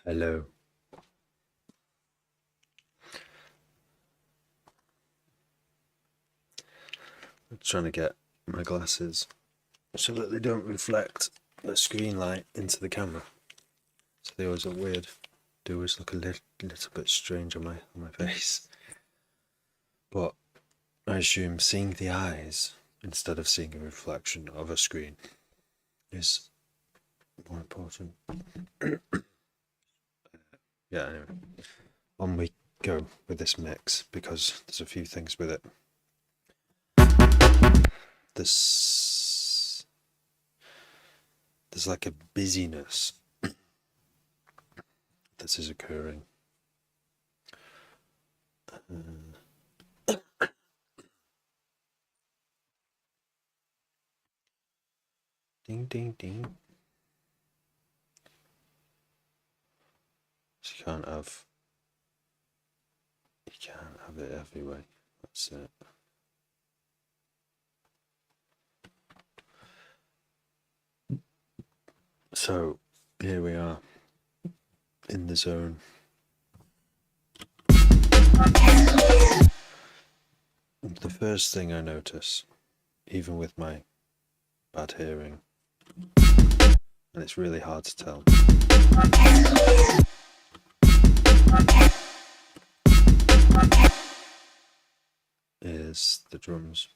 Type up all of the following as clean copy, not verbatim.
Hello. I'm trying to get my glasses so that they don't reflect the screen light into the camera. So they always look weird. They always look a little bit strange on my face. But I assume seeing the eyes instead of seeing a reflection of a screen is more important. Yeah, anyway. On we go with this mix because there's a few things with it. There's like a busyness that is occurring. Ding ding ding. So you can't have it every way. That's it. So here we are in the zone. The first thing I notice, even with my bad hearing, and it's really hard to tell, is the drums.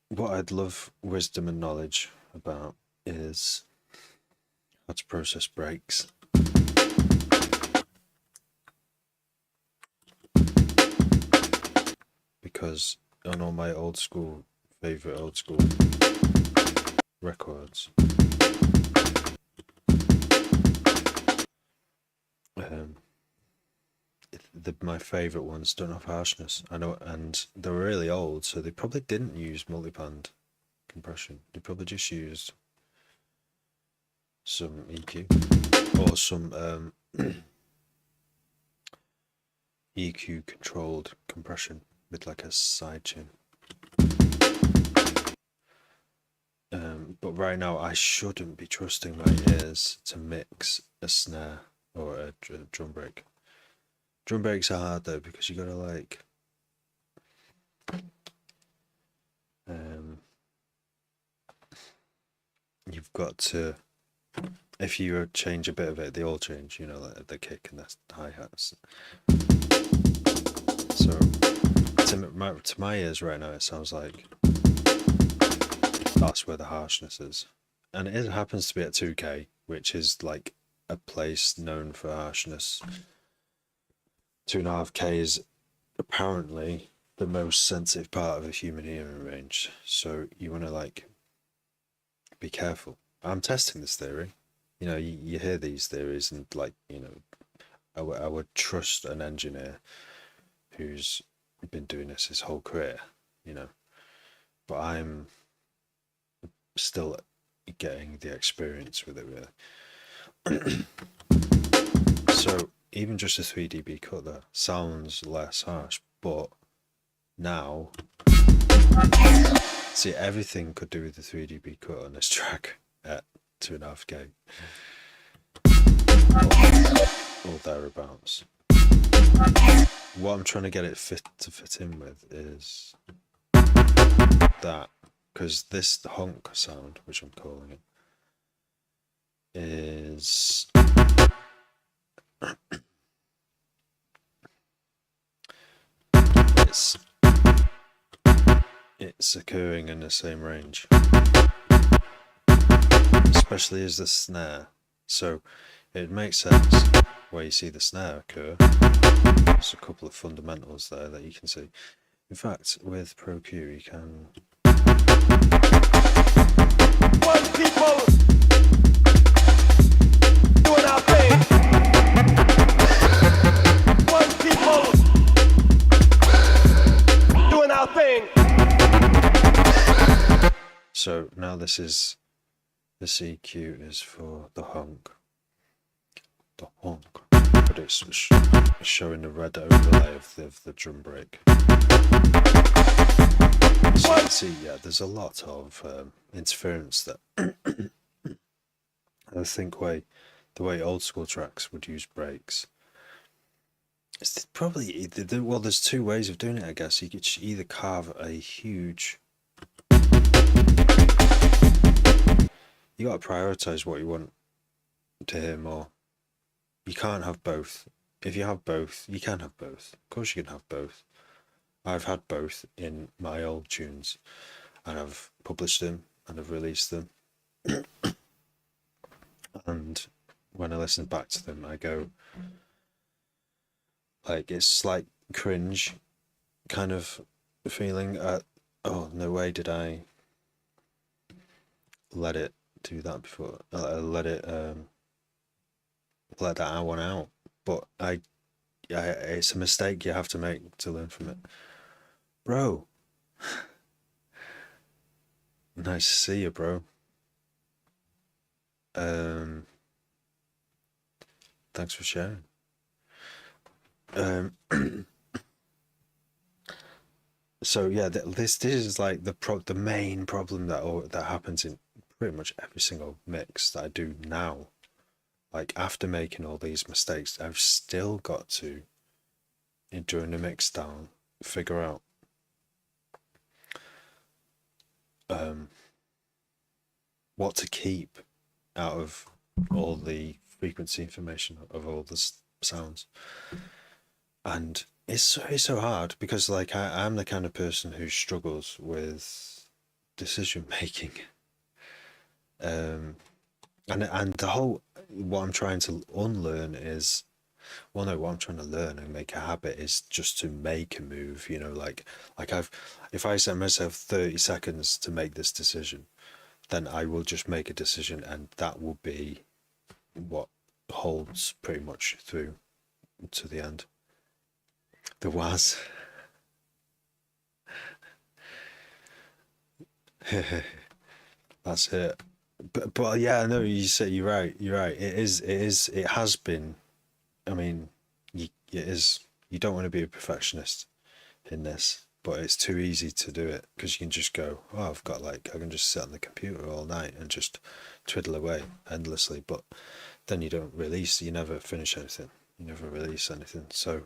What I'd love wisdom and knowledge about is how to process breaks. Because on all my favourite old school records, my favourite ones don't have harshness. I know, and they're really old, so they probably didn't use multiband compression. They probably just used some EQ or some EQ controlled compression with like a sidechain. But right now I shouldn't be trusting my ears to mix a snare or a drum break. Drum breaks are hard though because you gotta like you've got to, if you change a bit of it, they all change, you know, like the kick and the hi-hats. So to my ears right now it sounds like that's where the harshness is. And it happens to be at 2K, which is like a place known for harshness. 2.5K is apparently the most sensitive part of the human hearing range. So you want to like be careful. I'm testing this theory. You know, you hear these theories and like, you know, I would trust an engineer who's been doing this his whole career, you know. But I'm still getting the experience with it really. So even just a 3 dB cut there sounds less harsh, but now see everything could do with the 3 dB cut on this track at 2.5K or thereabouts. What I'm trying to get it to fit in with is that, because this honk sound, which I'm calling it, is it's occurring in the same range, especially as the snare. So it makes sense where you see the snare occur. There's a couple of fundamentals there that you can see. In fact, with Pro Q you can. One people doing our thing. One people doing our thing. So now this EQ is for the honk. The honk. But it's showing the red overlay of the drum break. So you can see, yeah, there's a lot of interference that I think the way old school tracks would use breaks. It's probably well. There's two ways of doing it, I guess. You could either carve a huge. You got to prioritize what you want to hear more. You can't have both. If you have both, you can have both. Of course, you can have both. I've had both in my old tunes, and I've published them and I've released them. And when I listen back to them, I go, like, it's like cringe kind of feeling at, oh, no way did I let it do that before. Let that one out. But it's a mistake you have to make to learn from it. Bro. Nice to see you, bro. Thanks for sharing. So yeah, this is like the main problem that happens in pretty much every single mix that I do now. Like after making all these mistakes, I've still got to, during the mix down, figure out what to keep out of all the frequency information of all the sounds. And it's so hard because like I'm the kind of person who struggles with decision making. And the whole, what I'm trying to unlearn is, well, no, what I'm trying to learn and make a habit is just to make a move, you know, like if I set myself 30 seconds to make this decision, then I will just make a decision and that will be what holds pretty much through to the end. The was. That's it. But yeah, no, you're right. It has been. I mean, it is. You don't want to be a perfectionist in this, but it's too easy to do it because you can just go, oh, I can just sit on the computer all night and just twiddle away endlessly. But then you never finish anything. You never release anything. So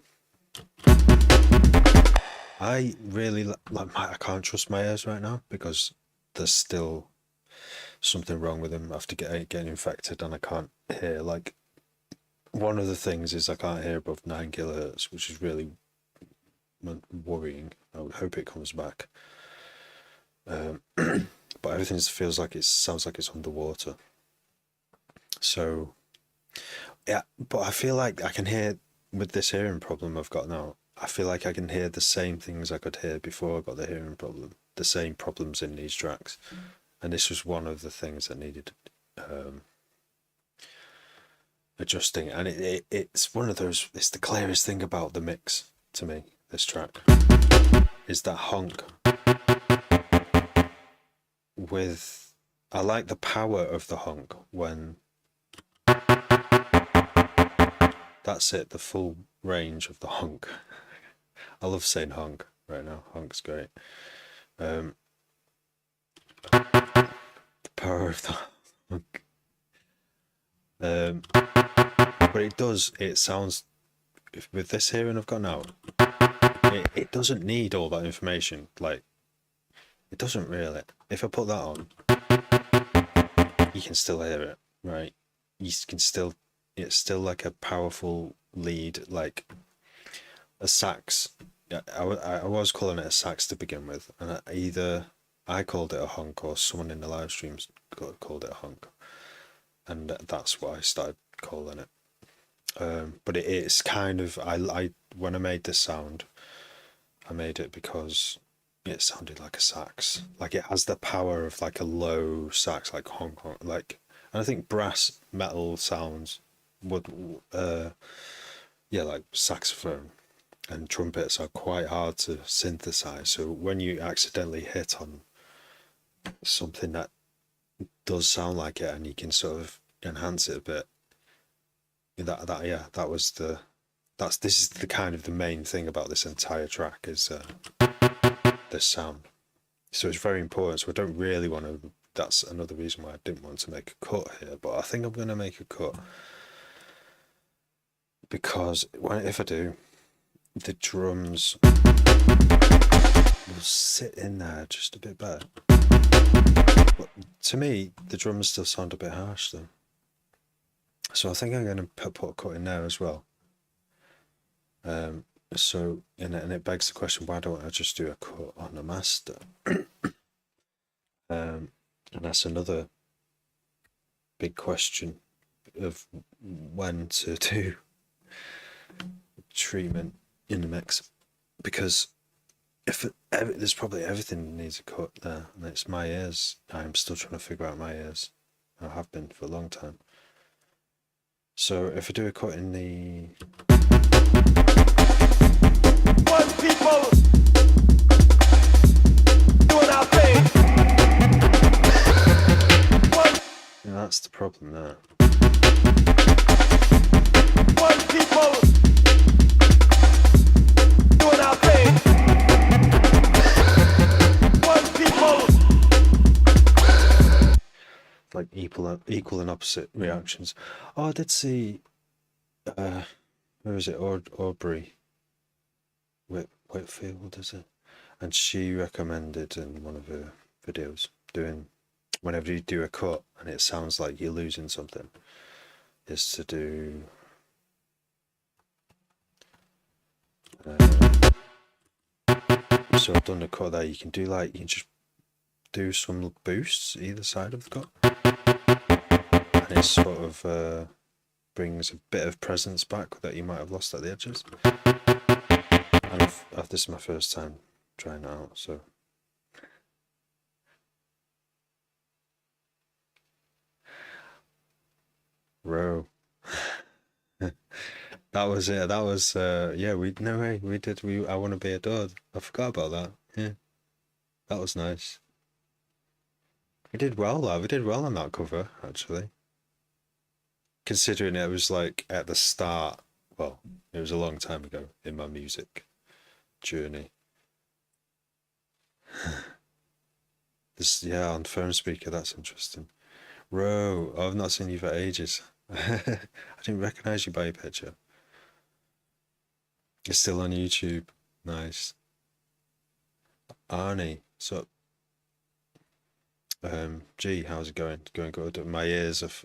I really I can't trust my ears right now because there's still something wrong with them after getting infected, and I can't hear. Like one of the things is I can't hear above 9 kilohertz, which is really worrying. I would hope it comes back. But everything sounds like it's underwater. So yeah, but I feel like I can hear with this hearing problem I've got now. I feel like I can hear the same things I could hear before I got the hearing problem. The same problems in these tracks, and this was one of the things that needed adjusting. And it's one of those. It's the clearest thing about the mix to me. This track is that honk. I like the power of the honk when. That's it. The full range of the honk. I love saying honk right now. Honk's great. The power of the honk. But it sounds, with this hearing I've got now, it doesn't need all that information. Like, it doesn't really. If I put that on, you can still hear it, right? It's still like a powerful lead, like a sax. I was calling it a sax to begin with, and either I called it a honk or someone in the live streams called it a honk, and that's what I started calling it. But it's kind of I when I made this sound, I made it because it sounded like a sax, like it has the power of like a low sax, like honk honk, like. And I think brass metal sounds would, like saxophone and trumpets are quite hard to synthesize. So when you accidentally hit on something that does sound like it and you can sort of enhance it a bit, this is the kind of the main thing about this entire track is this sound. So it's very important. So I don't really want to that's another reason why I didn't want to make a cut here, but I think I'm going to make a cut because if I do, the drums will sit in there just a bit better. But to me, the drums still sound a bit harsh though. So I think I'm going to put a cut in there as well. So, and it begs the question, why don't I just do a cut on the master? And that's another big question of when to do treatment in the mix, because there's probably everything needs a cut there, and it's my ears. I'm still trying to figure out my ears. I have been for a long time. So if I do a cut in the One people doing our thing. yeah, that's the problem there. One people doing our thing. One people. Like equal and opposite reactions. Oh, I did see where is it? Aubrey Whitfield, is it? And she recommended in one of her videos doing, whenever you do a cut and it sounds like you're losing something, is to do so I've done the cut there. You can just do some boosts either side of the cut, and it sort of brings a bit of presence back that you might have lost at the edges. And this is my first time trying it out, so row. That was it. That was yeah. We did. I Want to Be Adored. I forgot about that. Yeah, that was nice. We did well though. We did well on that cover actually. Considering it was like at the start. Well, it was a long time ago in my music journey. This, yeah, on phone speaker. That's interesting. Ro, I've not seen you for ages. I didn't recognize you by your picture. It's still on YouTube. Nice. Arnie, so gee, how's it going? Going good. My ears have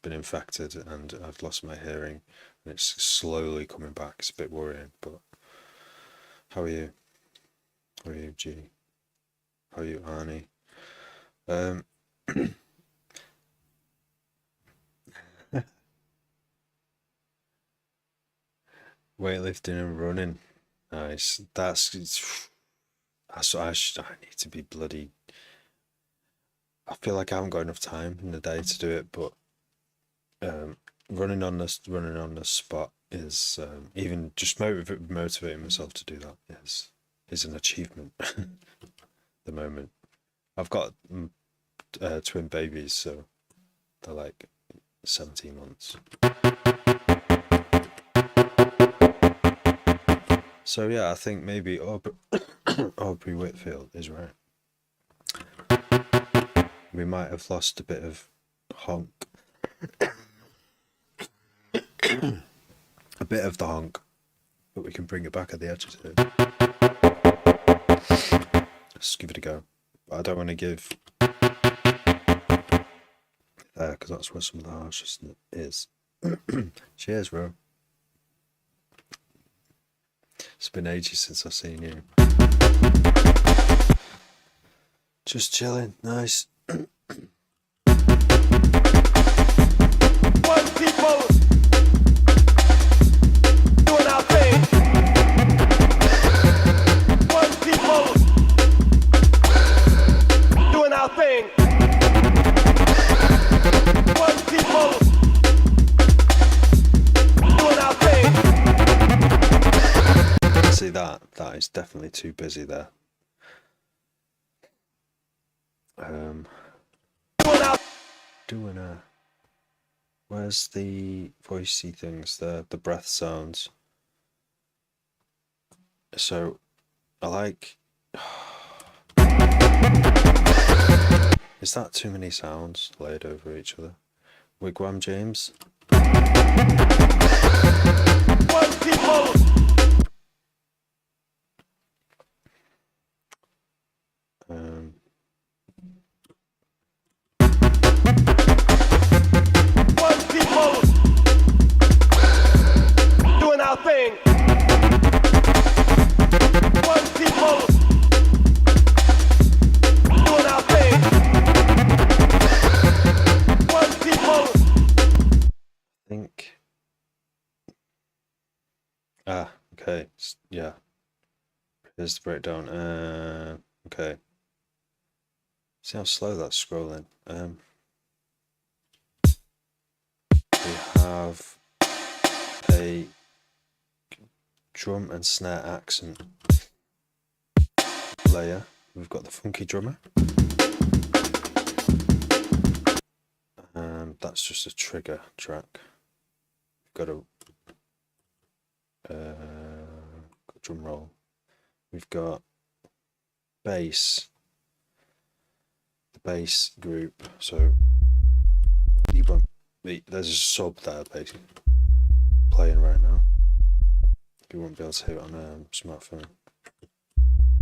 been infected and I've lost my hearing, and it's slowly coming back. It's a bit worrying, but how are you? How are you, G? How are you, Arnie? Weightlifting and running. Nice. I need to be bloody. I feel like I haven't got enough time in the day to do it, but running on the spot is even just motivating myself to do that is an achievement. At the moment, I've got twin babies, so they're like 17 months. So yeah, I think maybe Aubrey Whitfield is right. We might have lost a bit of honk. A bit of the honk, but we can bring it back at the edges here. Let's give it a go. But I don't want to give there because that's where some of the harshness is. Cheers, bro. It's been ages since I've seen you. Just chilling, nice. One people doing our thing. One people doing our thing. One people doing our thing. See that is definitely too busy there. Doing a. Where's the voicey things? The breath sounds. So, I like. Is that too many sounds laid over each other? Wigwam James? One people. One people. Doing our thing. One people. Doing our thing. One people. I think. Okay. Yeah. Here's the breakdown. Okay. See how slow that's scrolling. We have a drum and snare accent layer. We've got the funky drummer. That's just a trigger track. We've got a drum roll. We've got bass. The bass group. So you won't. There's a sub there basically playing right now. You won't be able to hear it on a smartphone.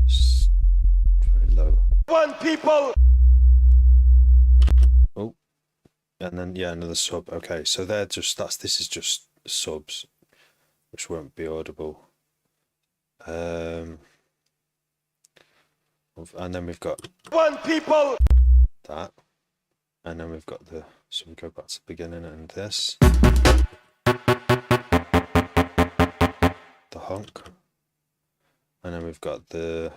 It's very low. One people. Oh, and then yeah, another sub. Okay, so they're just this is just subs, which won't be audible. And then we've got One people. that, and then we've got the. So we go back to the beginning and this. The honk. And then we've got the.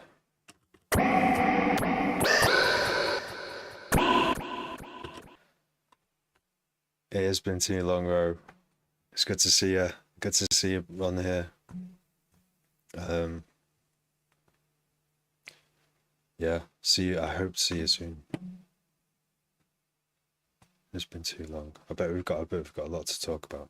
It has been too long, Ro. It's good to see you. Good to see you on here. Yeah, see you. I hope to see you soon. It's been too long. I bet we've got a lot to talk about.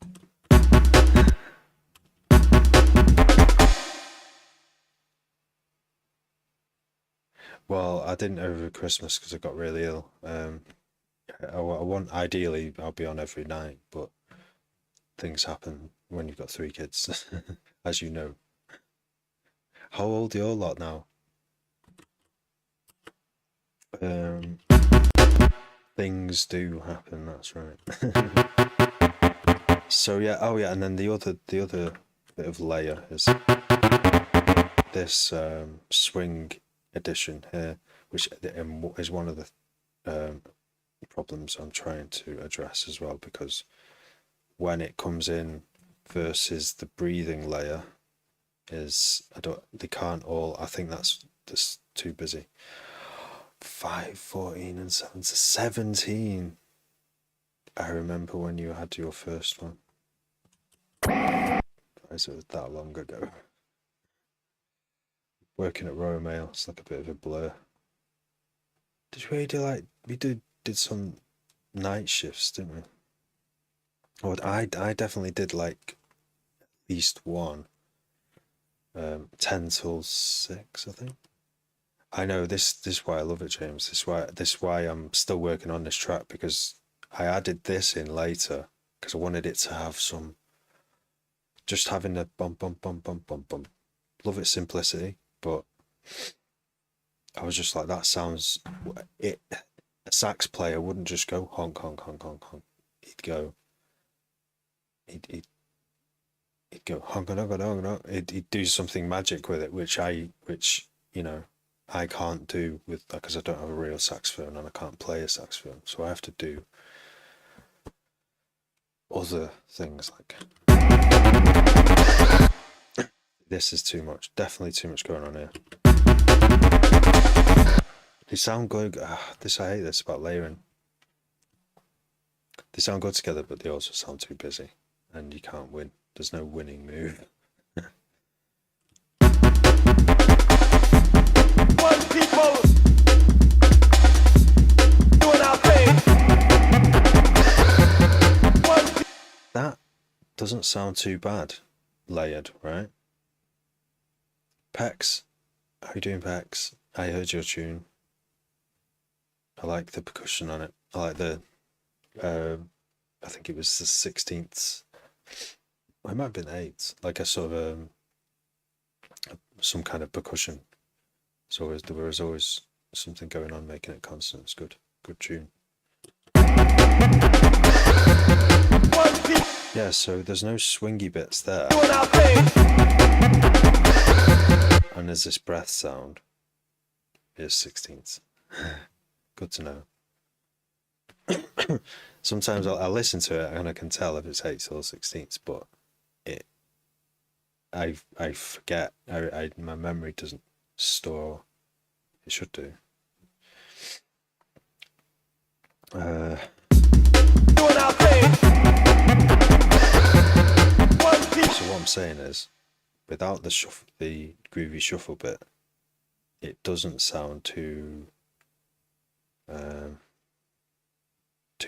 Well, I didn't over Christmas because I got really ill. I want ideally I'll be on every night, but things happen when you've got 3 kids, as you know. How old are your lot now? Things do happen. That's right. So yeah. Oh yeah. And then the other bit of layer is this swing edition here, which is one of the problems I'm trying to address as well, because when it comes in versus the breathing layer is they can't all. I think that's just too busy. 5, 14 and 7 to 17. I remember when you had your first one. Guys, it was that long ago. Working at Royal Mail, it's like a bit of a blur. Did we do we did some night shifts, didn't we? Oh, I definitely did like at least one. 10 till 6, I think. I know this is why I love it, James. This is why I'm still working on this track, because I added this in later because I wanted it to have some. Just having the bump bump bump bump bump bump. Love its simplicity, but I was just like, that sounds. A sax player wouldn't just go honk honk honk honk honk. He'd go honk honk honk honk honk. He'd do something magic with it, which you know. I can't do with that because I don't have a real saxophone and I can't play a saxophone, so I have to do other things like this. Is too much, definitely too much going on here. They sound good. I hate this about layering. They sound good together, but they also sound too busy, and you can't win. There's no winning move. One people. Doing our thing. That doesn't sound too bad, layered, right? Pex, how you doing, Pex? I heard your tune. I like the percussion on it. I like the, I think it was the 16th. It might have been 8th. Like a sort of some kind of percussion. There was always something going on, making it constant. It's good tune. Yeah, so there's no swingy bits there. And there's this breath sound. It's 16th. Good to know. Sometimes I'll listen to it and I can tell if it's 8th or 16th, but I forget. My memory doesn't store. It should do. So what I'm saying is, without the groovy shuffle bit, it doesn't sound too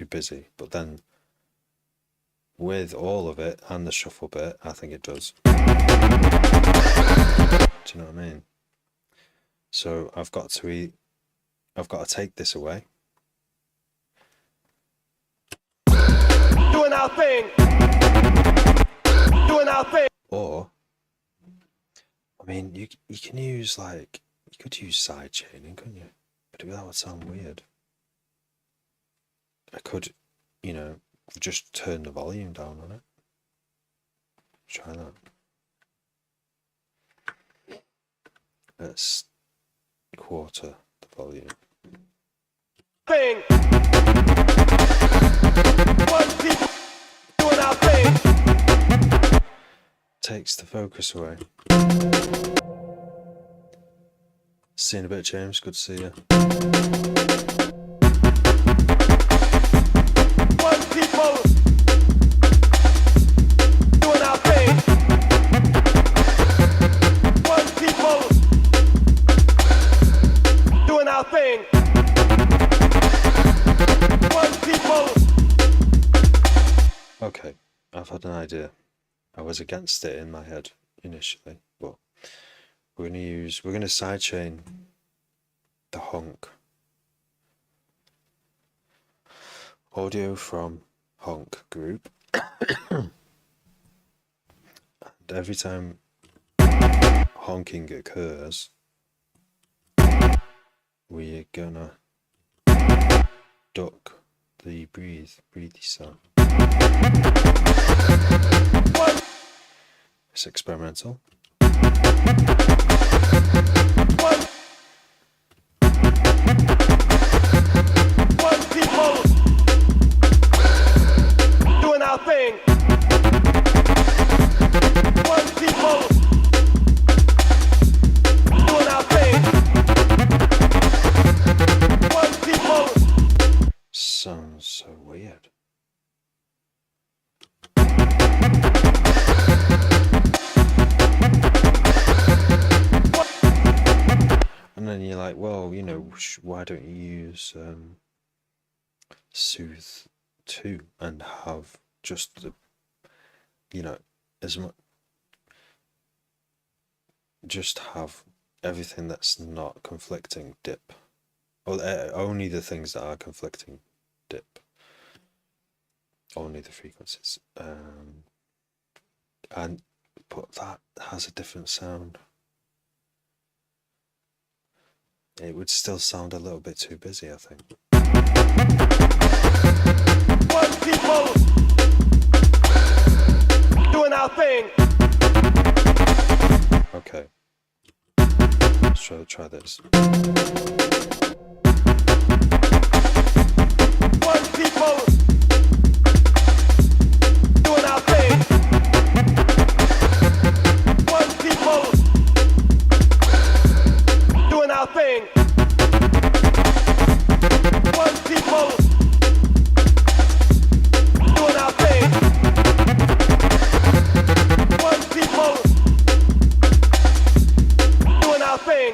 busy. But then with all of it and the shuffle bit, I think it does. Do you know what I mean? So I've got to take this away. Doing our thing. Or, I mean, you can use you could use side chaining, couldn't you? But that would sound weird. I could, just turn the volume down on it. Try that. Let's quarter the volume. Thing. Doing our thing. Takes the focus away. Seeing a bit, James. Good to see you. One people doing our thing. One people doing our thing. One people. Okay, I've had an idea. I was against it in my head initially, but we're gonna sidechain the honk. Audio from honk group. And every time honking occurs, we're gonna duck the breathy sound. It's experimental. One people doing our thing. One people doing our thing. One people. Sounds so weird. And then you're like, well, why don't you use Soothe 2 and have just the, as much, just have everything that's not conflicting dip. Or only the things that are conflicting dip. Only the frequencies. But that has a different sound. It would still sound a little bit too busy, I think. One people doing our thing. Okay. Let's try this. One people doing our thing. One people doing our thing. One people doing our thing. One people doing our thing.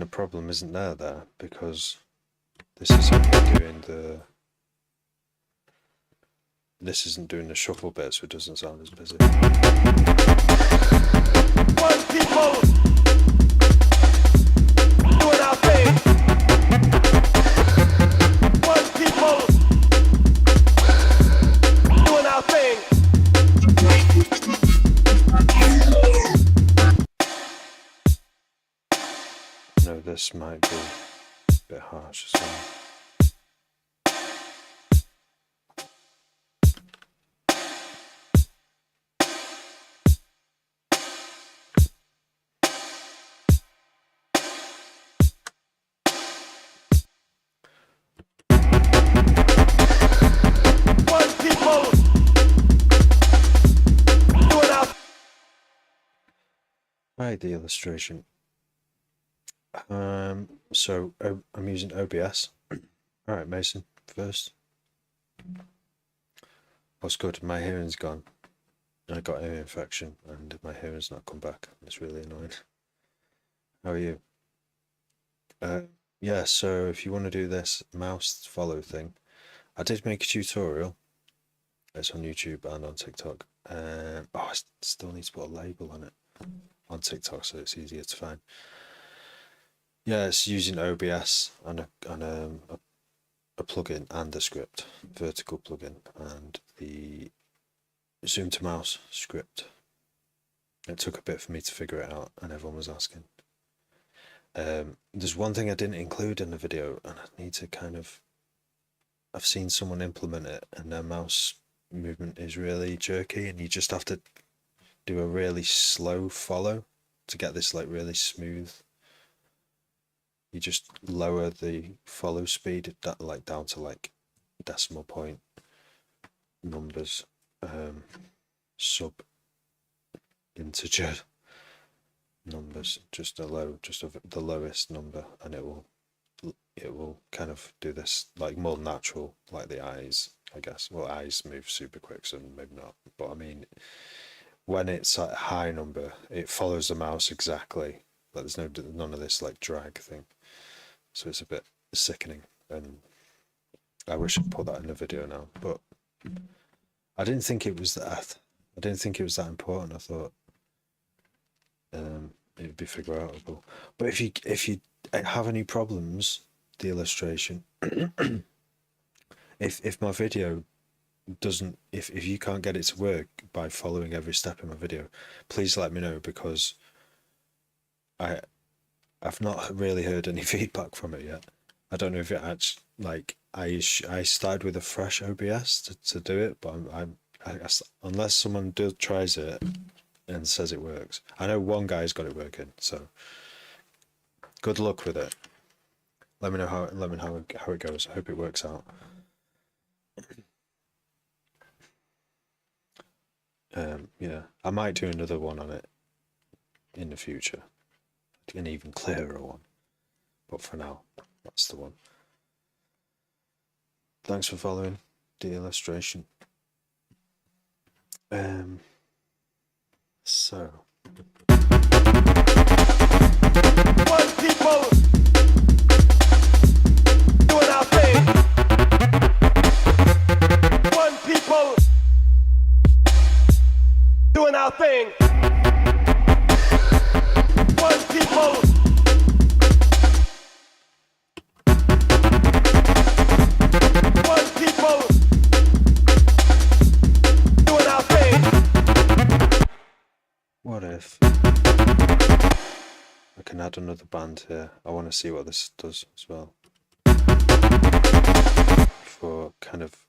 the problem isn't there because this is only doing the. This isn't doing the shuffle bit, so it doesn't sound as busy. One people doing our thing. One people doing our thing. No, this might be a bit harsh as well. One people doing our. Right, the illustration. So I'm using OBS. All right, Mason, first. What's good? My hearing's gone. I got ear infection and my hearing's not come back. It's really annoying. How are you? Yeah, so if you want to do this mouse follow thing, I did make a tutorial. It's on YouTube and on TikTok. I still need to put a label on it on TikTok so it's easier to find. Yeah, it's using OBS and a plugin and a script, vertical plugin, and the zoom to mouse script. It took a bit for me to figure it out, and everyone was asking. There's one thing I didn't include in the video, and I need to I've seen someone implement it, and their mouse movement is really jerky, and you just have to do a really slow follow to get this like really smooth. You just lower the follow speed like down to like decimal point numbers, sub integer numbers, just the lowest number, and it will kind of do this like more natural, like the eyes, I guess. Well, eyes move super quick, so maybe not, but I mean, when it's at a high number, it follows the mouse exactly. Like there's none of this like drag thing, so it's a bit sickening, and I wish I'd put that in the video now, but I didn't think it was that. I didn't think it was that important. I thought it'd be figure outable. But if you have any problems, the illustration, if my video doesn't, if you can't get it to work by following every step in my video, please let me know, because I've not really heard any feedback from it yet. I don't know if it actually, like, I started with a fresh OBS to do it, but I unless someone tries it and says it works. I know one guy's got it working, so good luck with it. Let me know how it goes. I hope it works out. Yeah, I might do another one on it in the future, an even clearer one. But for now, that's the one. Thanks for following the illustration. So. One people doing our thing. One people doing our thing. One people one people doing our thing. What if I can add another band here? I want to see what this does as well, for kind of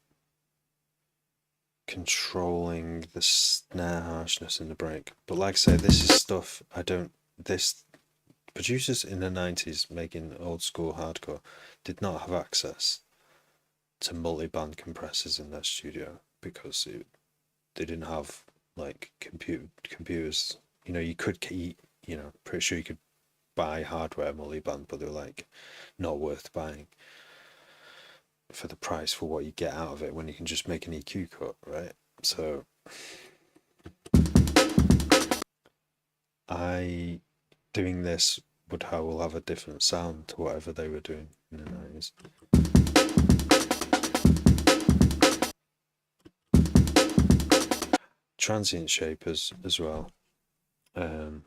controlling the snare harshness in the break. But like I say, this is stuff producers in the 90s making old school hardcore did not have access to multi-band compressors in their studio, because they didn't have like computers. You know, you could pretty sure you could buy hardware multi-band, but they were like not worth buying for the price for what you get out of it when you can just make an EQ cut, right? So doing this Woodhouse will have a different sound to whatever they were doing in the 90s. Transient shapers as well. I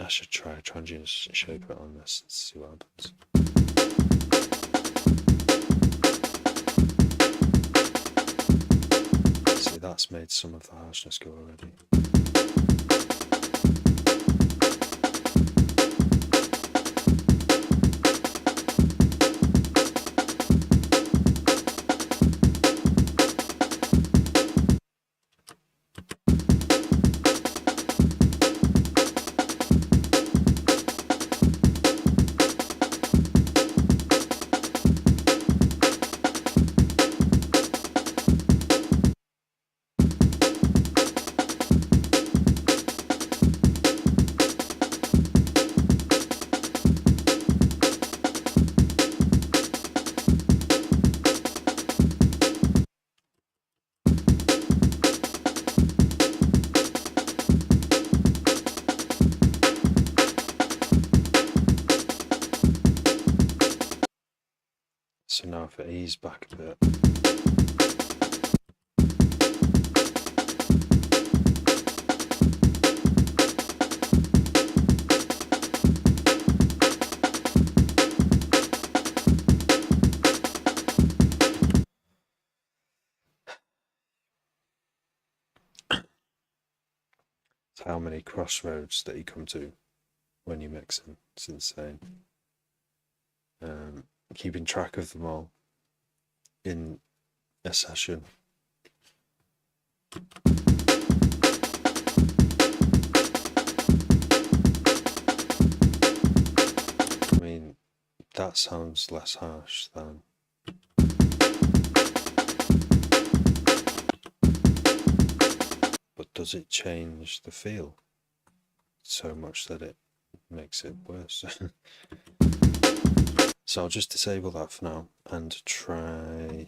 should try a transient shaper on this and see what happens. See, that's made some of the harshness go already. So now if I ease back a bit. It's how many crossroads that you come to when you're mixing. It's insane. Keeping track of them all in a session. I mean, that sounds less harsh than but does it change the feel so much that it makes it worse? So I'll just disable that for now and try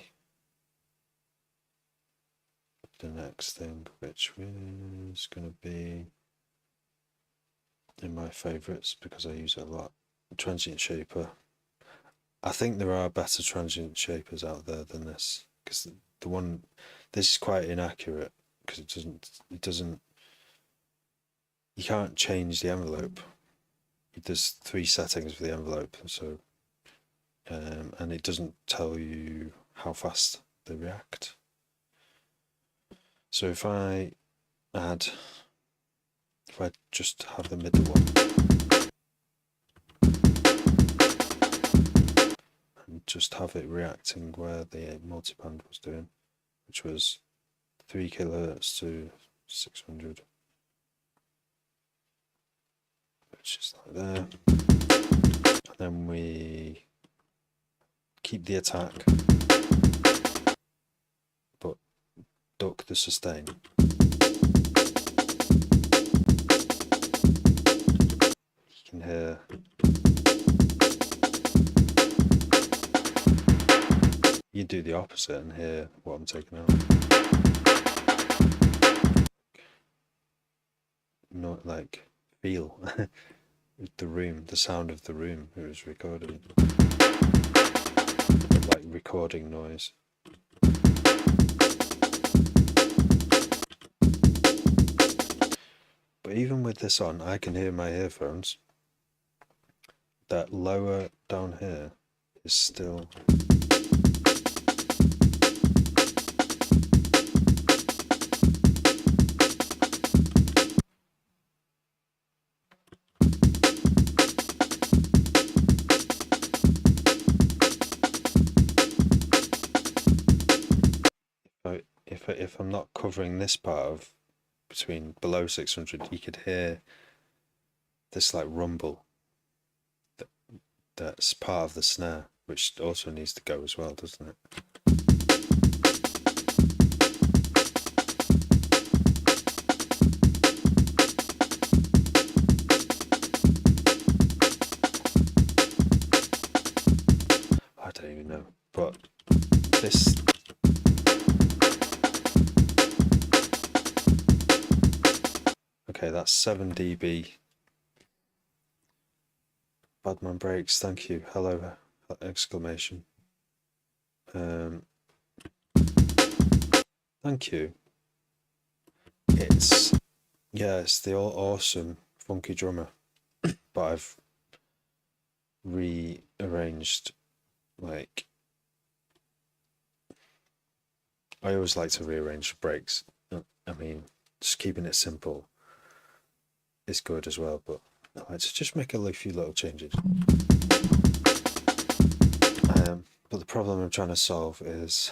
the next thing, which is going to be in my favourites because I use it a lot. Transient shaper. I think there are better transient shapers out there than this, because this is quite inaccurate because it doesn't you can't change the envelope. There's 3 settings for the envelope, so and it doesn't tell you how fast they react. So if I just have the middle one and just have it reacting where the multiband was doing, which was 3 kHz to 600, which is like there, and then we keep the attack but duck the sustain. You can hear you do the opposite and hear what I'm taking out. Not like feel the room, the sound of the room it was recording, like recording noise. But even with this on, I can hear my earphones. That lower down here is still if I'm not covering this part of between below 600, you could hear this like rumble that's part of the snare, which also needs to go as well, doesn't it? I don't even know, but this okay, Okay, that's 7 dB. Badman Breaks, thank you. Hello, exclamation. Thank you. It's the awesome funky drummer, but I've rearranged, like, I always like to rearrange breaks. I mean, just keeping it simple is good as well, but I like to just make a few little changes. But the problem I'm trying to solve is,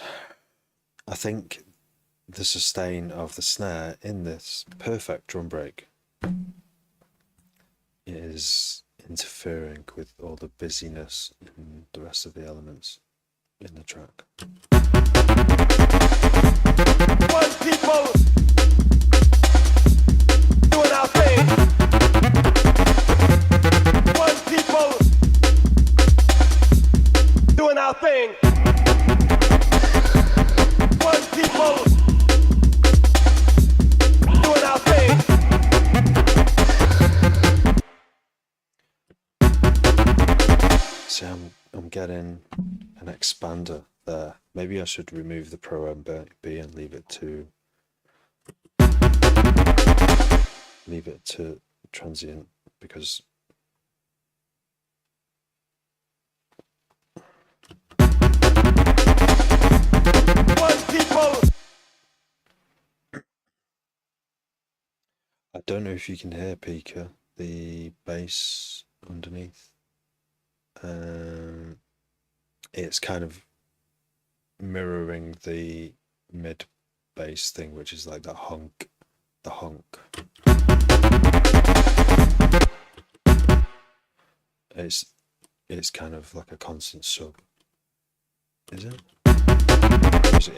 I think the sustain of the snare in this perfect drum break is interfering with all the busyness and the rest of the elements in the track. One people doing our thing. One people doing our thing. One people doing our thing. See, I'm getting an expander there. Maybe I should remove the Pro MB and leave it to transient, because One people. I don't know if you can hear, Pika, the bass underneath. It's kind of mirroring the mid bass thing, which is like the honk. It's kind of like a constant sub. Is it?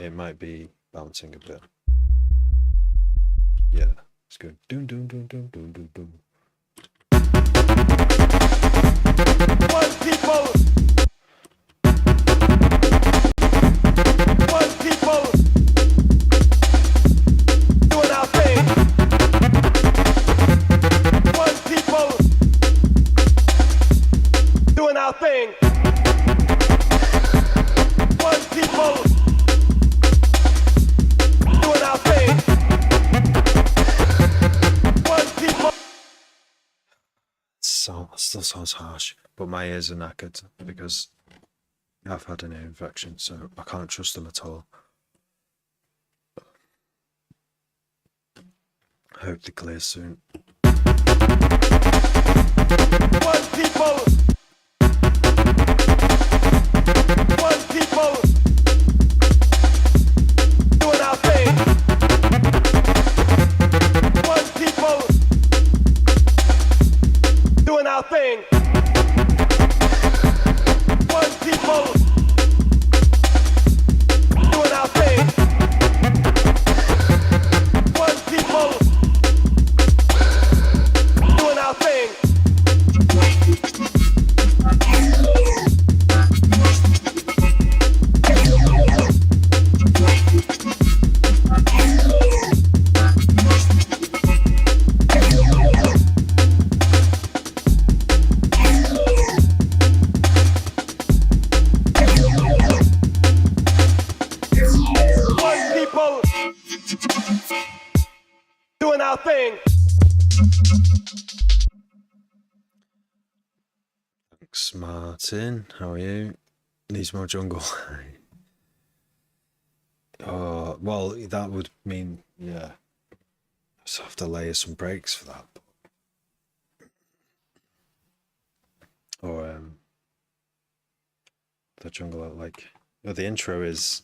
It might be bouncing a bit. Yeah, it's good. Doom doom doom doom doom doom doom. One people. One people doing our thing. One people doing our thing. One people doing our thing. One people. Still sounds harsh, but my ears are knackered because I've had an ear infection, so I can't trust them at all. I hope they clear soon. One people. One people doing our thing. One people doing our thing. One people doing our thing. One people doing our thing. One people doing our thing. Thanks, Martin. How are you? Needs more jungle. Oh, well, that would mean, yeah, I just have to layer some breaks for that. Or the jungle, like, the intro is.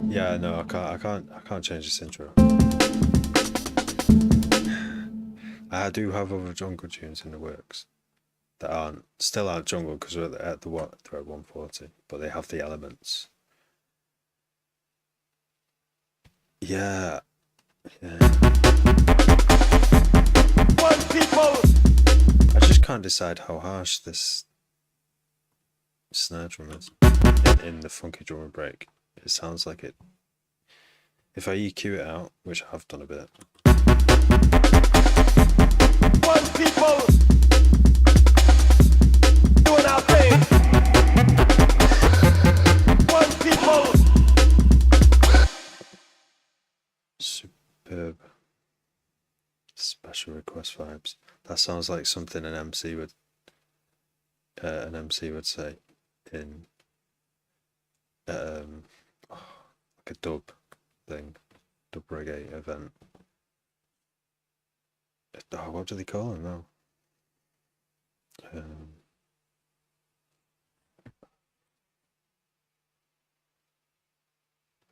Yeah, no, I can't change this intro. I do have other jungle tunes in the works that still aren't jungle because they're at 140, but they have the elements. Yeah. One people. I just can't decide how harsh this snare drum is in the funky drummer break. It sounds like it. If I EQ it out, which I have done a bit, people doing our thing. One people. Superb. Special request vibes. That sounds like something an MC would say in like a dub thing, dub reggae event. Oh, what do they call him now?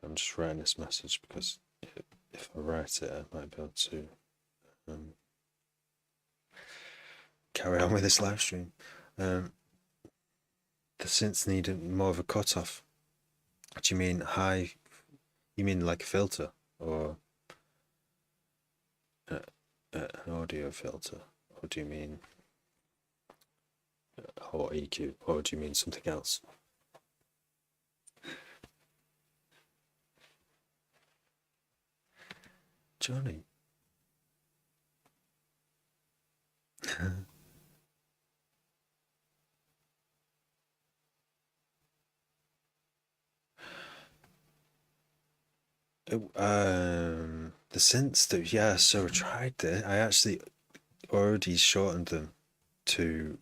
I'm just writing this message because if I write it, I might be able to carry on with this live stream. The synths need more of a cutoff. Do you mean high? You mean like a filter or an audio filter, or do you mean or EQ, or do you mean something else? Johnny. The synths that, yeah, so I tried it. I actually already shortened them to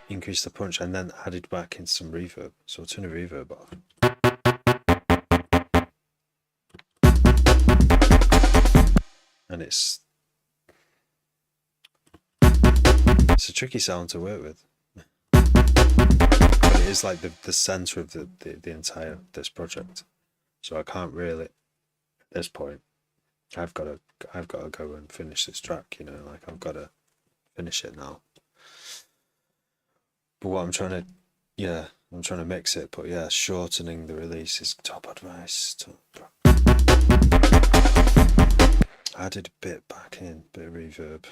increase the punch and then added back in some reverb. So I'll turn the reverb off. And it's a tricky sound to work with. But it is like the center of the entire this project. So I can't really, at this point, I've got to go and finish this track, you know, like I've got to finish it now. But what I'm trying to mix it, but yeah, shortening the release is top advice. Added a bit back in, bit of reverb,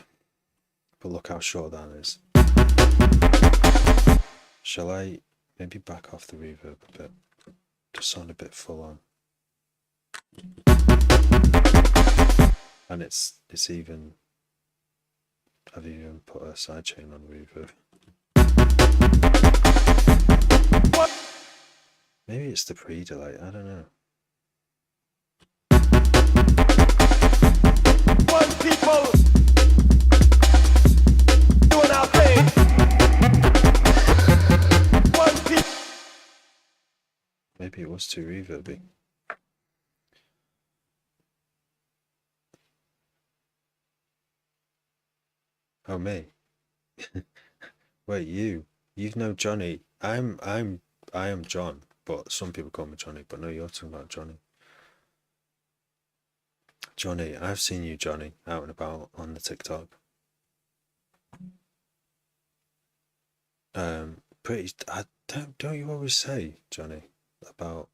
but look how short that is. Shall I maybe back off the reverb a bit, to sound a bit full on? And it's even, I've even put a sidechain on reverb. Maybe it's the pre-delay, I don't know. One people doing our thing. One people. Maybe it was too reverby. Oh, me. Wait, you've known Johnny. I am John, but some people call me Johnny, but no, you're talking about Johnny. Johnny, I've seen you, Johnny, out and about on the TikTok. Don't you always say, Johnny, about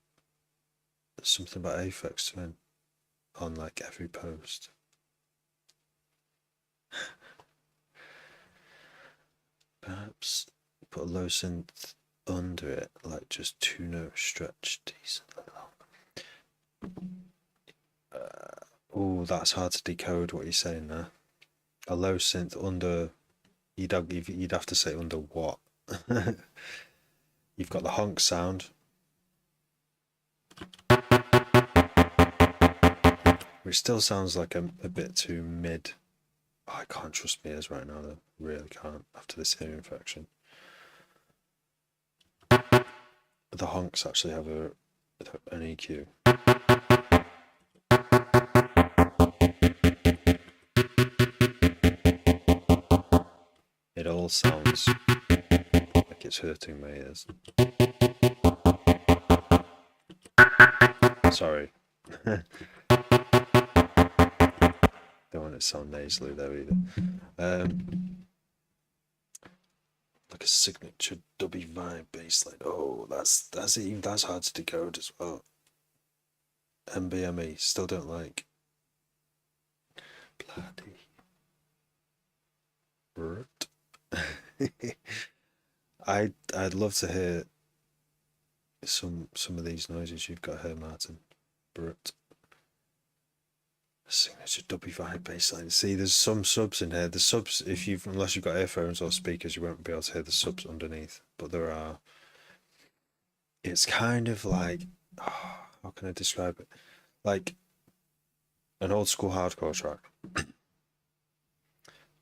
something about Aphex Twin on like every post? Perhaps put a low synth under it, like just 2 notes stretched decently long. Oh, that's hard to decode what you're saying there. A low synth under, you'd have to say under what? You've got the honk sound, which still sounds like a bit too mid. Oh, I can't trust my ears right now though, really can't after this ear infection. The honks actually have an EQ. It all sounds like it's hurting my ears. Sorry. Don't want it to sound nasally though either. Like a signature dubby vibe bass line. Oh, that's hard to decode as well. MBME, still don't like. Bloody. I'd love to hear some of these noises you've got here, Martin. Brut. signature dubby bass line. See, there's some subs in here. The subs, unless you've got earphones or speakers, you won't be able to hear the subs underneath. But there are. It's kind of like, how can I describe it? Like an old school hardcore track.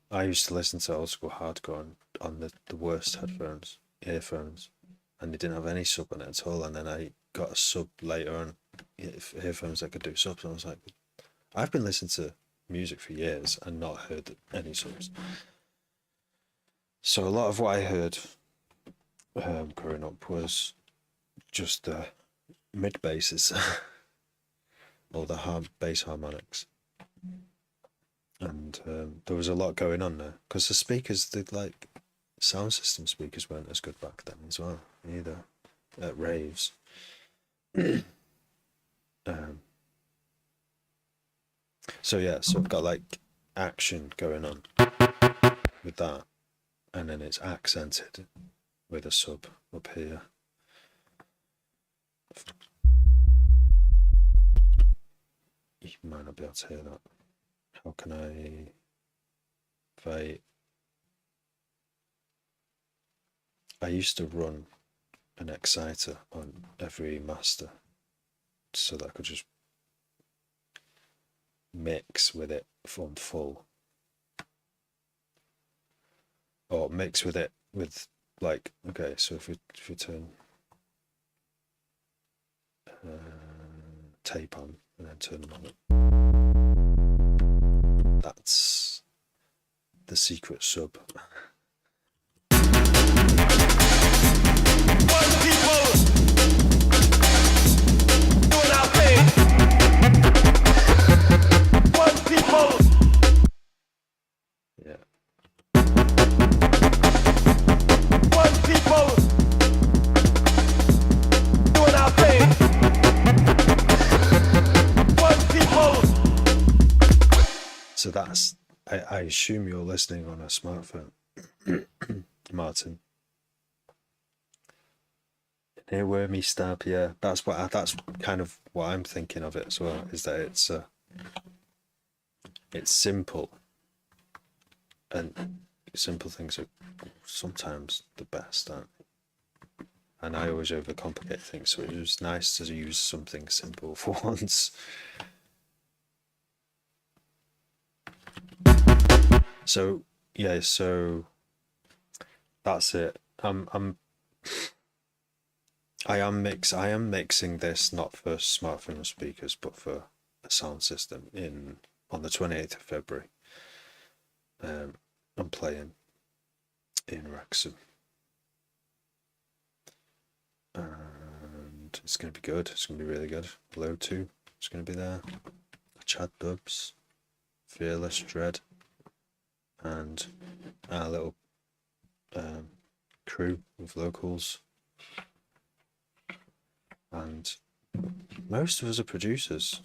I used to listen to old school hardcore on the worst earphones, and they didn't have any sub on it at all. And then I got a sub later on, earphones that could do subs, and I was like, I've been listening to music for years and not heard any subs. So a lot of what I heard growing up was just the mid basses or the bass harmonics. And there was a lot going on there because the speakers, sound system speakers weren't as good back then as well either at raves. So I've got like action going on with that, and then it's accented with a sub up here. You might not be able to hear that. How can I used to run an exciter on every master so that I could just mix with it from full, or mix with it with like, okay, so if we turn tape on and then turn them on, that's the secret sub. One people doing our thing. One people. Yeah. One people doing our thing. One people. So that's, I assume you're listening on a smartphone, Martin. An earwormy stab, yeah. That's kind of what I'm thinking of it as well. Is that it's simple, and simple things are sometimes the best, aren't they? And I always overcomplicate things, so it was nice to use something simple for once. So that's it. I am mixing this not for smartphone speakers, but for a sound system on the 28th of February. I'm playing in Wrexham, and it's going to be good. It's going to be really good. Low 2 is going to be there. Chad Dubs, Fearless Dread, and our little crew of locals, and most of us are producers.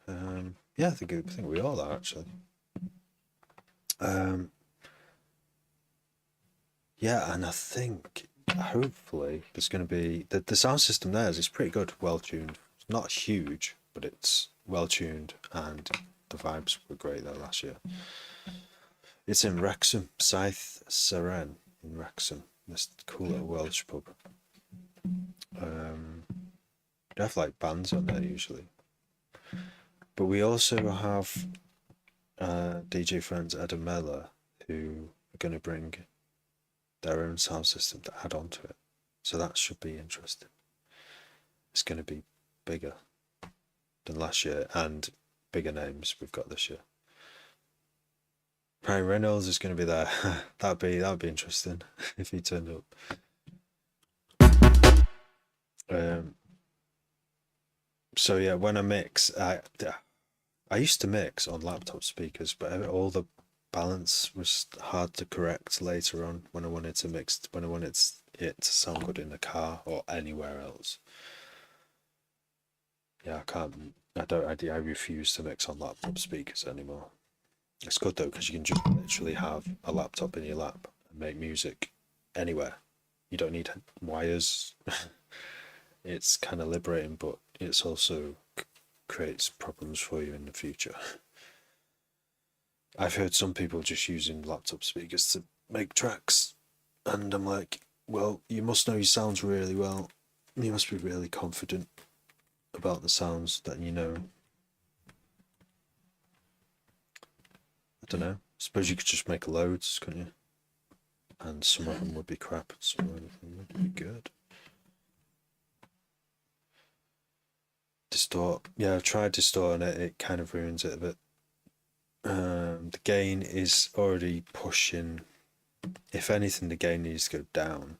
I think we all are actually. And I think hopefully there's going to be the sound system there is pretty good, well tuned. It's not huge, but it's well tuned, and the vibes were great there last year. It's in Wrexham, Scythe Seren in Wrexham. This cool little Welsh pub. They have like bands on there usually, but we also have DJ friends Adam Miller who are going to bring their own sound system to add on to it, so that should be interesting. It's going to be bigger than last year, and bigger names we've got this year. Ryan Reynolds is going to be there. that'd be interesting if he turned up. When I mix, I used to mix on laptop speakers, but all the balance was hard to correct later on when I wanted it to sound good in the car or anywhere else. Yeah, I refuse to mix on laptop speakers anymore. It's good though, because you can just literally have a laptop in your lap and make music anywhere. You don't need wires. It's kind of liberating, but it's also creates problems for you in the future. I've heard some people just using laptop speakers to make tracks, and I'm like, well, you must know your sounds really well. You must be really confident about the sounds that you know. I don't know. Suppose you could just make loads, couldn't you? And some of them would be crap, and some of them would be good. Distort. Yeah, I've tried distorting it. It kind of ruins it a bit. The gain is already pushing. If anything, the gain needs to go down.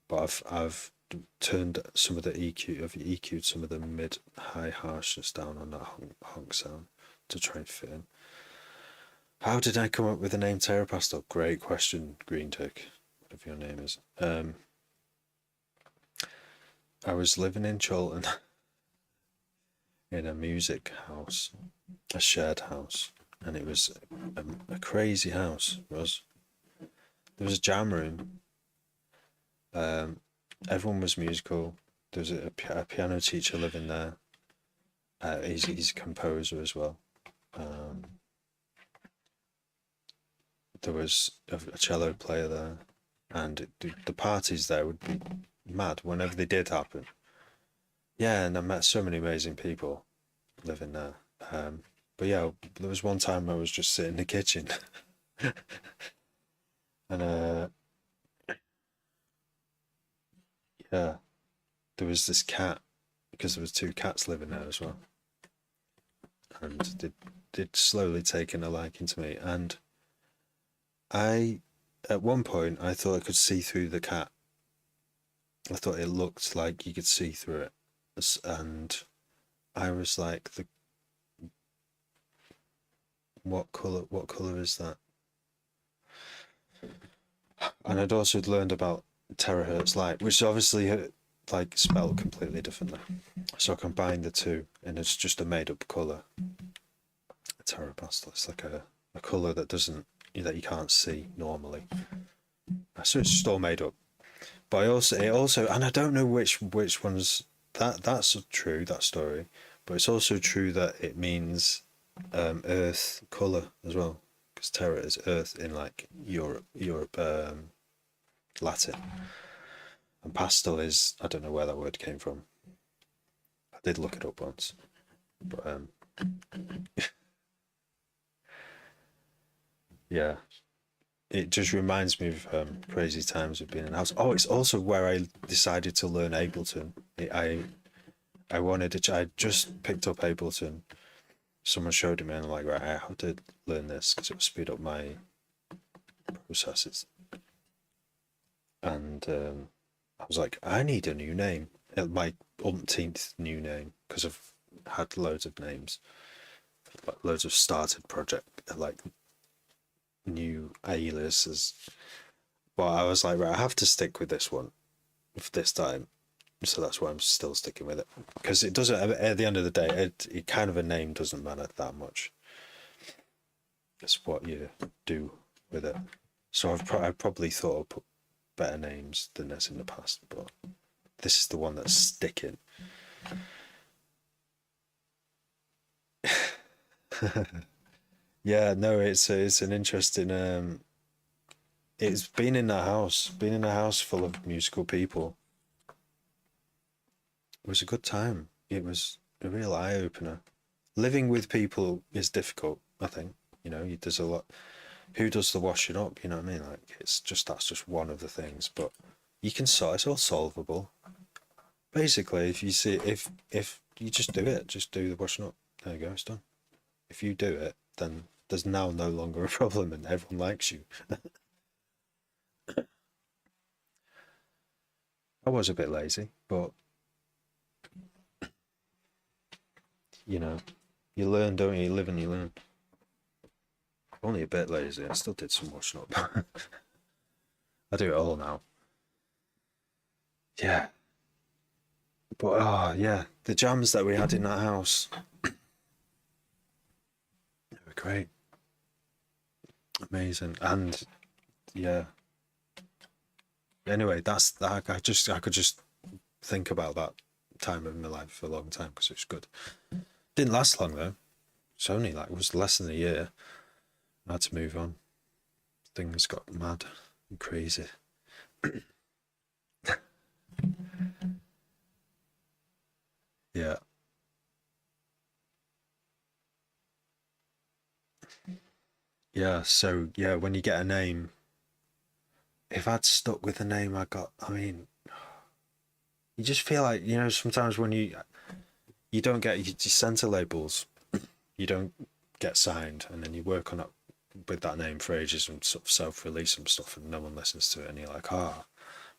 But I've turned some of the EQ. I've EQ'd some of the mid-high harshness down on that honk sound to try and fit in. How did I come up with the name Terrapastel? Great question, Green Tick, whatever your name is. I was living in Chorlton in a music house, a shared house, and it was a crazy house. It was. There was a jam room. Everyone was musical. There was a piano teacher living there. He's a composer as well. There was a cello player there, and the parties there would be mad whenever they did happen. Yeah, and I met so many amazing people living there. But yeah, there was one time I was just sitting in the kitchen, and yeah, there was this cat, because there was two cats living there as well, and they'd slowly taken a liking to me, and at one point I thought I could see through the cat. I thought it looked like you could see through it, and I was like, what color is that? And I'd also learned about terahertz light, which obviously like spelled completely differently. So I combined the two, and it's just a made-up color. A terrapastel. It's like a color that you can't see normally. So it's just all made up. But it also, and I don't know which ones that's true, that story. But it's also true that it means earth color as well, because terra is earth in like Europe Latin, and pastel is, I don't know where that word came from. I did look it up once, but yeah, it just reminds me of crazy times of being in a house. Oh, it's also where I decided to learn Ableton. I just picked up Ableton. Someone showed it me, and I'm like, right, I have to learn this because it will speed up my processes. And I was like, I need a new name. My umpteenth new name, because I've had loads of names, like loads of started project, like new aliases. But I was like, right, I have to stick with this one for this time. So that's why I'm still sticking with it, because it doesn't. At the end of the day, it kind of a name doesn't matter that much. It's what you do with it. So I've probably thought of better names than this in the past, but this is the one that's sticking. Yeah, no, it's an interesting. It's been in a house full of musical people. It was a good time. It was a real eye opener. Living with people is difficult, I think. There's a lot. Who does the washing up? You know what I mean? Like, that's just one of the things. But you can solve. It's all solvable. Basically, if you just do it, just do the washing up. There you go, it's done. If you do it, then there's now no longer a problem, and everyone likes you. I was a bit lazy, but you know, you learn, don't you? You live and you learn. Only a bit lazy. I still did some washing up. I do it all now. Yeah. But oh yeah, the jams that we had in that house, they were great. Amazing. And yeah. Anyway, I could just think about that time of my life for a long time because it was good. Didn't last long though. It's only it was less than a year. I had to move on. Things got mad and crazy. Yeah. Yeah, so yeah, when you get a name, if I'd stuck with the name I got, I mean, you just feel like, sometimes when you don't get your center labels, you don't get signed, and then you work on it with that name for ages and sort of self-release some stuff, and no one listens to it, and you're like,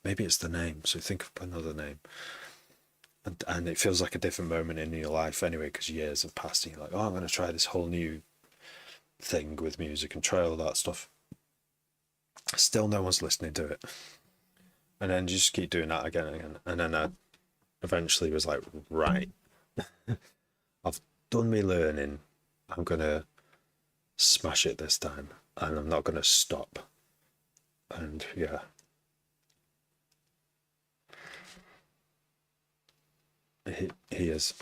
maybe it's the name, so think of another name. And it feels like a different moment in your life anyway, because years have passed, and you're like, I'm going to try this whole new thing with music and try all that stuff. Still no one's listening to it. And then you just keep doing that again and again. And then I eventually was like, right, I've done me learning. I'm going to smash it this time. And I'm not going to stop. And yeah. He is.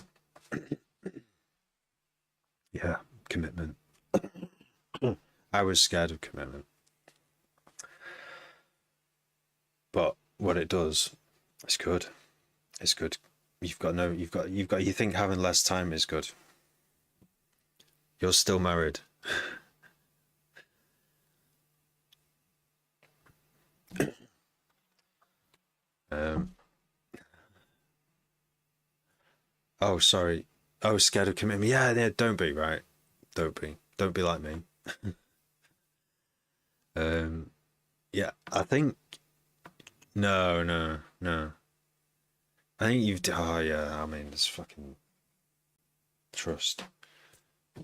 Yeah, commitment. I was scared of commitment. But what it does, it's good. It's good. You think having less time is good. You're still married. Oh, sorry. Oh, scared of commitment. Yeah, don't be, right? Don't be. Don't be like me. Yeah, I think no. I think oh yeah, I mean, it's fucking trust.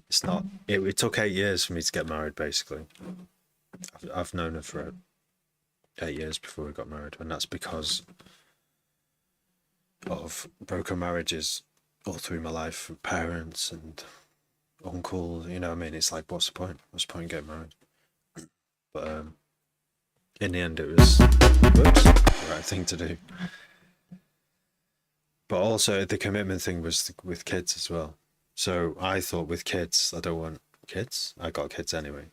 It's not, it took 8 years for me to get married, basically. I've known her for 8 years before we got married, and that's because of broken marriages all through my life, with parents and uncles, you know what I mean? It's like, what's the point? What's the point in getting married? But in the end, it was the right thing to do. But also, the commitment thing was with kids as well. So I thought with kids, I don't want kids. I got kids anyway.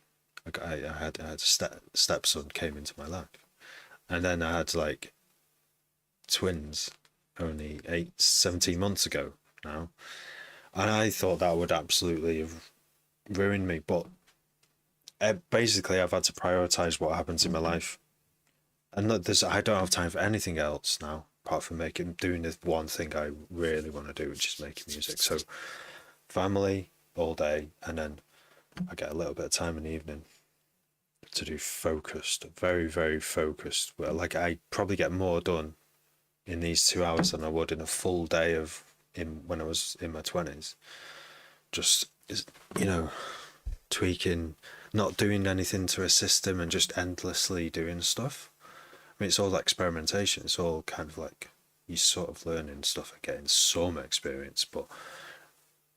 I had a stepson came into my life, and then I had like twins only 17 months ago now, and I thought that would absolutely have ruined me. But basically, I've had to prioritize what happens in my life, and I don't have time for anything else now apart from doing this one thing I really want to do, which is making music. So family all day, and then I get a little bit of time in the evening to do focused, very, very focused. Well, like I probably get more done in these 2 hours than I would in a full day when I was in my 20s. Just, tweaking, not doing anything to a system and just endlessly doing stuff. I mean, it's all experimentation. It's all kind of like you sort of learning stuff and getting some experience. But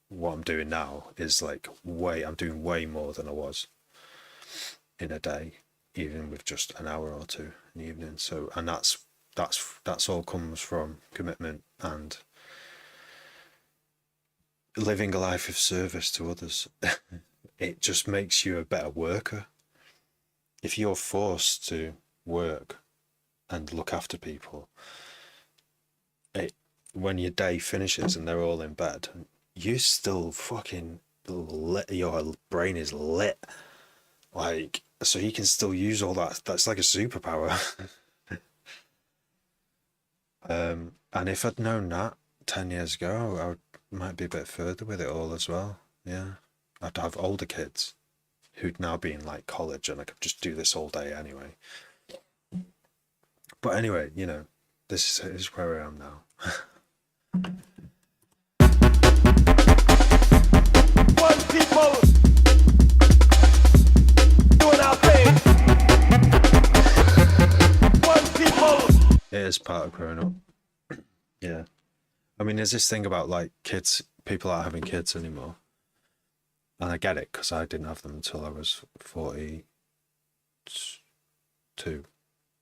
what I'm doing now is I'm doing way more than I was in a day, even with just an hour or two in the evening. So, and that's all comes from commitment and living a life of service to others. It just makes you a better worker. If you're forced to work and look after people, when your day finishes and they're all in bed, you still fucking lit. Your brain is lit. So you can still use all that. That's like a superpower. And if I'd known that 10 years ago, might be a bit further with it all as well. Yeah. I'd have older kids who'd now be in college, and I could just do this all day anyway. But anyway, this is where I am now. One people doing our thing. One people. It is part of growing up. Yeah. I mean, there's this thing about kids, people aren't having kids anymore. And I get it, because I didn't have them until I was 42,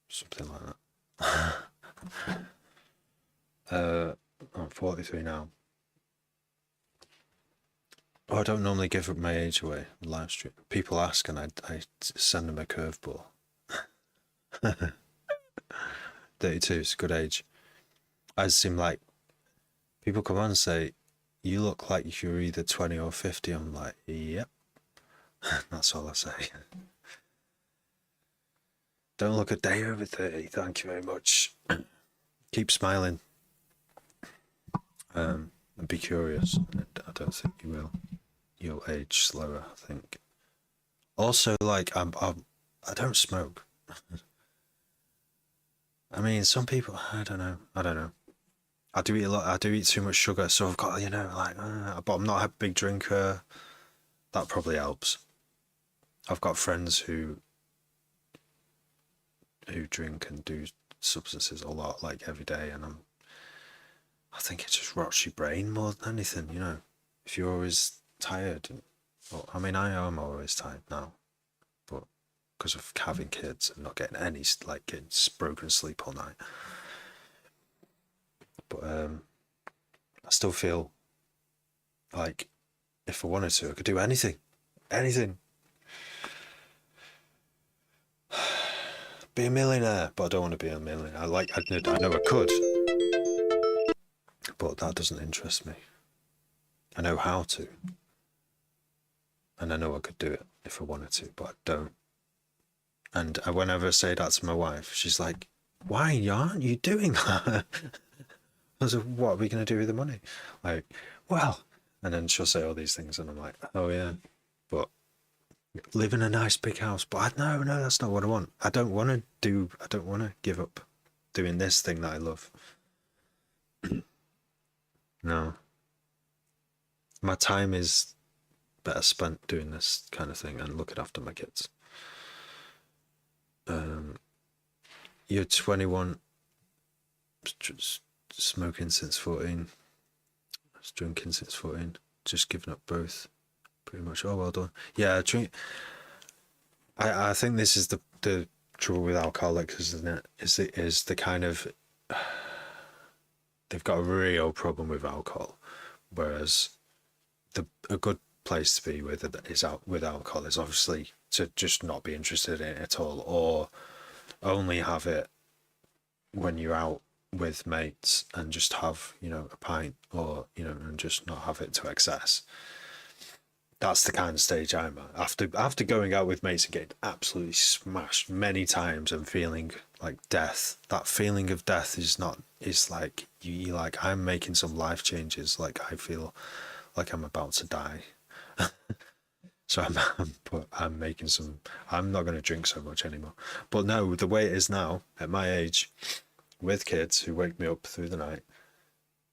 something like that. I'm 43 now. Oh, I don't normally give up my age away on live stream. People ask, and I send them a curveball. 32 is a good age. I seem like people come on and say, "You look like you're either 20 or 50." I'm like, "Yep." That's all I say. Don't look a day over 30. Thank you very much. Keep smiling. And be curious. I don't think you will. You'll age slower, I think. Also, like, I don't smoke. I mean, some people, I don't know. I do eat a lot. I do eat too much sugar, so I've got, like, but I'm not a big drinker. That probably helps. I've got friends who drink and do substances a lot, like every day, and I think it just rots your brain more than anything. If you're always tired. Well, I mean, I am always tired now, but because of having kids and not getting any getting broken sleep all night. But I still feel like if I wanted to, I could do anything. Be a millionaire, but I don't want to be a millionaire. I know I could, but that doesn't interest me. I know how to, and I know I could do it if I wanted to, but I don't. And whenever I say that to my wife, she's like, "Why aren't you doing that?" I was like, "What are we going to do with the money?" Like, well, and then she'll say all these things, and I'm like, "Oh yeah, but live in a nice big house." But no, that's not what I want. I don't want to give up doing this thing that I love. No. My time is better spent doing this kind of thing and looking after my kids. You're 21, smoking since 14, drinking since 14, just giving up both, pretty much. Oh, well done. Yeah, I think this is the trouble with alcoholics, isn't it? Is the kind of they've got a real problem with alcohol, whereas a good place to be with alcohol is obviously to just not be interested in it at all, or only have it when you're out with mates and just have a pint, or and just not have it to excess. That's the kind of stage I'm at. After going out with mates and getting absolutely smashed many times and feeling like death, that feeling of death is like you like, I'm making some life changes. Like, I feel like I'm about to die. So I'm making some. I'm not going to drink so much anymore. But no, the way it is now at my age, with kids who wake me up through the night,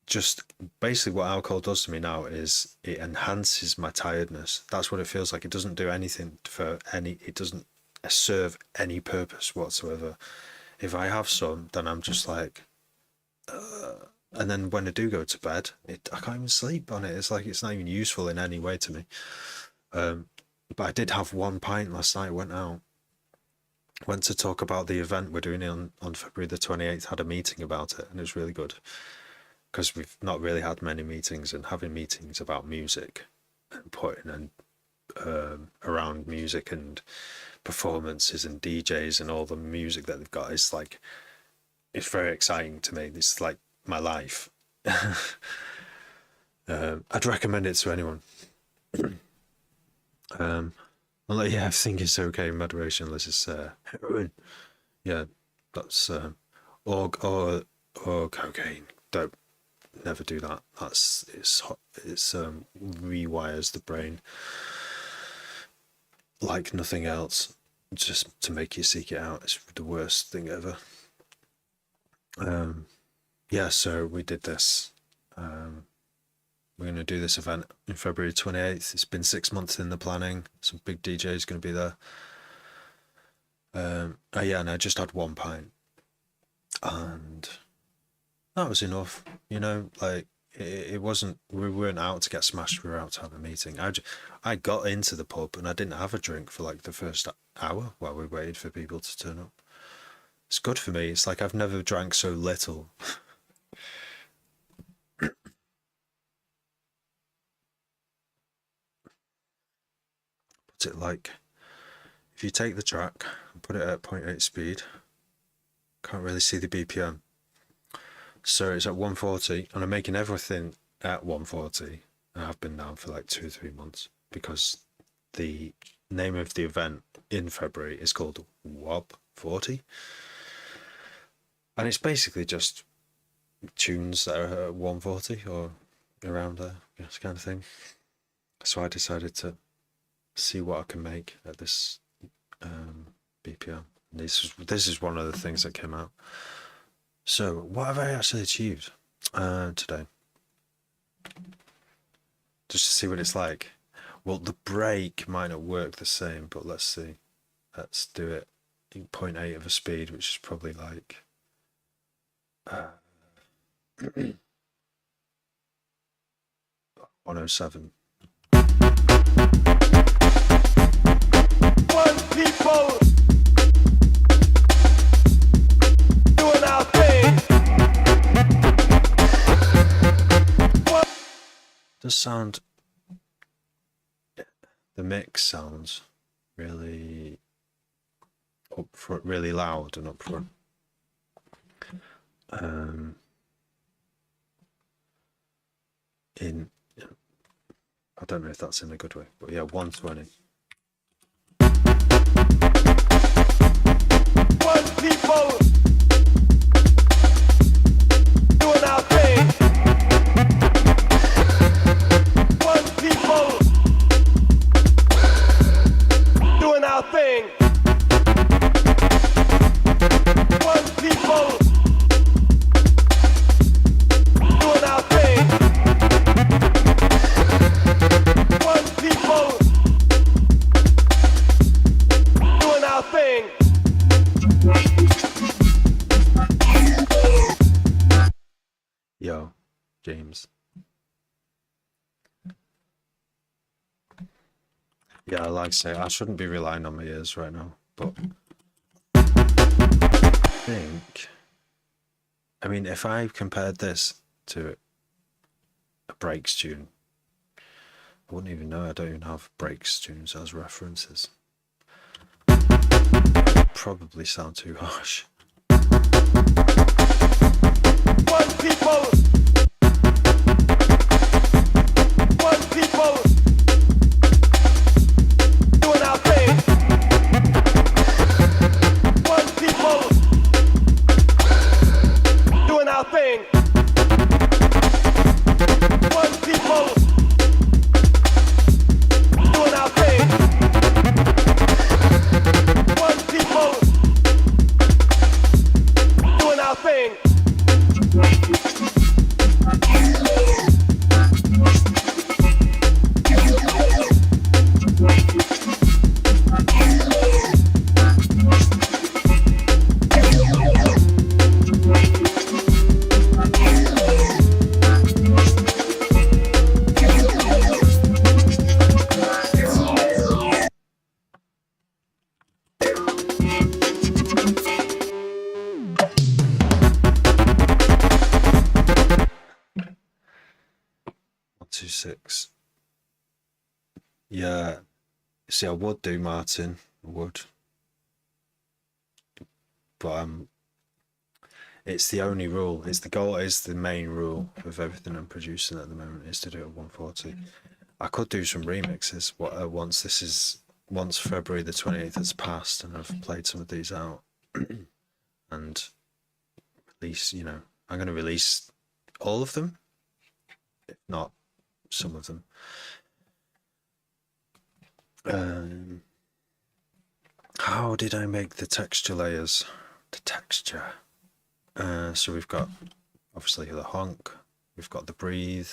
just basically what alcohol does to me now is it enhances my tiredness. That's what it feels like. It doesn't do anything it doesn't serve any purpose whatsoever. If I have some, then I'm just like, and then when I do go to bed, I can't even sleep on it. It's like it's not even useful in any way to me. But I did have one pint last night. Went to talk about the event we're doing on February the 28th, had a meeting about it, and it was really good. Because we've not really had many meetings, and having meetings about music and putting around music and performances and DJs and all the music that they've got is like, it's very exciting to me. This is like my life. I'd recommend it to anyone. Yeah, I think it's okay. Moderation, unless it's heroin. Yeah, that's or cocaine. Don't never do that. It's rewires the brain like nothing else, just to make you seek it out. It's the worst thing ever. Yeah, so we did this. We're going to do this event in February 28th. It's been 6 months in the planning. Some big DJs going to be there. Yeah, and I just had one pint, and that was enough. Like, it wasn't. We weren't out to get smashed. We were out to have a meeting. I got into the pub and I didn't have a drink for like the first hour while we waited for people to turn up. It's good for me. It's like I've never drank so little. what's it like? If you take the track and put it at 0.8 speed, can't really see the BPM. So it's at 140, and I'm making everything at 140. And I've been now for like 2 or 3 months because the name of the event in February is called WOB 40. And it's basically just tunes that are at 140 or around there, this kind of thing. So I decided to see what I can make at this BPM. This is one of the things that came out. So what have I actually achieved today? Just to see what it's like. Well, the break might not work the same, but let's see. Let's do it in 0.8 of a speed, which is probably like 107. One people doing our thing. Does sound, the mix sounds really upfront, really loud and upfront. I don't know if that's in a good way, but yeah, 120. One people doing our thing. One people doing our thing. One people doing our thing. One people doing our thing. Yo, James. Yeah, like I say, I shouldn't be relying on my ears right now, but I mean, if I compared this to a breaks tune, I wouldn't even know. I don't even have breaks tunes as references. It'd probably sound too harsh. One people. One people. Doing our thing. One people. Doing our thing. One people. Doing our thing. One people. Doing our thing. Six. Yeah. See, I would do Martin. I would. But it's the only rule. It's the goal. Is the main rule of everything I'm producing at the moment is to do it at 140. I could do some remixes. Once February the 28th has passed and I've played some of these out, and release. I'm going to release all of them, if not some of them. How did I make the texture layers? The texture. So we've got obviously the honk. We've got the breathe.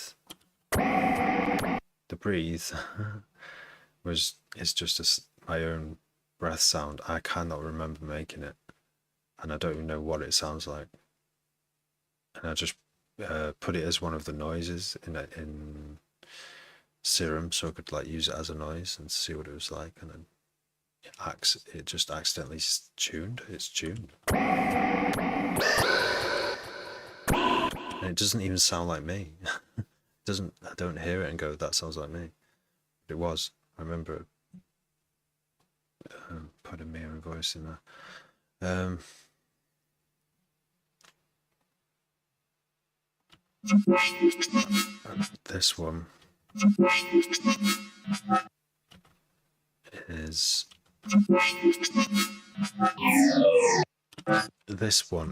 The breathe is just my own breath sound. I cannot remember making it, and I don't even know what it sounds like. And I just put it as one of the noises in Serum, so I could use it as a noise and see what it was like, and then it just accidentally tuned. It's tuned, and it doesn't even sound like me. I don't hear it and go, that sounds like me. But it was. I remember put a mirror voice in there. This one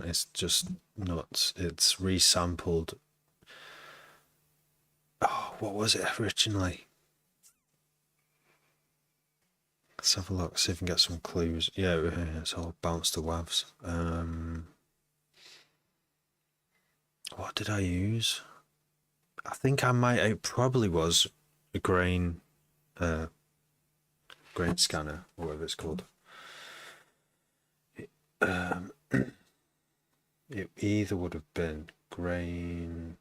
is just nuts. It's resampled. Oh, what was it originally? Let's have a look, see if we can get some clues. Yeah, it's all bounced to wavs. What did I use? I think it probably was a grain scanner, or whatever it's called. It either would have been grain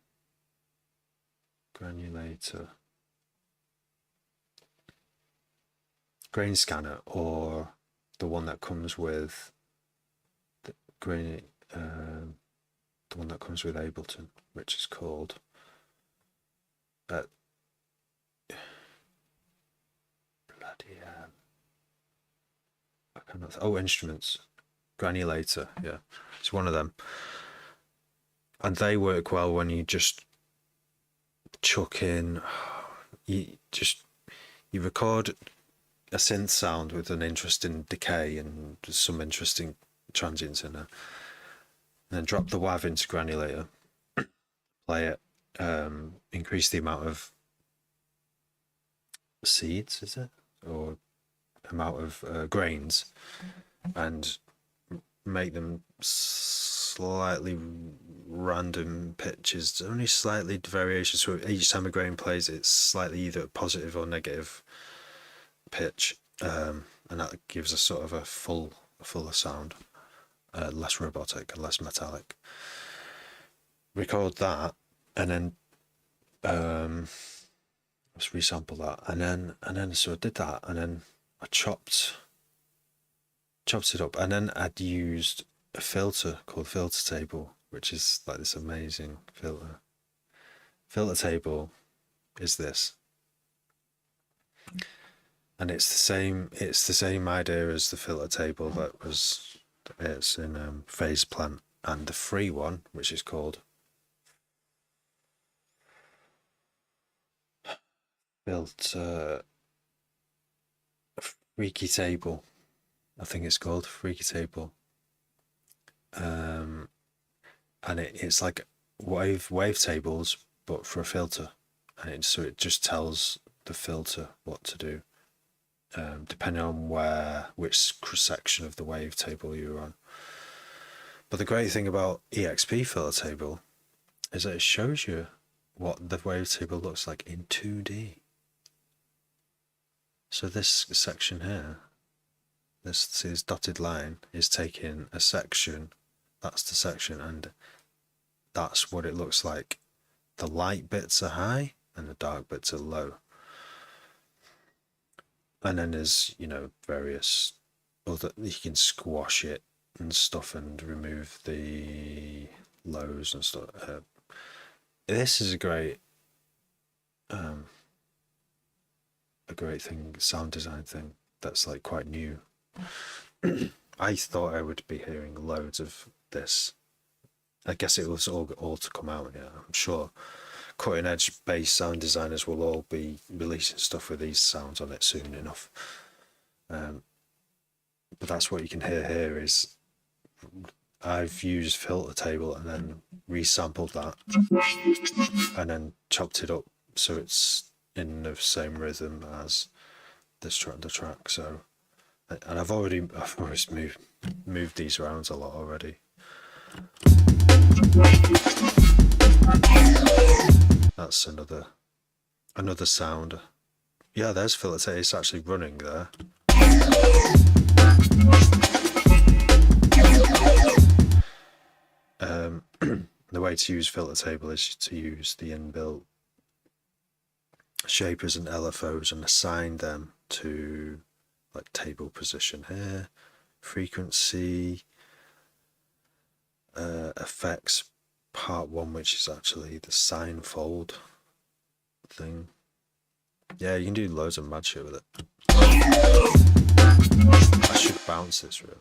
scanner, or the one that comes with the one that comes with Ableton, which is called I cannot. Instruments, granulator. Yeah, it's one of them, and they work well when you just chuck in. You record a synth sound with an interesting decay and some interesting transients in there, and then drop the WAV into granulator, play it, increase the amount of seeds, is it, or amount of grains, and make them slightly random pitches, only slightly variations. So each time a grain plays, it's slightly either positive or negative pitch, and that gives us sort of a fuller sound, less robotic and less metallic. Record that, and then let's resample that, and then so I did that, and then I chopped it up, and then I'd used a filter called Filter Table, which is like this amazing filter. Filter Table is this, and it's the same idea as the Filter Table it's in Phase Plant, and the free one, which is called Filter Freaky Table. I think it's called Freaky Table. And it's like wave tables, but for a filter, and it just tells the filter what to do, depending on which section of the wave table you're on. But the great thing about EXP Filter Table is that it shows you what the wave table looks like in 2D. So this section here, this dotted line is taking a section. That's the section, and that's what it looks like. The light bits are high and the dark bits are low. And then there's, various other, you can squash it and stuff and remove the lows and stuff. This is a great thing, sound design thing that's like quite new. I thought I would be hearing loads of this. I guess it was all to come out. Yeah, I'm sure cutting edge bass sound designers will all be releasing stuff with these sounds on it soon enough. But that's what you can hear here is I've used Filter Table and then resampled that and then chopped it up so it's in the same rhythm as the track. So, and I've always moved these around a lot already. That's another sound. Yeah, there's Filter Table. It's actually running there. The way to use Filter Table is to use the inbuilt shapers and LFOs and assign them to like table position here, frequency, effects part 1, which is actually the sine fold thing. Yeah, you can do loads of mad shit with it. I should bounce this really.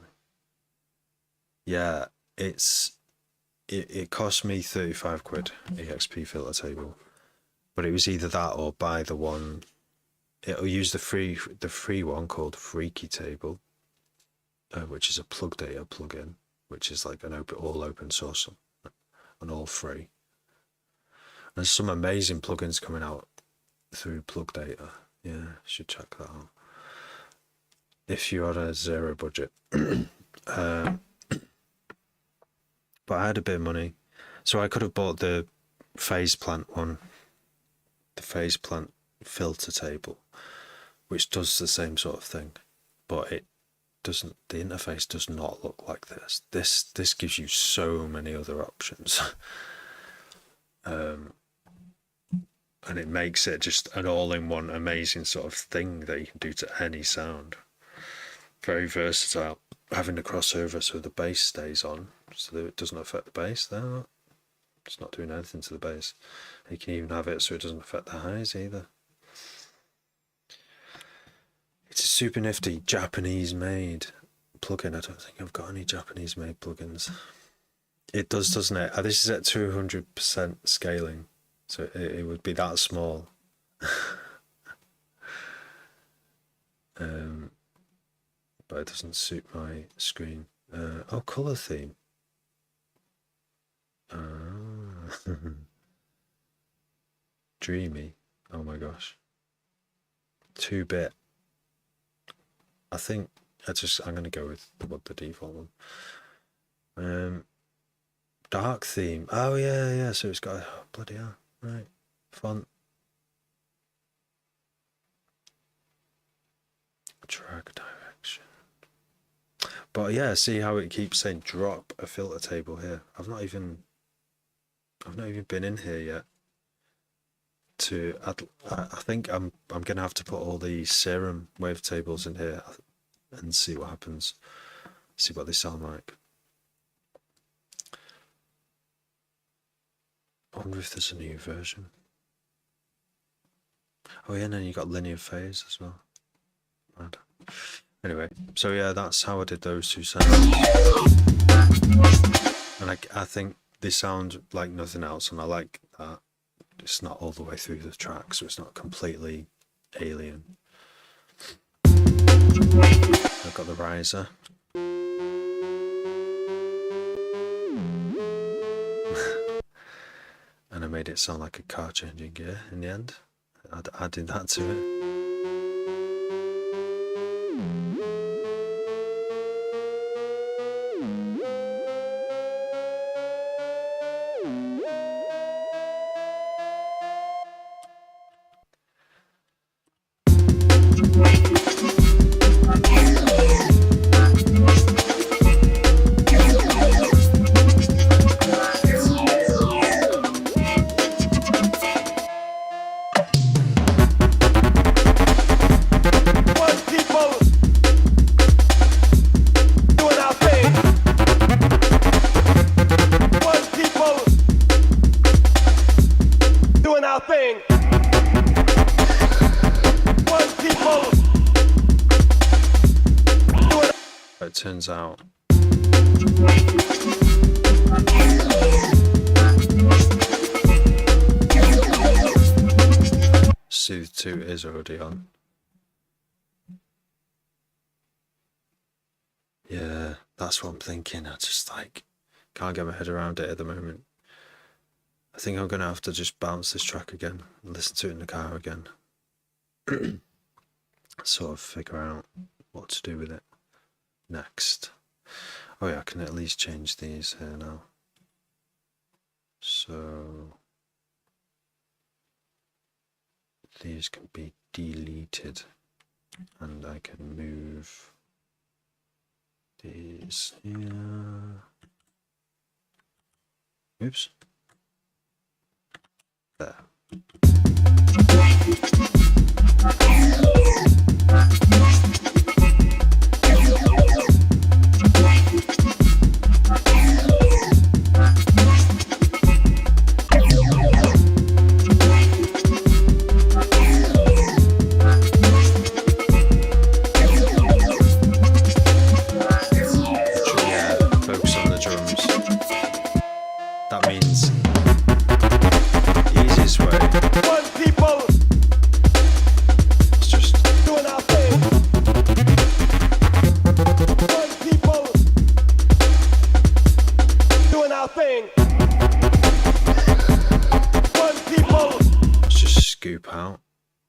Yeah, it cost me 35 quid EXP filter table, but it was either that or buy the one. It'll use the free one called Freaky Table, which is a plug data plugin, which is like an all open source and all free. There's some amazing plugins coming out through plug data. Yeah, should check that out if you're on a zero budget. But I had a bit of money, so I could have bought the phase plant one, the phase plant filter table, which does the same sort of thing, but it doesn't. The interface does not look like this. This gives you so many other options, and it makes it just an all-in-one amazing sort of thing that you can do to any sound. Very versatile. Having the crossover so the bass stays on, so that it doesn't affect the bass there. It's not doing anything to the bass. You can even have it so it doesn't affect the highs either. It's a super nifty Japanese made plugin. I don't think I've got any Japanese made plugins. It does, doesn't it? This is at 200% scaling, so it would be that small. But it doesn't suit my screen. Oh, color theme. Dreamy. Oh my gosh. 2-bit. I think I'm gonna go with the default one. Dark theme. Oh yeah. So it's got bloody hell. Right. Font. Track direction. But yeah, see how it keeps saying drop a filter table here. I've not even been in here yet. I think I'm gonna have to put all the serum wavetables in here and see what happens. See what they sound like. I wonder if there's a new version. Oh yeah, and then you got linear phase as well. Mad. Anyway, so yeah, that's how I did those two sounds. And I think they sound like nothing else, and I like that. It's not all the way through the track, so it's not completely alien. I've got the riser. And I made it sound like a car changing gear in the end. I did that to it. It turns out Soothe 2 is already on. Yeah, that's what I'm thinking. I just can't get my head around it at the moment. I think I'm gonna have to just bounce this track again and listen to it in the car again. Sort of figure out what to do with it next. Oh yeah, I can at least change these here now. So these can be deleted and I can move these here. Oops. There.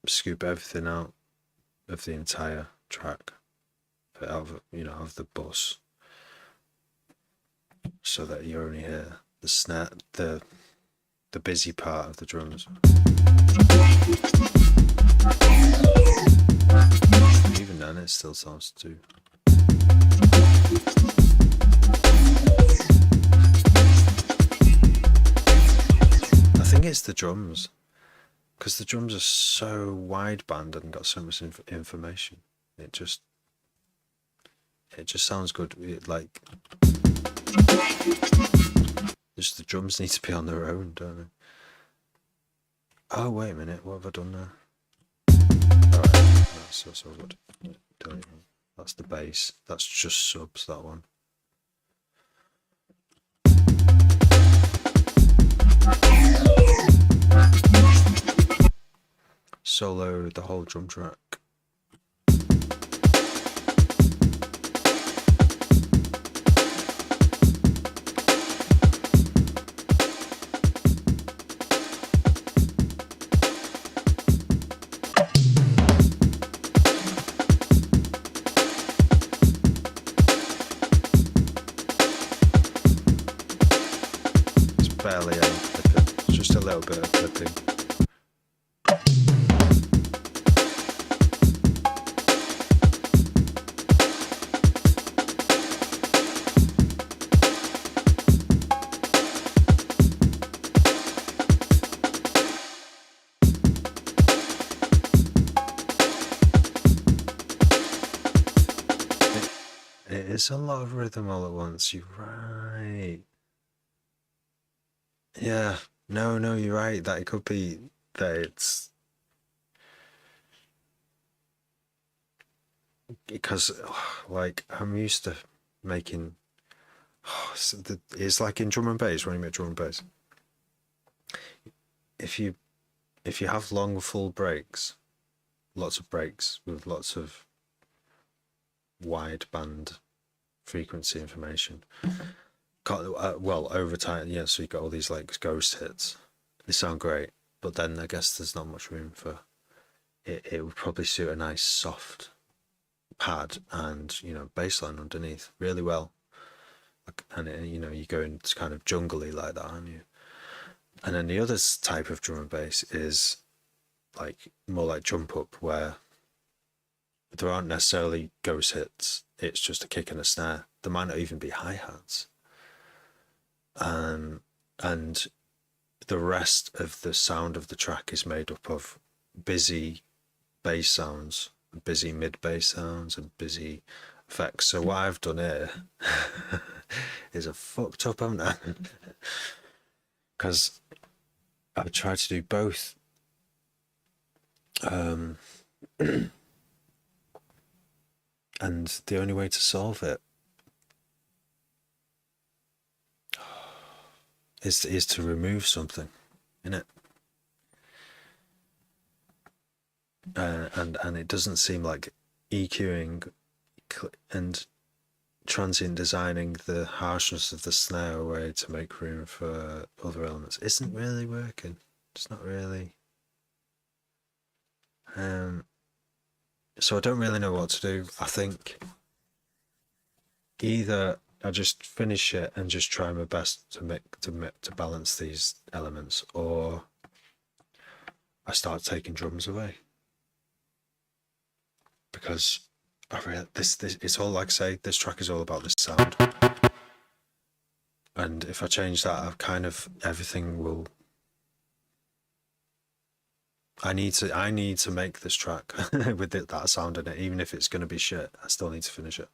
scoop everything out of the entire track, out of, out of the bus, so that you only hear the snare, the busy part of the drums. Even then, it still sounds too. I think it's the drums, because the drums are so wideband and got so much information. It just sounds good. Just the drums need to be on their own, don't they? Oh, wait a minute, what have I done there? Alright, that's all good. That's the bass. That's just subs, that one. Solo the whole drum track. Barely any clipping, just a little bit of clipping. It is a lot of rhythm all at once, you're right. Yeah, no, you're right. That it could be that it's because, like, I'm used to making. It's like in drum and bass when you make drum and bass. If you have long full breaks, lots of breaks with lots of wide band frequency information. Well, over time, yeah, so you got all these like ghost hits. They sound great, but then I guess there's not much room for it. It would probably suit a nice soft pad and bass line underneath really well. And you go into kind of jungly like that, aren't you? And then the other type of drum and bass is like more like jump up, where there aren't necessarily ghost hits. It's just a kick and a snare. There might not even be hi-hats. And the rest of the sound of the track is made up of busy bass sounds, busy mid bass sounds, and busy effects. So what I've done here is a fucked up, haven't I? Because I've tried to do both. And the only way to solve it is to remove something, innit? And it doesn't seem like EQing and transient designing the harshness of the snare away to make room for other elements isn't really working. It's not really. So I don't really know what to do. I think either I just finish it and just try my best to balance these elements, or I start taking drums away, because this it's all, like I say, this track is all about this sound, and if I change that, I've kind of everything will. I need to make this track with that sound in it, even if it's going to be shit. I still need to finish it.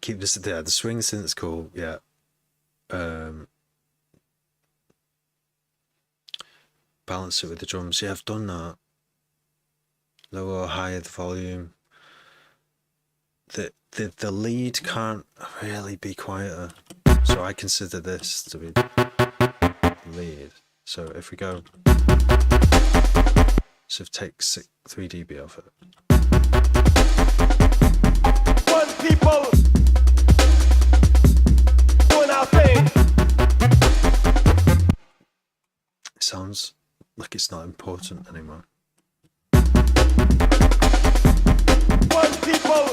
Keep this there. The swing synth's cool, yeah. Balance it with the drums. Yeah, I've done that. Lower or higher the volume. The lead can't really be quieter, so I consider this to be lead. So if we go, so take 3 dB off it. One people doing our thing. like it's not important anymore. One people.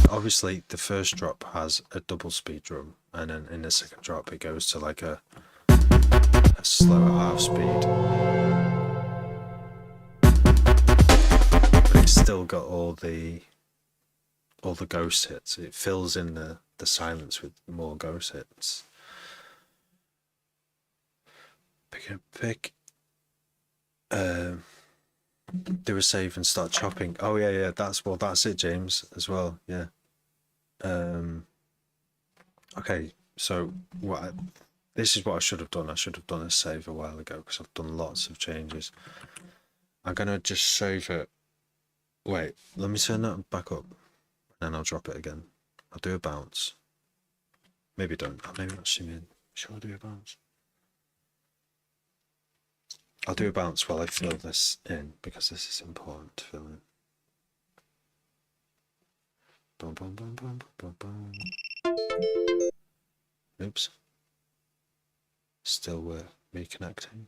Obviously, the first drop has a double speed drum, and then in the second drop, it goes to like a slower half speed. But it's still got all the ghost hits. It fills in the silence with more ghost hits. Pick. Do a save and start chopping. Oh yeah. That's it, James, as well. Yeah. Okay. So this is what I should have done. I should have done a save a while ago because I've done lots of changes. I'm gonna just save it. Wait, let me turn that back up, and then I'll drop it again. I'll do a bounce. Maybe don't. Maybe not zoom in. Shall I do a bounce? I'll do a bounce while I fill this in because this is important to fill in. Boom, boom, boom, boom, boom, boom. Oops. Still reconnecting.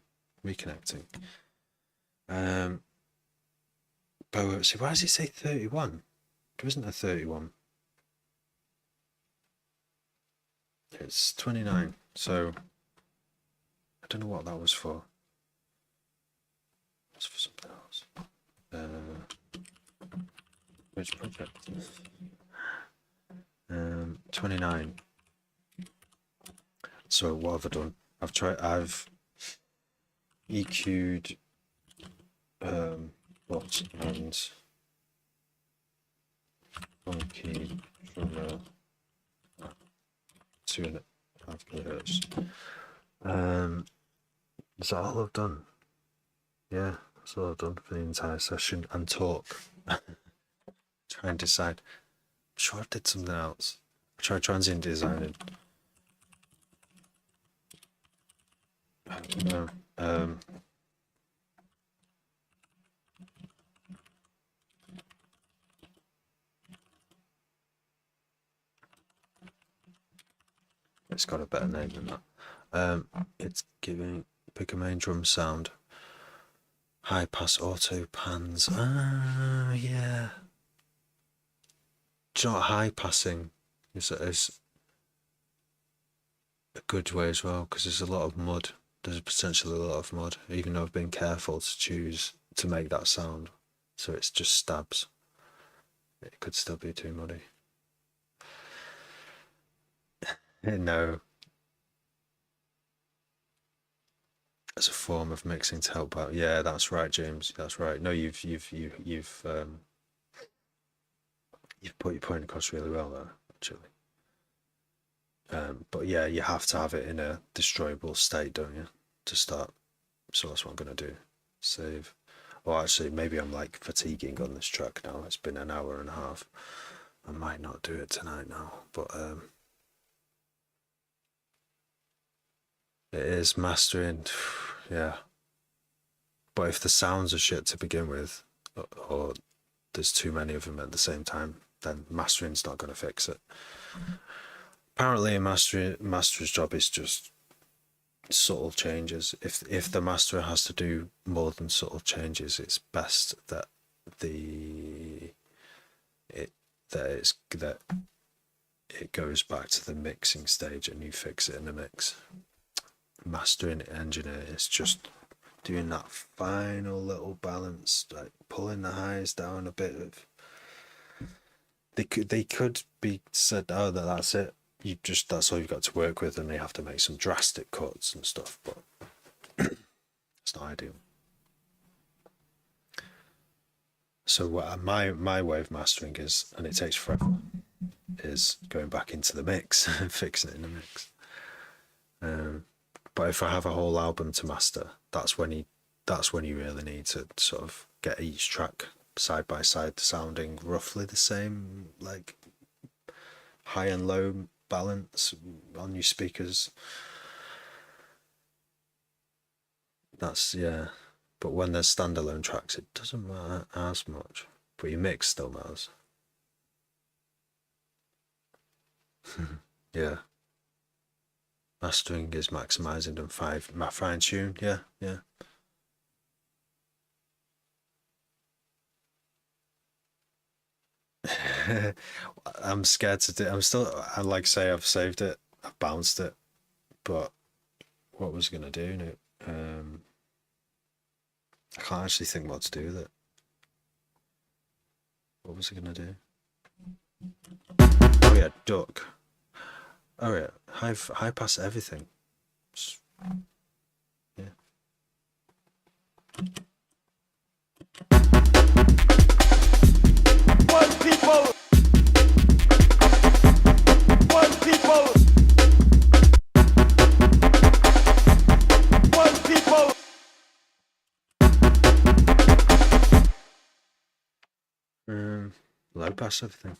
But see, why does it say 31? There isn't a 31. It's 29. So I don't know what that was for. It's for something else. Which project? 29. So what have I done? I've EQ'd what and funky drummer 2.5 kilohertz. Is that all I've done? Yeah, that's all I've done for the entire session and talk. Try and decide. I'm sure I did something else. I tried transient designing. I don't know. It's got a better name than that. It's giving pick a main drum sound. High pass auto pans. Yeah. Do you know what high passing is a good way as well because there's a lot of mud. There's potentially a lot of mud, even though I've been careful to choose to make that sound. So it's just stabs. It could still be too muddy. No. As a form of mixing to help out. Yeah, that's right, James. That's right. No, you've put your point across really well there, actually. But yeah, you have to have it in a destroyable state, don't you, to start? So that's what I'm gonna do. Save. Well, actually, maybe I'm like fatiguing on this track now. It's been an hour and a half. I might not do it tonight now, but it is mastering. Yeah. But if the sounds are shit to begin with, or there's too many of them at the same time, then mastering's not going to fix it. Apparently, a master's job is just subtle changes. If the masterer has to do more than subtle changes, it's best that it goes back to the mixing stage and you fix it in the mix. Mastering engineer is just doing that final little balance, like pulling the highs down a bit of. They could be said, oh, that's it. That's all you've got to work with, and they have to make some drastic cuts and stuff, but it's not ideal. So what my way of mastering is, and it takes forever, is going back into the mix and fixing it in the mix. But if I have a whole album to master, that's when you really need to sort of get each track side by side sounding roughly the same, like high and low balance on your speakers. That's, yeah. But when there's standalone tracks, it doesn't matter as much. But your mix still matters. Yeah. Mastering is maximizing and fine tune. Yeah, yeah. I'm scared to do. I'm still. I like say I've saved it. I've bounced it, but what was I gonna do now? I can't actually think what to do with it. What was I gonna do? Oh yeah, duck. Oh yeah, high pass everything. Yeah. One people. One people. One people. Low pass everything.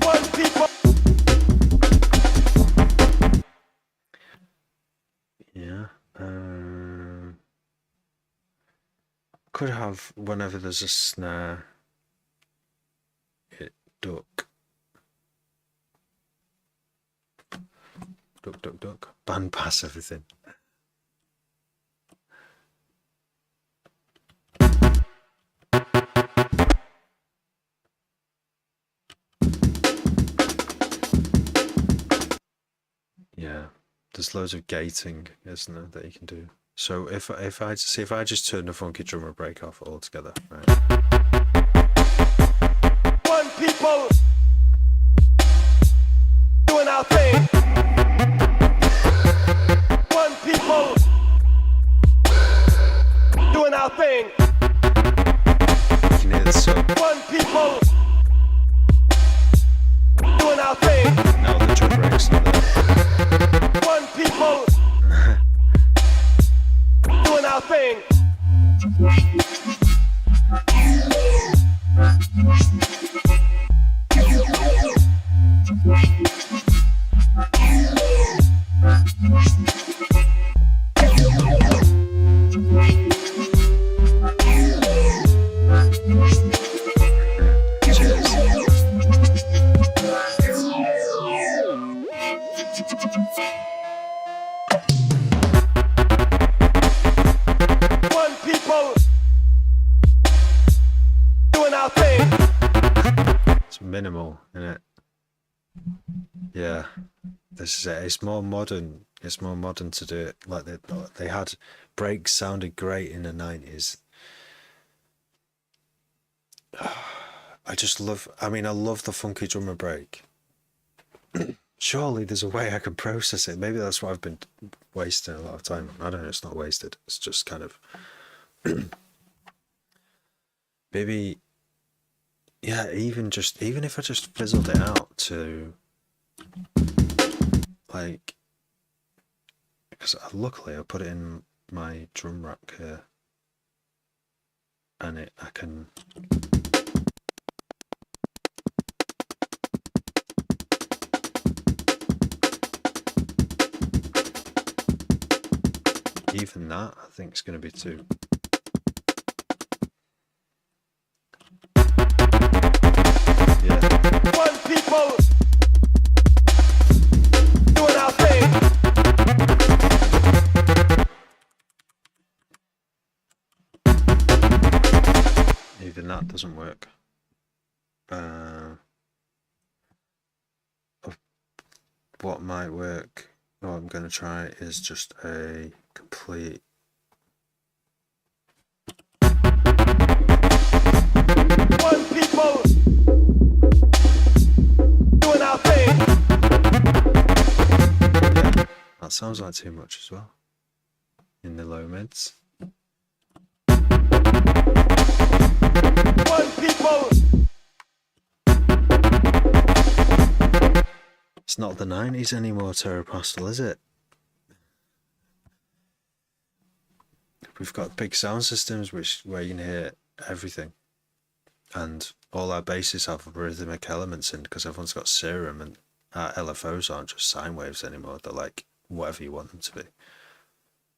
One people. Yeah. Could have whenever there's a snare. Hit duck. Duck, duck, duck. Band pass everything. Yeah, there's loads of gating, isn't there, that you can do. So if I just turn the funky drummer break off altogether, right? One people. Doing our thing. One people. Doing our thing. You can hear the sub. One people. Doing our thing. Now the drum break's not there. One people. Doing our thing. One people. Doing our thing. It's minimal, isn't it? Yeah, this is it. It's more modern. It's more modern to do it. Like they had breaks sounded great in the 90s. I just love. I mean, I love the funky drummer break. Surely there's a way I can process it. Maybe that's what I've been wasting a lot of time on. I don't know. It's not wasted. It's just kind of maybe. Yeah, even if I just fizzled it out to like, because luckily I put it in my drum rack here, and I can. Even that, I think, is going to be too. Yeah. One people. Doing our thing. Even that doesn't work. What might work, what I'm going to try, is just a complete. One people. Doing our thing. Yeah, that sounds like too much as well. In the low mids. One people. It's not the 90s anymore, Pterodactyl, is it? We've got big sound systems where you can hear everything, and all our basses have rhythmic elements in because everyone's got serum, and our LFOs aren't just sine waves anymore. They're like whatever you want them to be.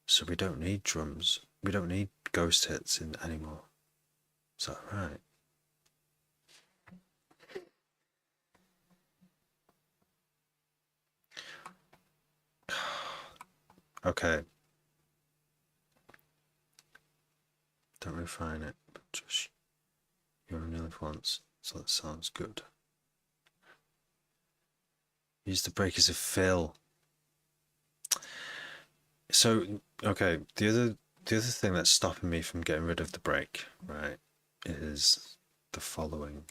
So we don't need drums. We don't need ghost hits in anymore. Is that right? . . 。 . . . . . . . . . . . . . . . . . . . . . . . . . . . . . . . . . . . . . . . . . . . . . . . . . . . . . . . . Okay. Don't refine it, but just your own influence, so that sounds good. Use the break as a fill. So, okay, the other thing that's stopping me from getting rid of the break, right, is the following.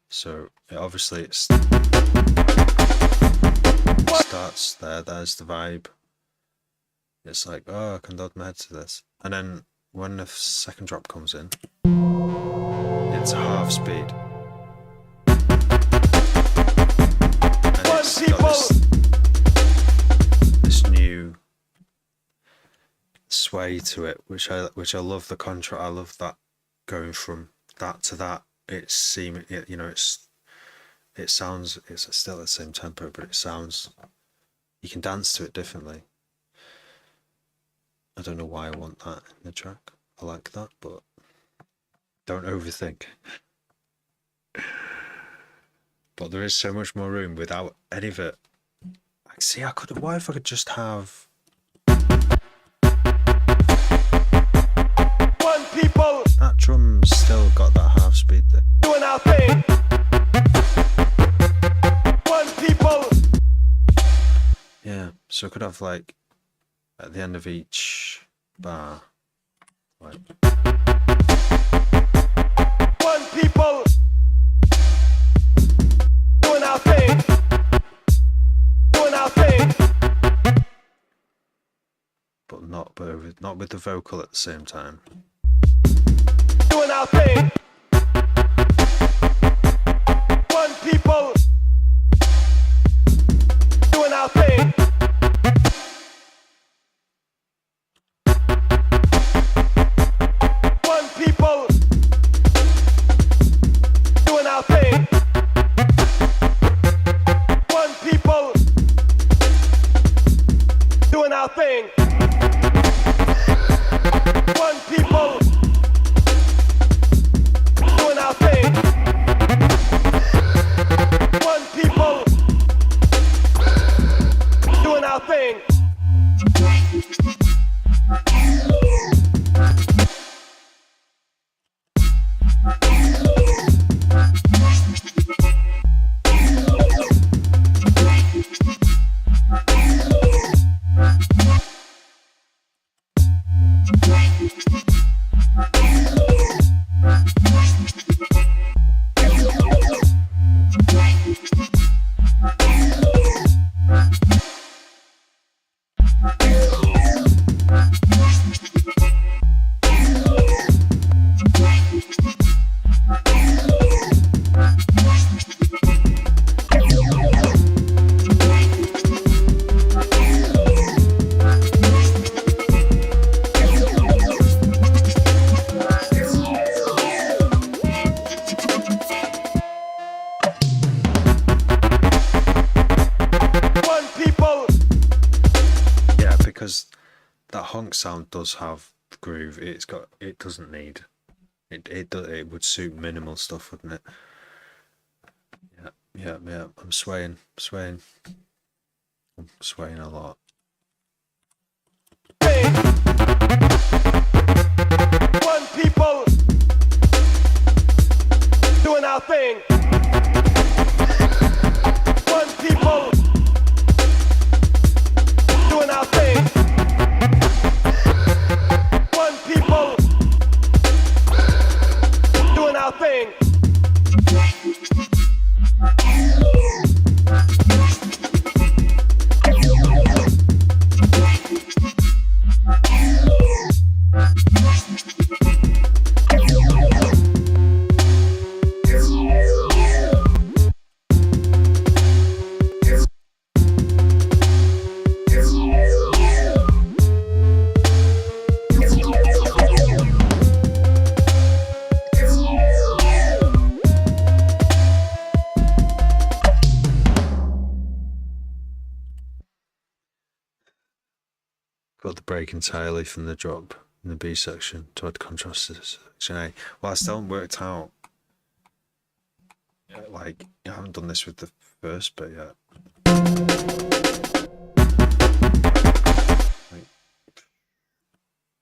So obviously it starts there. There's the vibe. It's like, oh, I can nod my head to this, and then when the second drop comes in, it's half speed. And it's got this new sway to it, which I love the contrast. I love that going from that to that. It sounds, it's still the same tempo, but it sounds, you can dance to it differently. I don't know why I want that in the track. I like that, but don't overthink. But there is so much more room without any of it. See, what if I could just have One people that drum's still got that half speed there. doing our thing. One people. Yeah, so I could have like at the end of each bar, like One people doing our thing. Doing our thing. but not with the vocal at the same time. Doing our thing. One people doing our thing. One people doing our thing. One people doing our thing. One people doing our thing. One people doing our thing. One people. Yeah, because that honk sound does have the groove. It doesn't need it would suit minimal stuff, wouldn't it? Yeah. I'm swaying a lot. One people doing our thing. One people doing our thing. One people doing our thing. Got the break entirely from the drop in the B section to add contrast to section A. Well, I still haven't worked out like I haven't done this with the first bit yet. Like,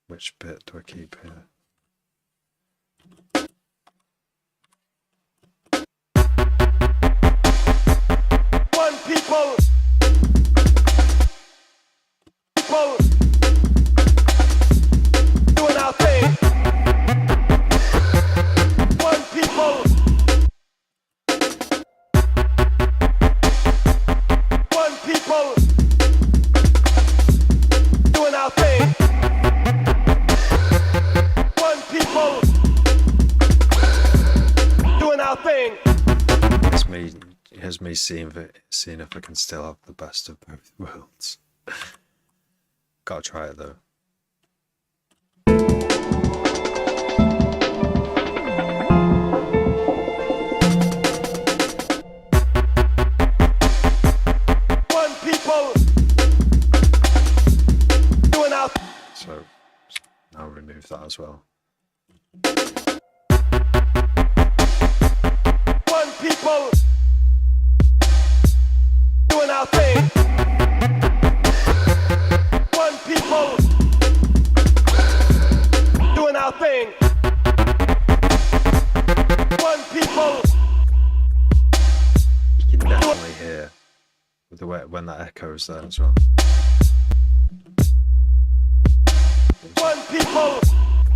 which bit do I keep here? One people. People. Doing our thing. One people. One people. Doing our thing. One people. Doing our thing. Here's me seeing if I can still have the best of both worlds. Gotta try it though. One people. Doing our So I'll remove that as well. one people. Doing our thing. One people. Doing our thing. One people. You can definitely hear with the way when that echoes there as well. One people.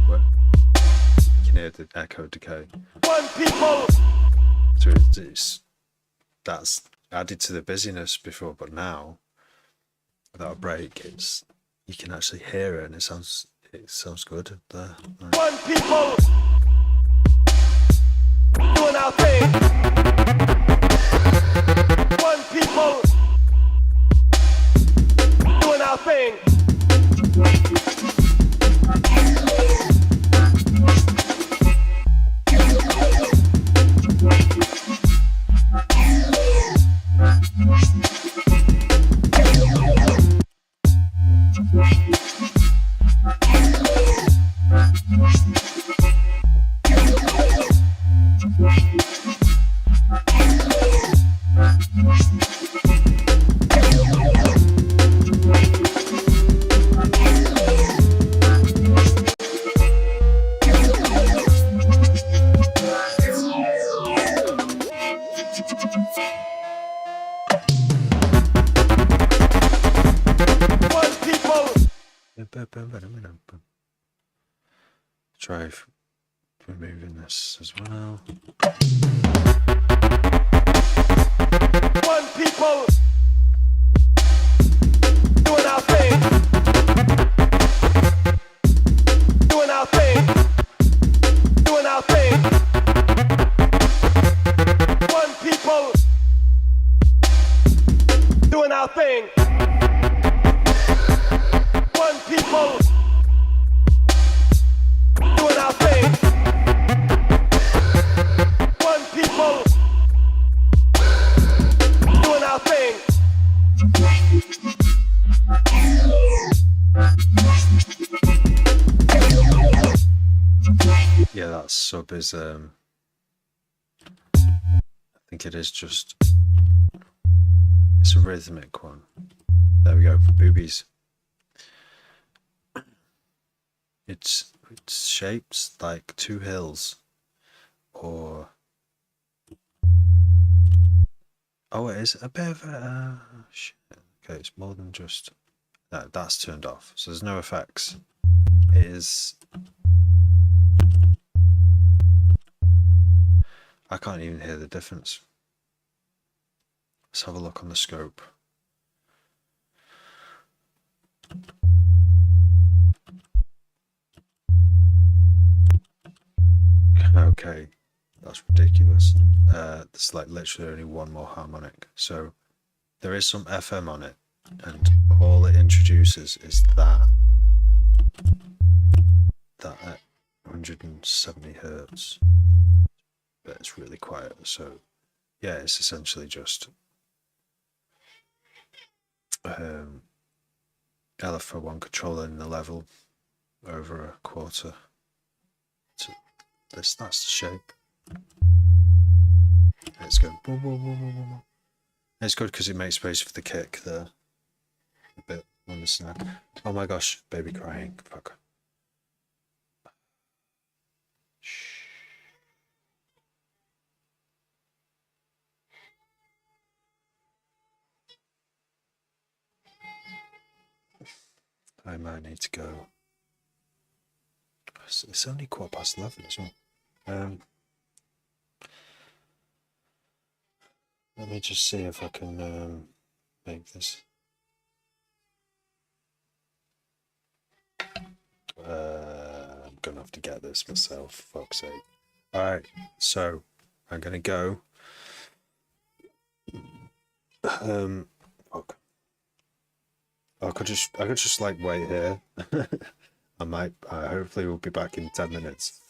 You can hear the echo decay. One people. So that's added to the busyness before, but now without a break, you can actually hear it, and it sounds good there. Right. One people. Doing our thing. One people. Doing our thing. One people. Try removing this as well. One people. Doing our thing. Doing our thing. Doing our thing. One people. Doing our thing. One people. Doing our thing. One people. Doing our thing. Yeah, that sub is I think it is just it's a rhythmic one. There we go, boobies. It's shaped like two hills, or oh, it is a bit of a shit. Okay, it's more than just no, that's turned off, so there's no effects. It is. I can't even hear the difference. Let's have a look on the scope. Okay, that's ridiculous. There's like literally only one more harmonic. So there is some FM on it, and all it introduces is that at 170 hertz. But it's really quiet. So yeah, it's essentially just LFO1 controlling the level over a quarter. So that's the shape. Let's go. Boom, boom, boom, boom, boom. It's good because it makes space for the kick there. A bit on the snap. Oh my gosh, baby crying. Fuck. Shh. I might need to go. It's only 11:15 as well. Let me just see if I can make this. I'm gonna have to get this myself, for fuck's sake. Alright, so I'm gonna go. Fuck. I could just like wait here. I hopefully we'll be back in 10 minutes.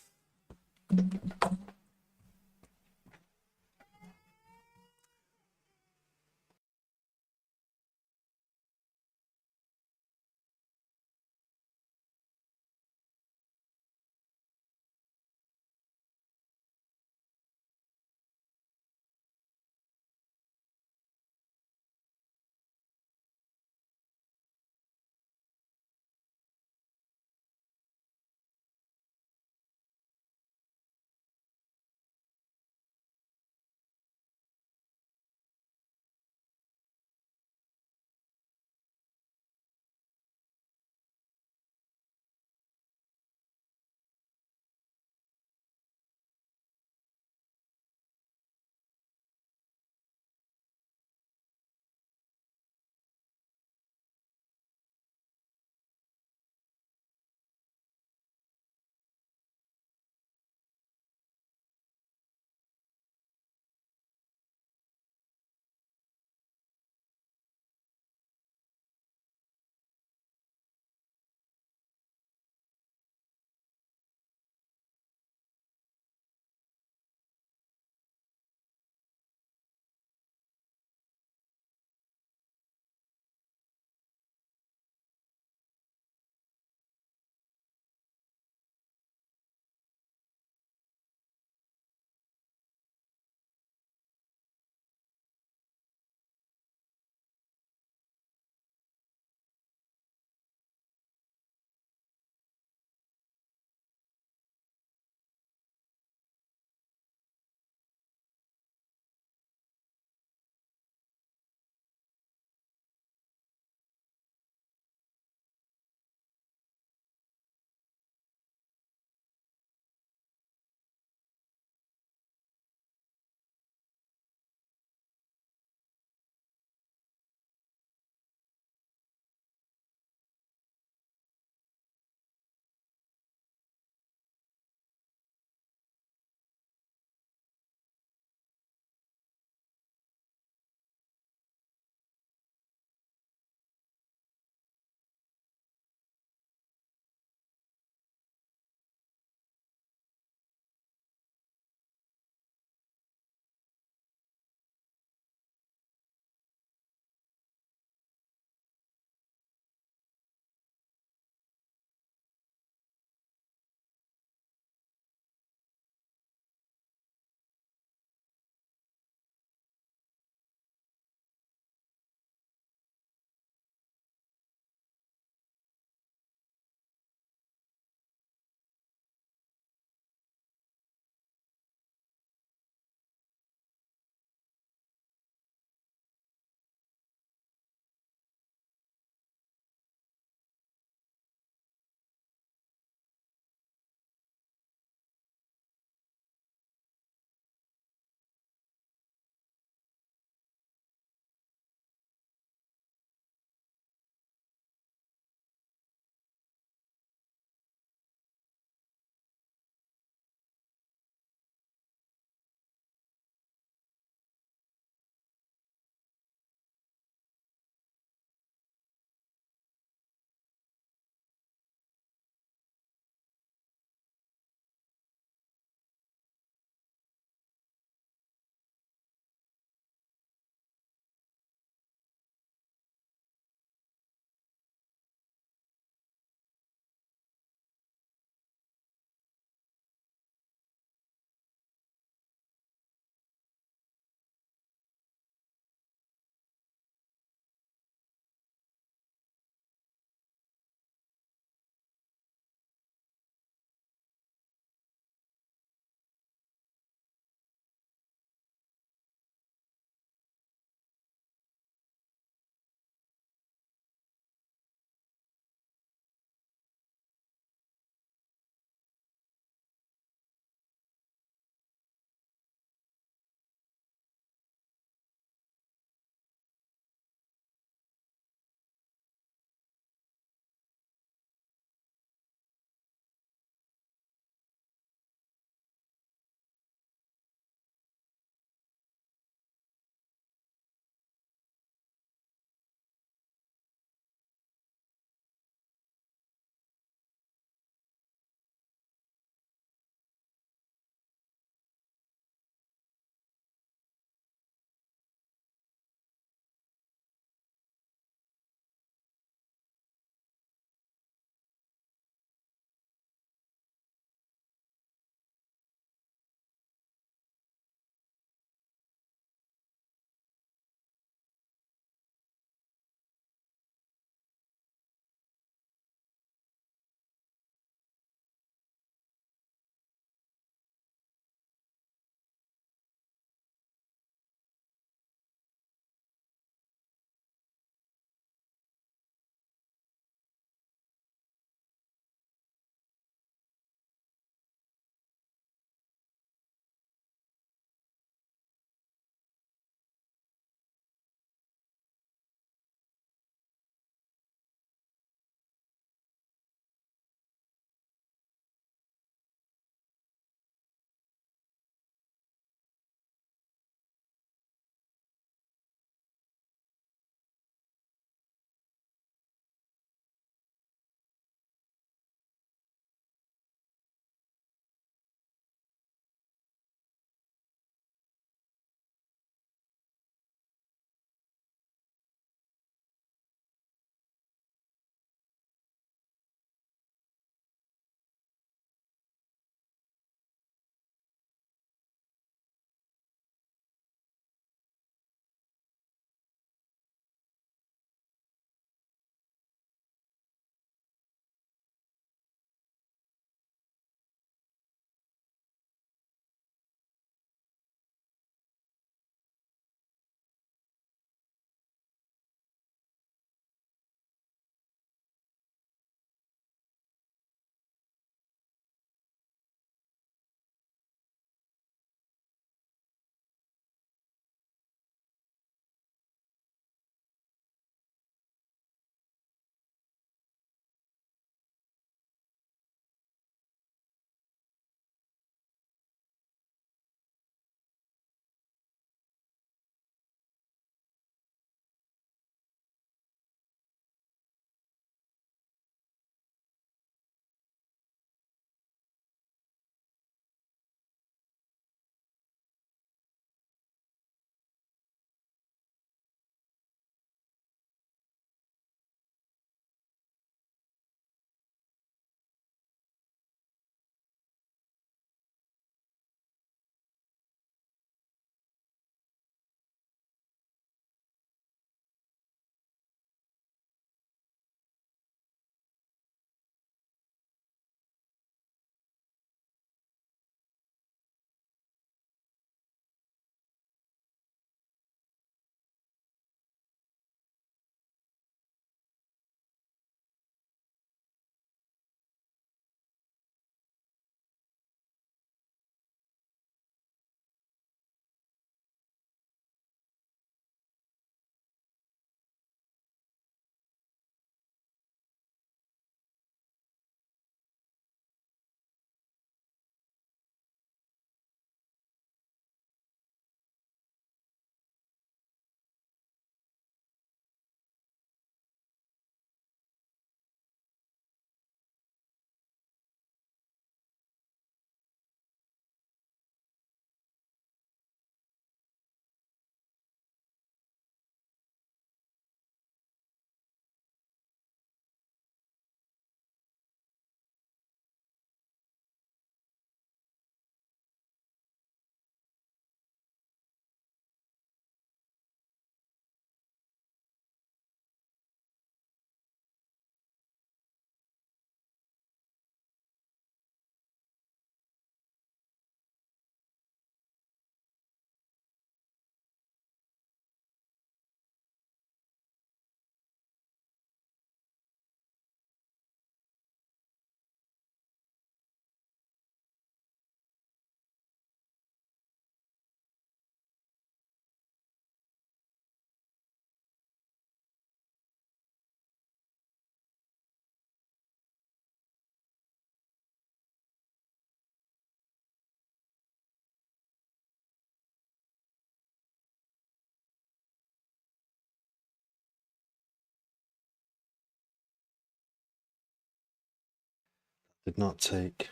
Did not take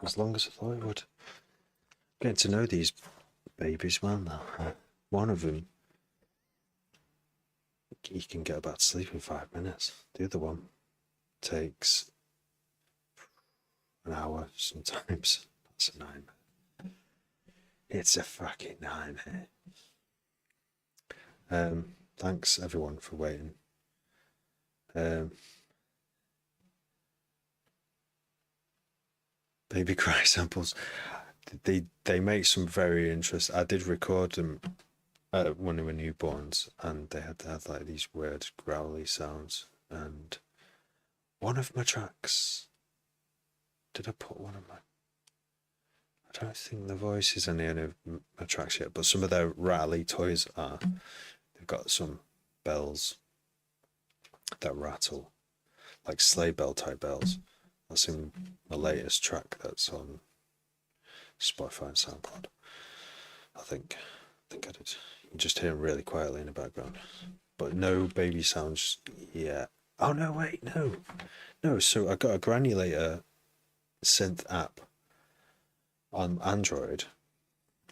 as long as I thought it would. Getting to know these babies well now. One of them, you can get back to sleep in 5 minutes. The other one takes an hour sometimes. That's a nightmare. It's a fucking nightmare. Thanks everyone for waiting. Baby cry samples. They make some very interesting. I did record them when they were newborns, and they had like these weird growly sounds. And one of my tracks, did I put one of my? I don't think the voice is in any of my tracks yet, but some of their rattly toys are. They've got some bells that rattle, like sleigh bell type bells. That's in my latest track that's on Spotify and SoundCloud. I think I did. You can just hear them really quietly in the background, but no baby sounds yet. Oh no, wait, no. So I got a granulator synth app on Android,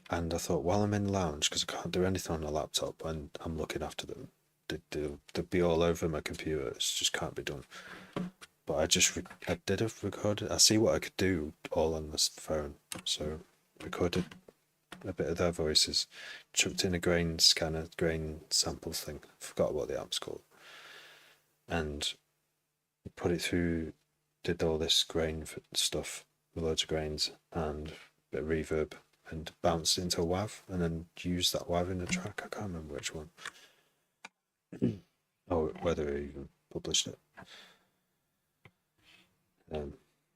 and I thought while I'm in the lounge, because I can't do anything on a laptop and I'm looking after them, they'd be all over my computer. It just can't be done. But I did have recorded. I see what I could do all on this phone. So recorded a bit of their voices, chucked in a grain scanner, grain sample thing. Forgot what the app's called, and put it through. Did all this grain stuff with loads of grains and a bit of reverb, and bounced into a WAV, and then used that WAV in the track. I can't remember which one. Or whether I even published it.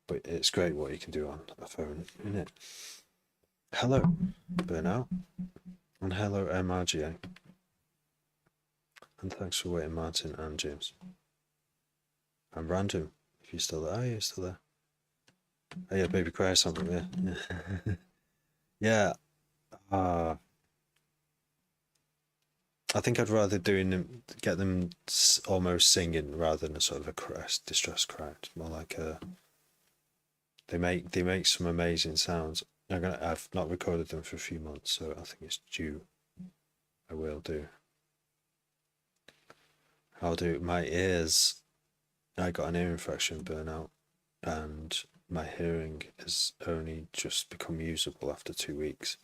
But it's great what you can do on a phone, isn't it? Hello, Burnout, and hello, MRGA. And thanks for waiting, Martin and James. And Random, if you're still there. Oh, you're still there. Oh, yeah, Baby Cry or something, yeah. Yeah. I think I'd rather get them almost singing rather than a sort of a distressed cry. It's more like a. They make some amazing sounds. I've not recorded them for a few months, so I think it's due. I will do. I'll do my ears. I got an ear infection, Burnout, and my hearing has only just become usable after 2 weeks.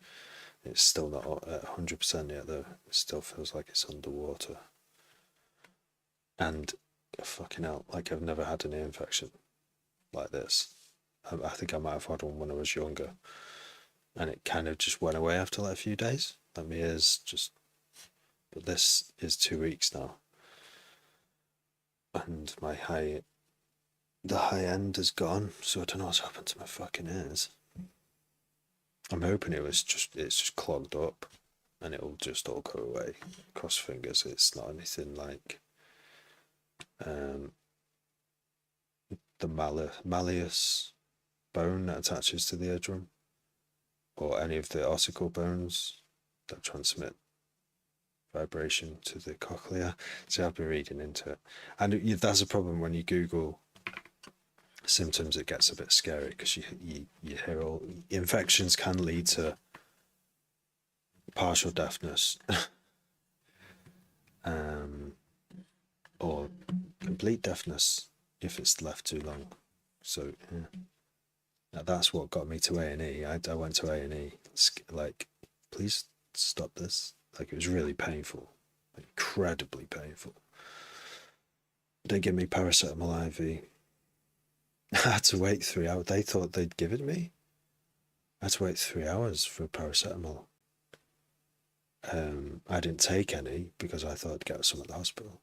It's still not at 100% yet, though. It still feels like it's underwater. And fucking hell, like I've never had an ear infection like this. I think I might have had one when I was younger, and it kind of just went away after like a few days. Like my ears just. But this is 2 weeks now, and the high end is gone. So I don't know what's happened to my fucking ears. I'm hoping it's just clogged up, and it'll just all go away. Cross fingers. It's not anything like the malleus bone that attaches to the eardrum, or any of the ossicle bones that transmit vibration to the cochlea. So I've been reading into it, and that's a problem when you Google symptoms. It gets a bit scary because you hear all infections can lead to partial deafness, or complete deafness if it's left too long. So yeah. Now, that's what got me to A&E. I went to A&E, like, please stop this. Like, it was really painful, incredibly painful. They gave me paracetamol IV. I had to wait 3 hours. They thought they'd give it me. I had to wait 3 hours for paracetamol. I didn't take any because I thought I'd get some at the hospital.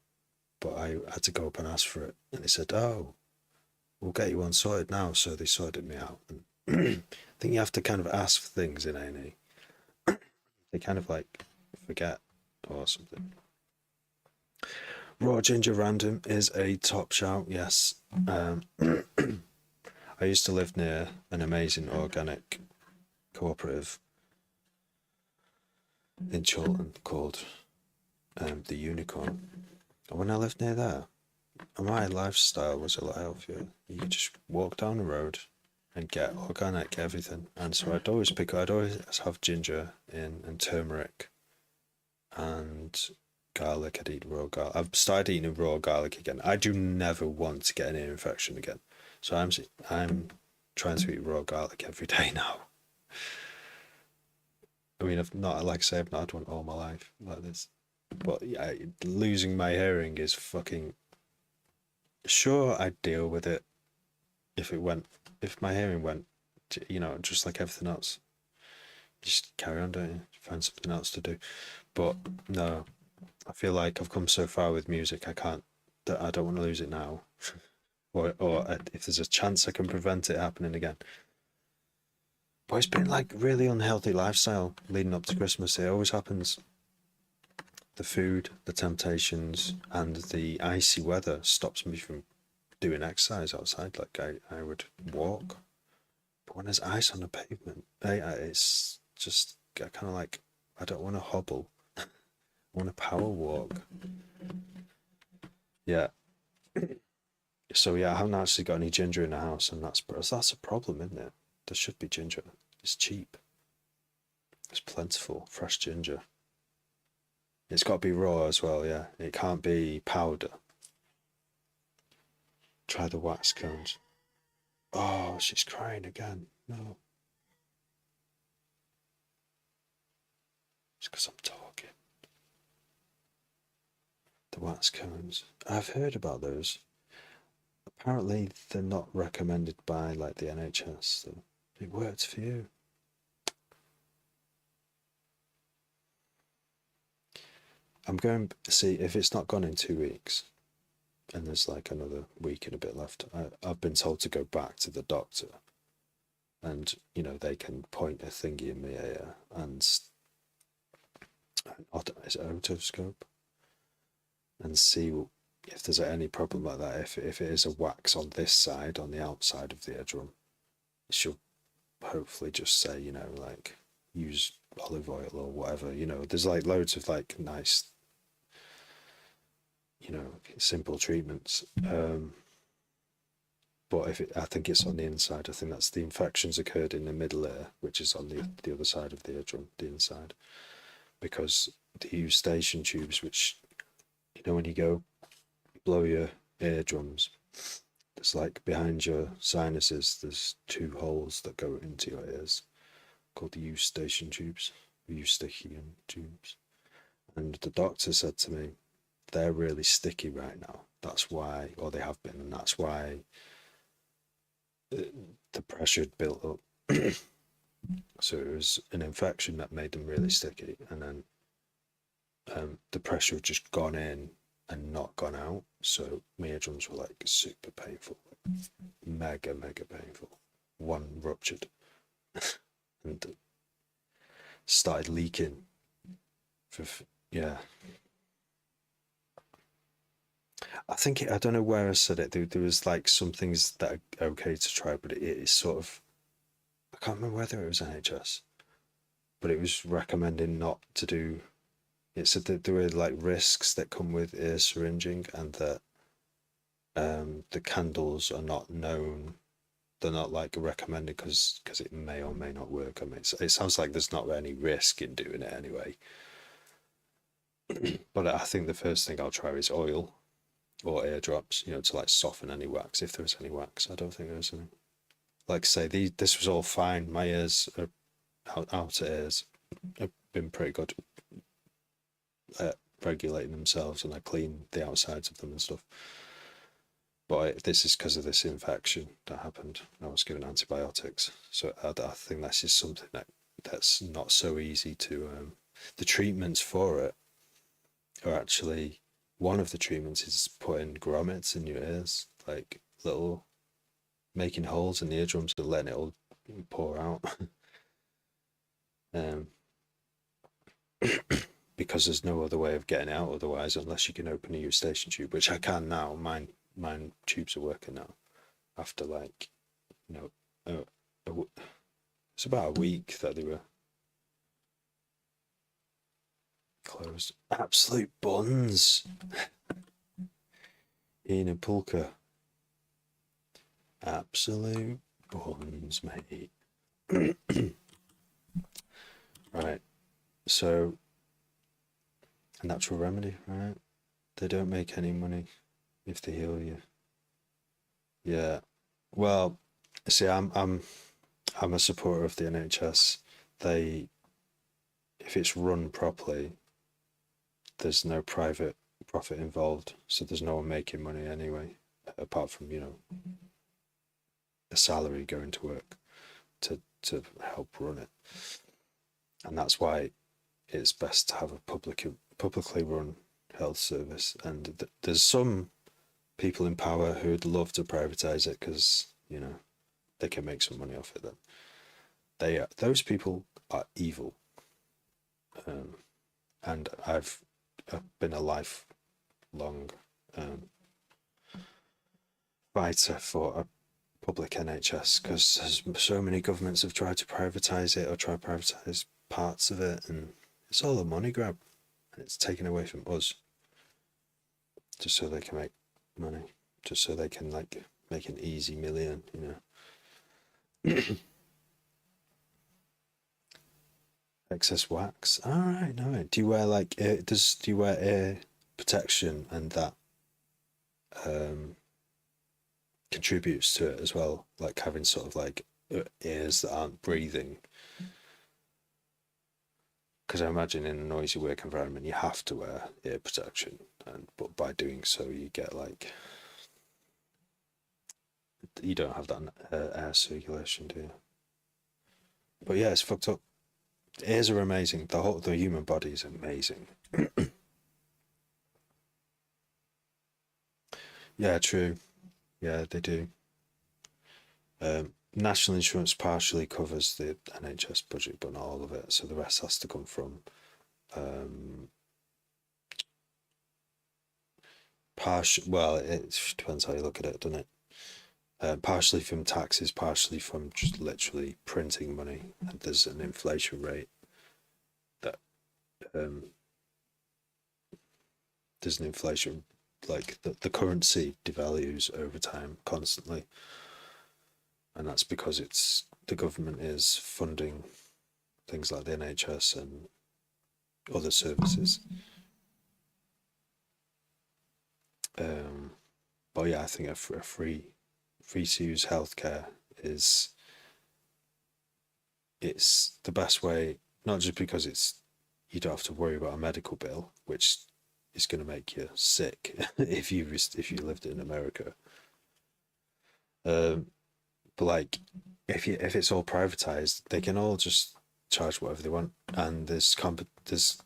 But I had to go up and ask for it. And they said, oh, we'll get you one sorted now. So they sorted me out. And I think you have to kind of ask for things in A&E. They kind of like forget or something. Raw Ginger Random is a top shout, yes. I used to live near an amazing organic cooperative in Chiltern called the Unicorn. And when I lived near there, my lifestyle was a lot healthier. You could just walk down the road and get organic everything. And so I'd always have ginger in and turmeric and garlic. I'd eat raw garlic. I've started eating raw garlic again. I do never want to get an ear infection again. So I'm trying to eat raw garlic every day now. I mean, I've not, like I say, I've not had one all my life like this. But yeah, losing my hearing is fucking. Sure, I'd deal with it if it went, if my hearing went, just like everything else. Just carry on, don't you? Find something else to do. But no, I feel like I've come so far with music, I can't, that I don't want to lose it now. Or if there's a chance I can prevent it happening again. But it's been like really unhealthy lifestyle leading up to Christmas. It always happens. The food, the temptations, and the icy weather stops me from doing exercise outside. Like I would walk, but when there's ice on the pavement, it's just I kind of like I don't want to hobble. I want to power walk. Yeah. So yeah, I haven't actually got any ginger in the house, and that's a problem, isn't it? There should be ginger. It's cheap. It's plentiful, fresh ginger. It's got to be raw as well, yeah. It can't be powder. Try the wax cones. Oh, she's crying again. No. It's because I'm talking. The wax cones. I've heard about those. Apparently, they're not recommended by like the NHS. So it worked for you. I'm going to see if it's not gone in 2 weeks, and there's like another week and a bit left. I've been told to go back to the doctor, and they can point a thingy in my ear and is it otoscope and see if there's any problem like that. If it is a wax on this side, on the outside of the eardrum, she'll hopefully just say like use olive oil or whatever. There's like loads of like nice simple treatments. But I think it's on the inside. I think that's the infections occurred in the middle ear, which is on the other side of the eardrum, the inside, because they use station tubes, which when you go blow your eardrums, there's like behind your sinuses, there's two holes that go into your ears called the eustachian tubes, eustachian tubes. And the doctor said to me, they're really sticky right now. That's why, or they have been, and that's why the pressure had built up. So it was an infection that made them really sticky, and then the pressure had just gone in and not gone out. So my eardrums were like super painful, mega painful. One ruptured and started leaking. Yeah. I don't know where I said it. There was like some things that are okay to try, but it is sort of, I can't remember whether it was NHS, but it was recommending not to do. It said that there were like risks that come with ear syringing, and that the candles are not known. They're not like recommended because it may or may not work. I mean, it sounds like there's not any risk in doing it anyway. But I think the first thing I'll try is oil or airdrops, to like soften any wax, if there is any wax. I don't think there's any. Like say, this was all fine. My ears, outer ears, have been pretty good at regulating themselves, and I clean the outsides of them and stuff. But this is because of this infection that happened. I was given antibiotics, so I think this is something that's not so easy to. The treatments for it are actually, one of the treatments is putting grommets in your ears, like little, making holes in the eardrums and letting it all pour out. Because there's no other way of getting it out otherwise, unless you can open a eustachian tube, which I can now. Mine tubes are working now after like it's about a week that they were closed. Absolute buns. in a pulka. Absolute buns, mate. Right. So, a natural remedy, right? They don't make any money if they heal you. Yeah. Well, see, I'm a supporter of the NHS. They, if it's run properly, there's no private profit involved, so there's no one making money anyway, apart from a salary going to work to help run it, and that's why it's best to have a publicly run health service. And there's some people in power who'd love to privatize it because they can make some money off it. Then those people are evil, and I've been a lifelong fighter for a public NHS because so many governments have tried to privatise it or try to privatise parts of it, and it's all a money grab, and it's taken away from us just so they can make money, just so they can make an easy million, Excess wax. All right, no. Do you wear do you wear ear protection, and that contributes to it as well, like having sort of ears that aren't breathing? Because I imagine in a noisy work environment you have to wear ear protection, but by doing so you get you don't have that air circulation, do you? But yeah, it's fucked up. Ears are amazing. The human body is amazing. Yeah, true. Yeah, they do. National insurance partially covers the NHS budget, but not all of it. So the rest has to come from well, it depends how you look at it, doesn't it? Partially from taxes, partially from just literally printing money. And there's an inflation rate that there's an inflation, the currency devalues over time constantly, and that's because the government is funding things like the NHS and other services. But yeah, I think a free to use healthcare it's the best way, not just because you don't have to worry about a medical bill, which is going to make you sick if you lived in America. But if it's all privatized, they can all just charge whatever they want, and there's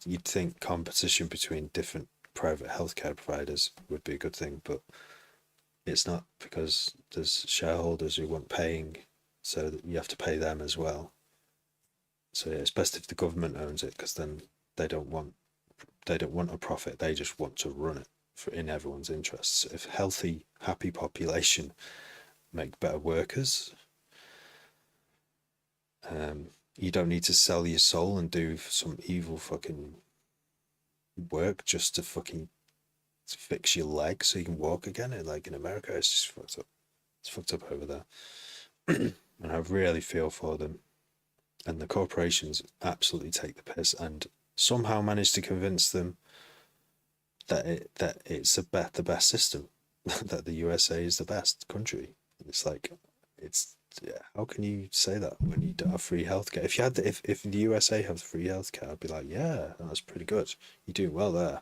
you'd think competition between different private healthcare providers would be a good thing, but it's not, because there's shareholders who want paying, so that you have to pay them as well. So yeah, it's best if the government owns it, because then they don't want a profit. They just want to run it in everyone's interests. If healthy, happy population make better workers, you don't need to sell your soul and do some evil fucking work just to fucking fix your leg so you can walk again. Like in America, it's just fucked up. It's fucked up over there. And I really feel for them. And the corporations absolutely take the piss and somehow manage to convince them that it's the best system, that the USA is the best country. It's how can you say that when you don't have free healthcare? If the USA have free healthcare, I'd be like, yeah, that's pretty good. You're doing well there.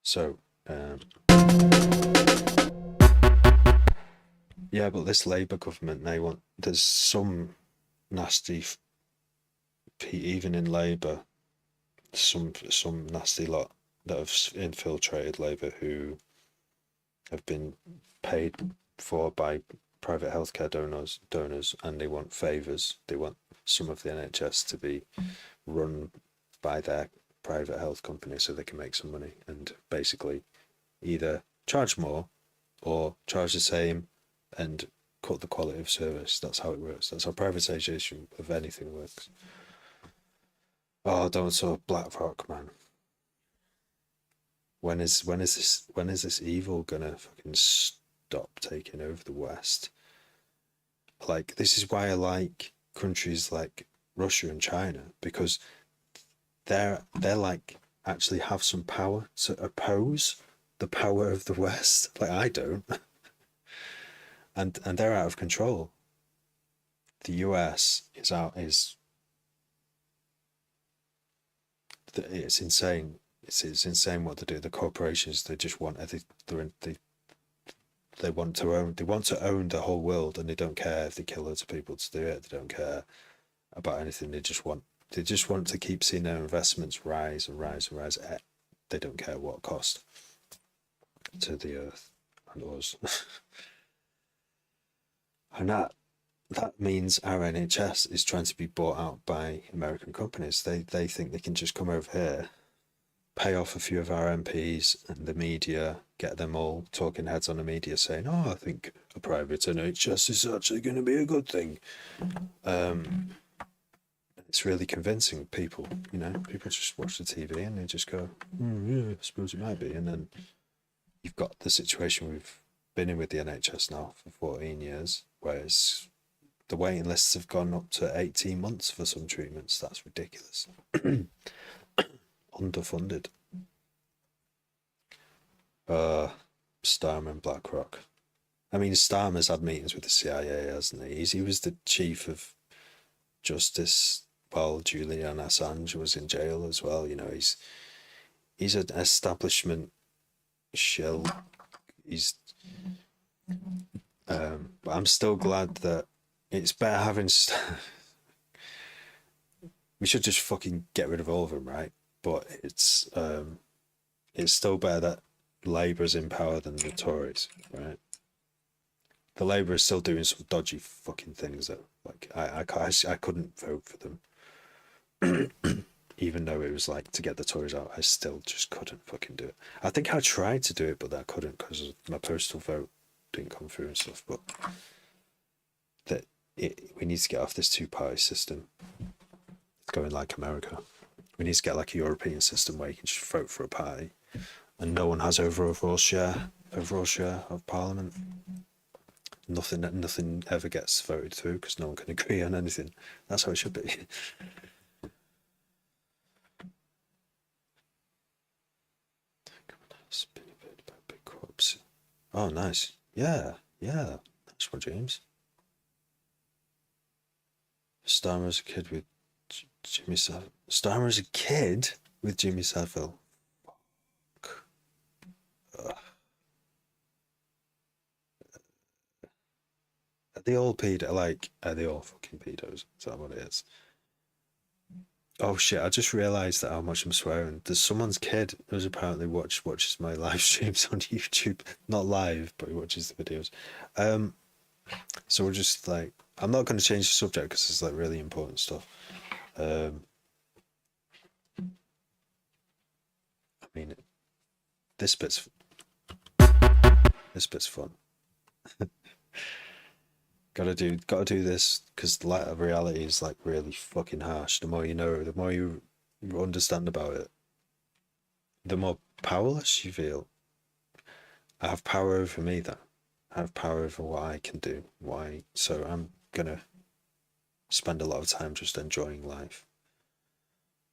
So, yeah, but this Labour government, there's some nasty, even in Labour, some nasty lot that have infiltrated Labour who have been paid for by private healthcare donors, and they want favours. They want some of the NHS to be run by their private health company so they can make some money, and basically either charge more or charge the same and cut the quality of service. That's how it works. That's how privatisation of anything works. Oh, don't talk BlackRock, man. When is this evil gonna fucking stop taking over the West? Like, this is why I like countries like Russia and China, because they're like actually have some power to oppose the power of the West. Like, I don't. And they're out of control. The US is out is it's insane. It's insane what they do. The corporations, they just want they want to own the whole world, and they don't care if they kill loads of people to do it. They don't care about anything. They just want to keep seeing their investments rise and rise and rise. They don't care what cost to the earth and us. And that means our NHS is trying to be bought out by American companies. They think they can just come over here, pay off a few of our MPs and the media, get them all talking heads on the media saying, "Oh, I think a private NHS is actually going to be a good thing." It's really convincing people. People just watch the TV and they just go, "Yeah, I suppose it might be." And then you've got the situation we've been in with the NHS now for 14 years, whereas the waiting lists have gone up to 18 months for some treatments. That's ridiculous. Underfunded. Starmer and BlackRock. I mean, Starmer's had meetings with the CIA, hasn't he? He was the chief of justice while Julian Assange was in jail as well. He's an establishment shill. He's but I'm still glad that it's better having. We should just fucking get rid of all of them, right? But it's still better that Labour's in power than the Tories, right? The Labour is still doing some dodgy fucking things that, like, I couldn't vote for them, even though it was like to get the Tories out. I still just couldn't fucking do it. I think I tried to do it, but I couldn't because my postal vote didn't come through and stuff. But we need to get off this two-party system. It's going like America. We need to get like a European system where you can just vote for a party, and no one has overall share of parliament. Nothing ever gets voted through because no one can agree on anything. That's how it should be. Spinning by big corpse. Oh, nice. Yeah. That's what James. Starmer as a kid with Jimmy Savile. Starmer as a kid with Jimmy Savile. Are they all pedo? Like, are they all fucking pedos? Is that what it is? Oh shit! I just realised that how much I'm swearing. There's someone's kid who's apparently watches my live streams on YouTube. Not live, but he watches the videos. So we're just like, I'm not going to change the subject because it's like really important stuff. I mean, this bit's fun. Gotta do this because the light of reality is like really fucking harsh. The more you know, the more you understand about it, the more powerless you feel. I have power over me, though. I have power over what I can do. Why? So I'm gonna spend a lot of time just enjoying life,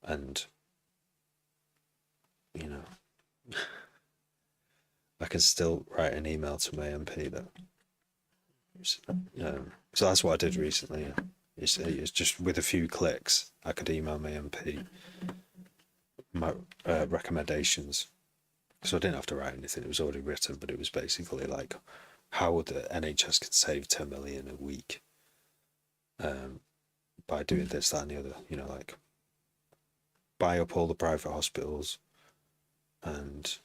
and you know, I can still write an email to my MP though. So that's what I did recently. It's just with a few clicks, I could email my MP my recommendations. So I didn't have to write anything; it was already written. But it was basically like how the NHS can save 10 million a week by doing this, that, and the other. Like buy up all the private hospitals and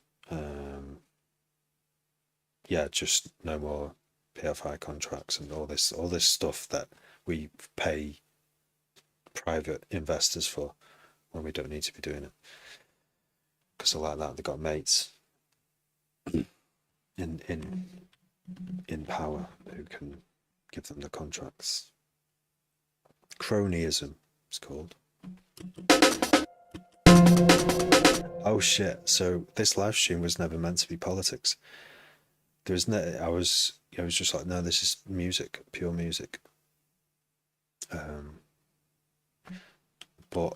yeah, just no more PFI contracts and all this stuff that we pay private investors for when we don't need to be doing it. Because they're like that, they've got mates in power who can give them the contracts. Cronyism, it's called. Oh shit! So this live stream was never meant to be politics. There was no. I was just like, no, this is music, pure music. But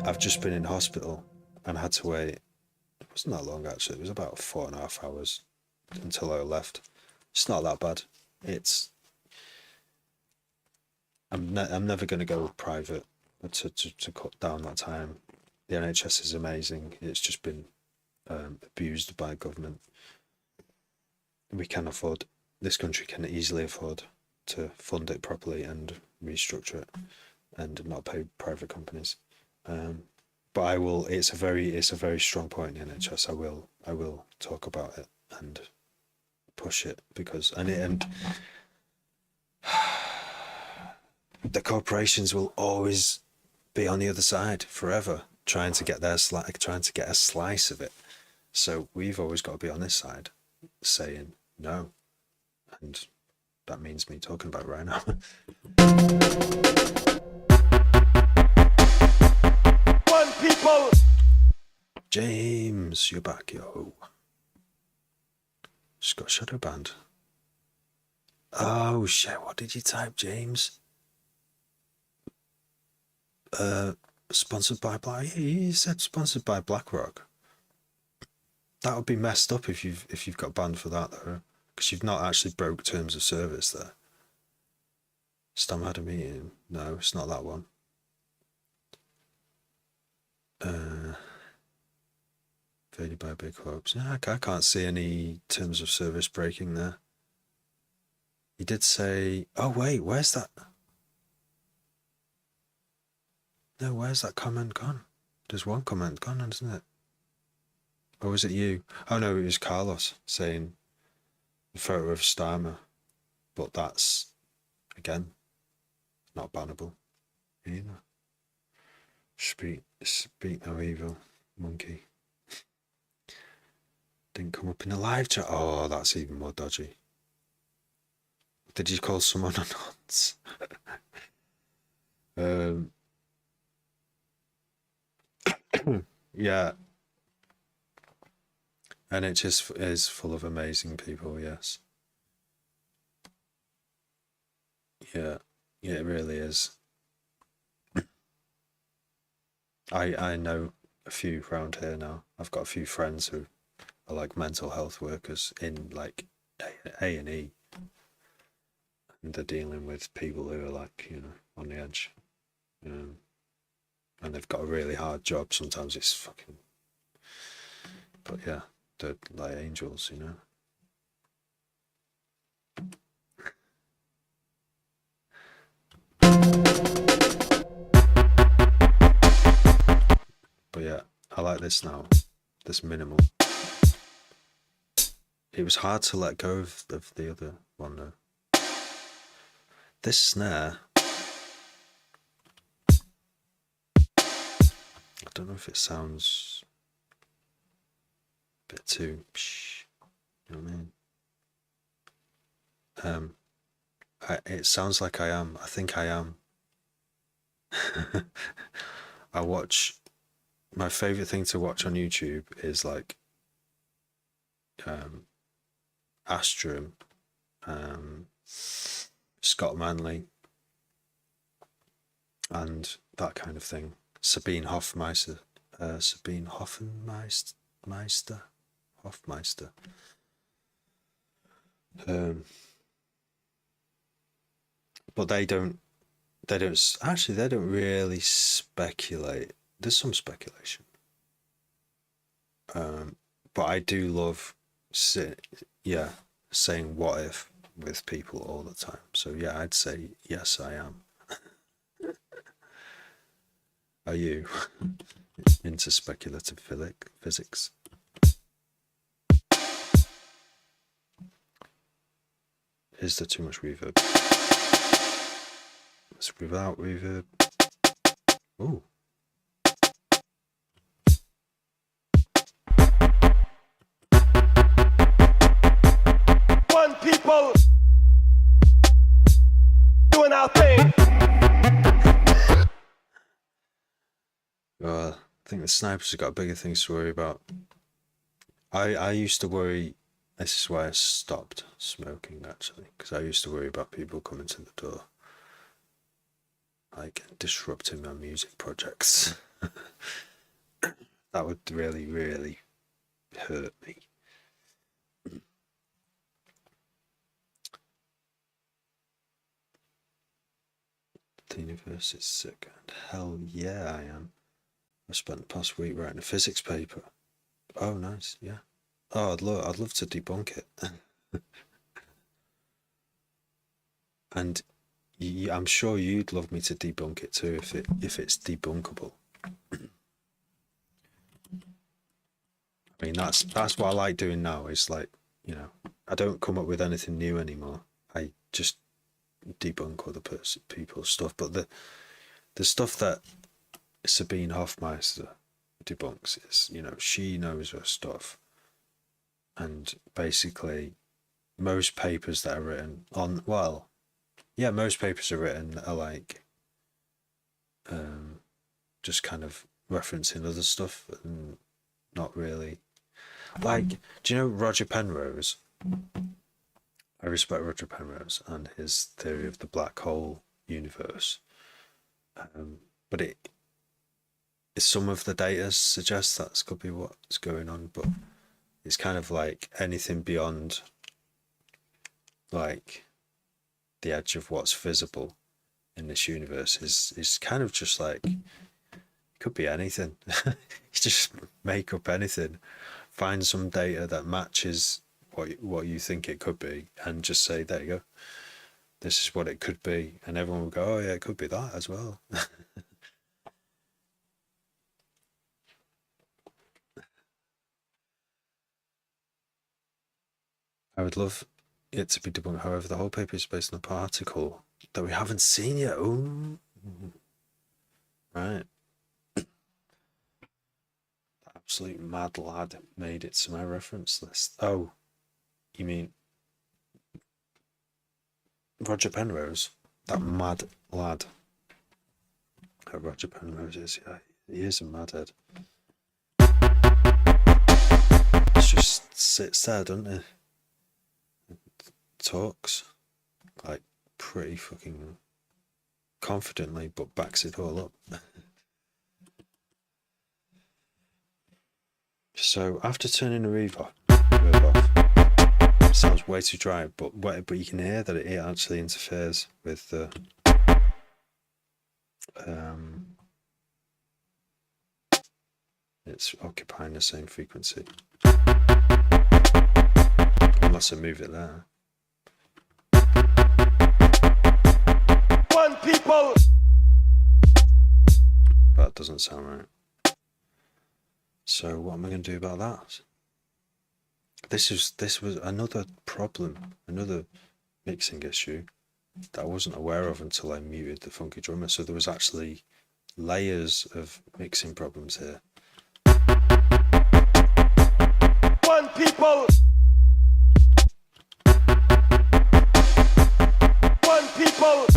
I've just been in hospital and had to wait. It wasn't that long actually. It was about 4.5 hours until I left. It's not that bad. I'm never going to go private to cut down that time. The NHS is amazing. It's just been abused by government. This country can easily afford to fund it properly and restructure it and not pay private companies. But I will. It's a very strong point in the NHS. I will talk about it and push it because and the corporations will always be on the other side forever, trying to get a slice of it. So we've always got to be on this side, saying no, and that means me talking about it right now. One people. James, you're back, yo. Just got shadow banned. Oh shit! What did you type, James? Sponsored by Black. He said sponsored by BlackRock. That would be messed up if you've got banned for that though, because you've not actually broke terms of service there. Stam had a meeting. No, it's not that one. Faded by big hopes. Yeah, I can't see any terms of service breaking there. He did say, oh wait, where's that? No, where's that comment gone? There's one comment gone, isn't it? Or was it you? Oh no, it was Carlos saying the photo of Starmer. But that's, again, not bannable either. Speak no evil, monkey. Didn't come up in the live chat. Oh, that's even more dodgy. Did you call someone a nonce? Yeah. NHS is full of amazing people, yes. Yeah, it really is. I know a few around here now. I've got a few friends who are like mental health workers in like A&E. And they're dealing with people who are like, on the edge. And they've got a really hard job. Sometimes it's fucking... But yeah, they're like angels, But yeah, I like this now. This minimal. It was hard to let go of the other one though. This snare, I don't know if it sounds a bit too, you know what I mean? It sounds like I think I am. My favourite thing to watch on YouTube is like Astrum, Scott Manley, and that kind of thing. Sabine Hofmeister. But they don't really speculate. There's some speculation. But I do love saying what if with people all the time. So yeah, I'd say yes, I am. Are you into speculative physics? Is there too much reverb? Let's without reverb. Ooh. One people doing our thing. I think the snipers have got bigger things to worry about. I used to worry. This is why I stopped smoking actually, because I used to worry about people coming to the door, like disrupting my music projects. That would really, really hurt me. The universe is sick, and hell yeah, I am. I spent the past week writing a physics paper. Oh, nice, yeah. Oh, I'd love to debunk it. And I'm sure you'd love me to debunk it too if it's debunkable. I mean, that's what I like doing now. Is like, you know, I don't come up with anything new anymore. I just debunk other people's stuff. But the stuff that Sabine Hofmeister debunks is, you know, she knows her stuff, and basically most papers that are written on, well, yeah, most papers are written are like just kind of referencing other stuff and not really like, do you know Roger Penrose? I respect Roger Penrose and his theory of the black hole universe, but some of the data suggests that could be what's going on, but it's kind of like anything beyond like the edge of what's visible in this universe is kind of just like, it could be anything. You just make up anything, find some data that matches what you think it could be, and just say, there you go, this is what it could be, and everyone will go, oh yeah, it could be that as well. I would love it to be debunked. However, the whole paper is based on a particle that we haven't seen yet. Oh, right. Absolute mad lad made it to my reference list. Oh, you mean Roger Penrose? That mad lad. Roger Penrose is, yeah, he is a madhead. He just sits there, doesn't he? Talks like pretty fucking confidently, but backs it all up. So after turning the reverb off, sounds way too dry, but you can hear that it actually interferes with the it's occupying the same frequency. Unless I move it there. One people. That doesn't sound right. So what am I going to do about that? This was another problem, another mixing issue that I wasn't aware of until I muted the funky drummer. So there was actually layers of mixing problems here. One people. One people.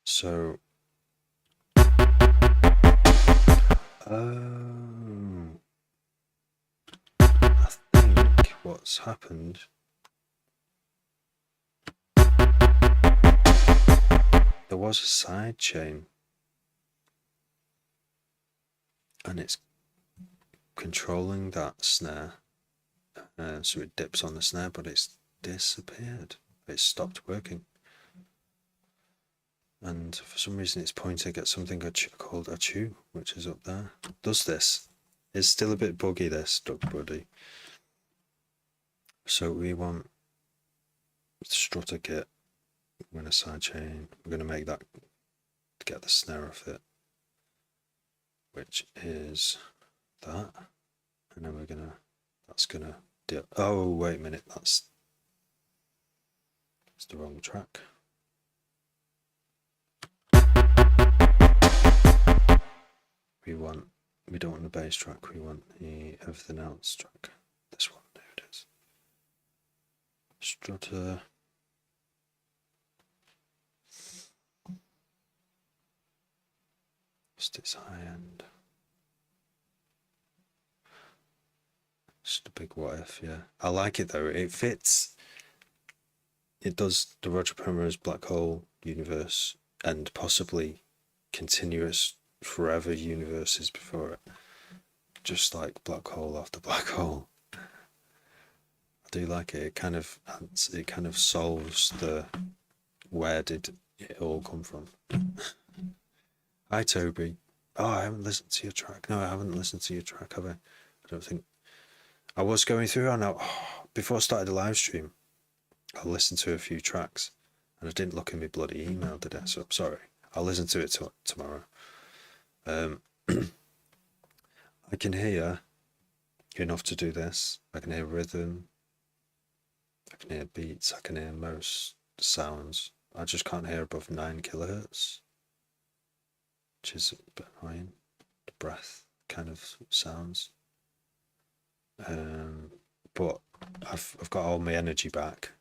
So I think what's happened, there was a side chain and it's controlling that snare, so it dips on the snare, but it's disappeared. It stopped working, and for some reason it's pointing at something called a chew, which is up there. Does this? It's still a bit buggy, this Duck Buddy. So we want strutter kit. We're going to sidechain. We're going to make that to get the snare off it, which is that, and then we're gonna. That's gonna. Oh wait a minute, that's the wrong track. We don't want the bass track. We want the everything else track. This one. There it is. Strutter. Just its high end. Just a big what if, yeah. I like it though. It fits. It does the Roger Penrose black hole universe and possibly continuous forever universes before it. Just like black hole after black hole. I do like it. It kind of solves the where did it all come from. Hi Toby. Oh, I haven't listened to your track. No, I haven't listened to your track, have I? I don't think. I was going through and before I started the live stream, I listened to a few tracks and I didn't look in my bloody email, did I? So I'm sorry. I'll listen to it tomorrow. I can hear enough to do this. I can hear rhythm. I can hear beats. I can hear most sounds. I just can't hear above 9 kilohertz, which is a bit annoying. The breath kind of sounds. But I've got all my energy back,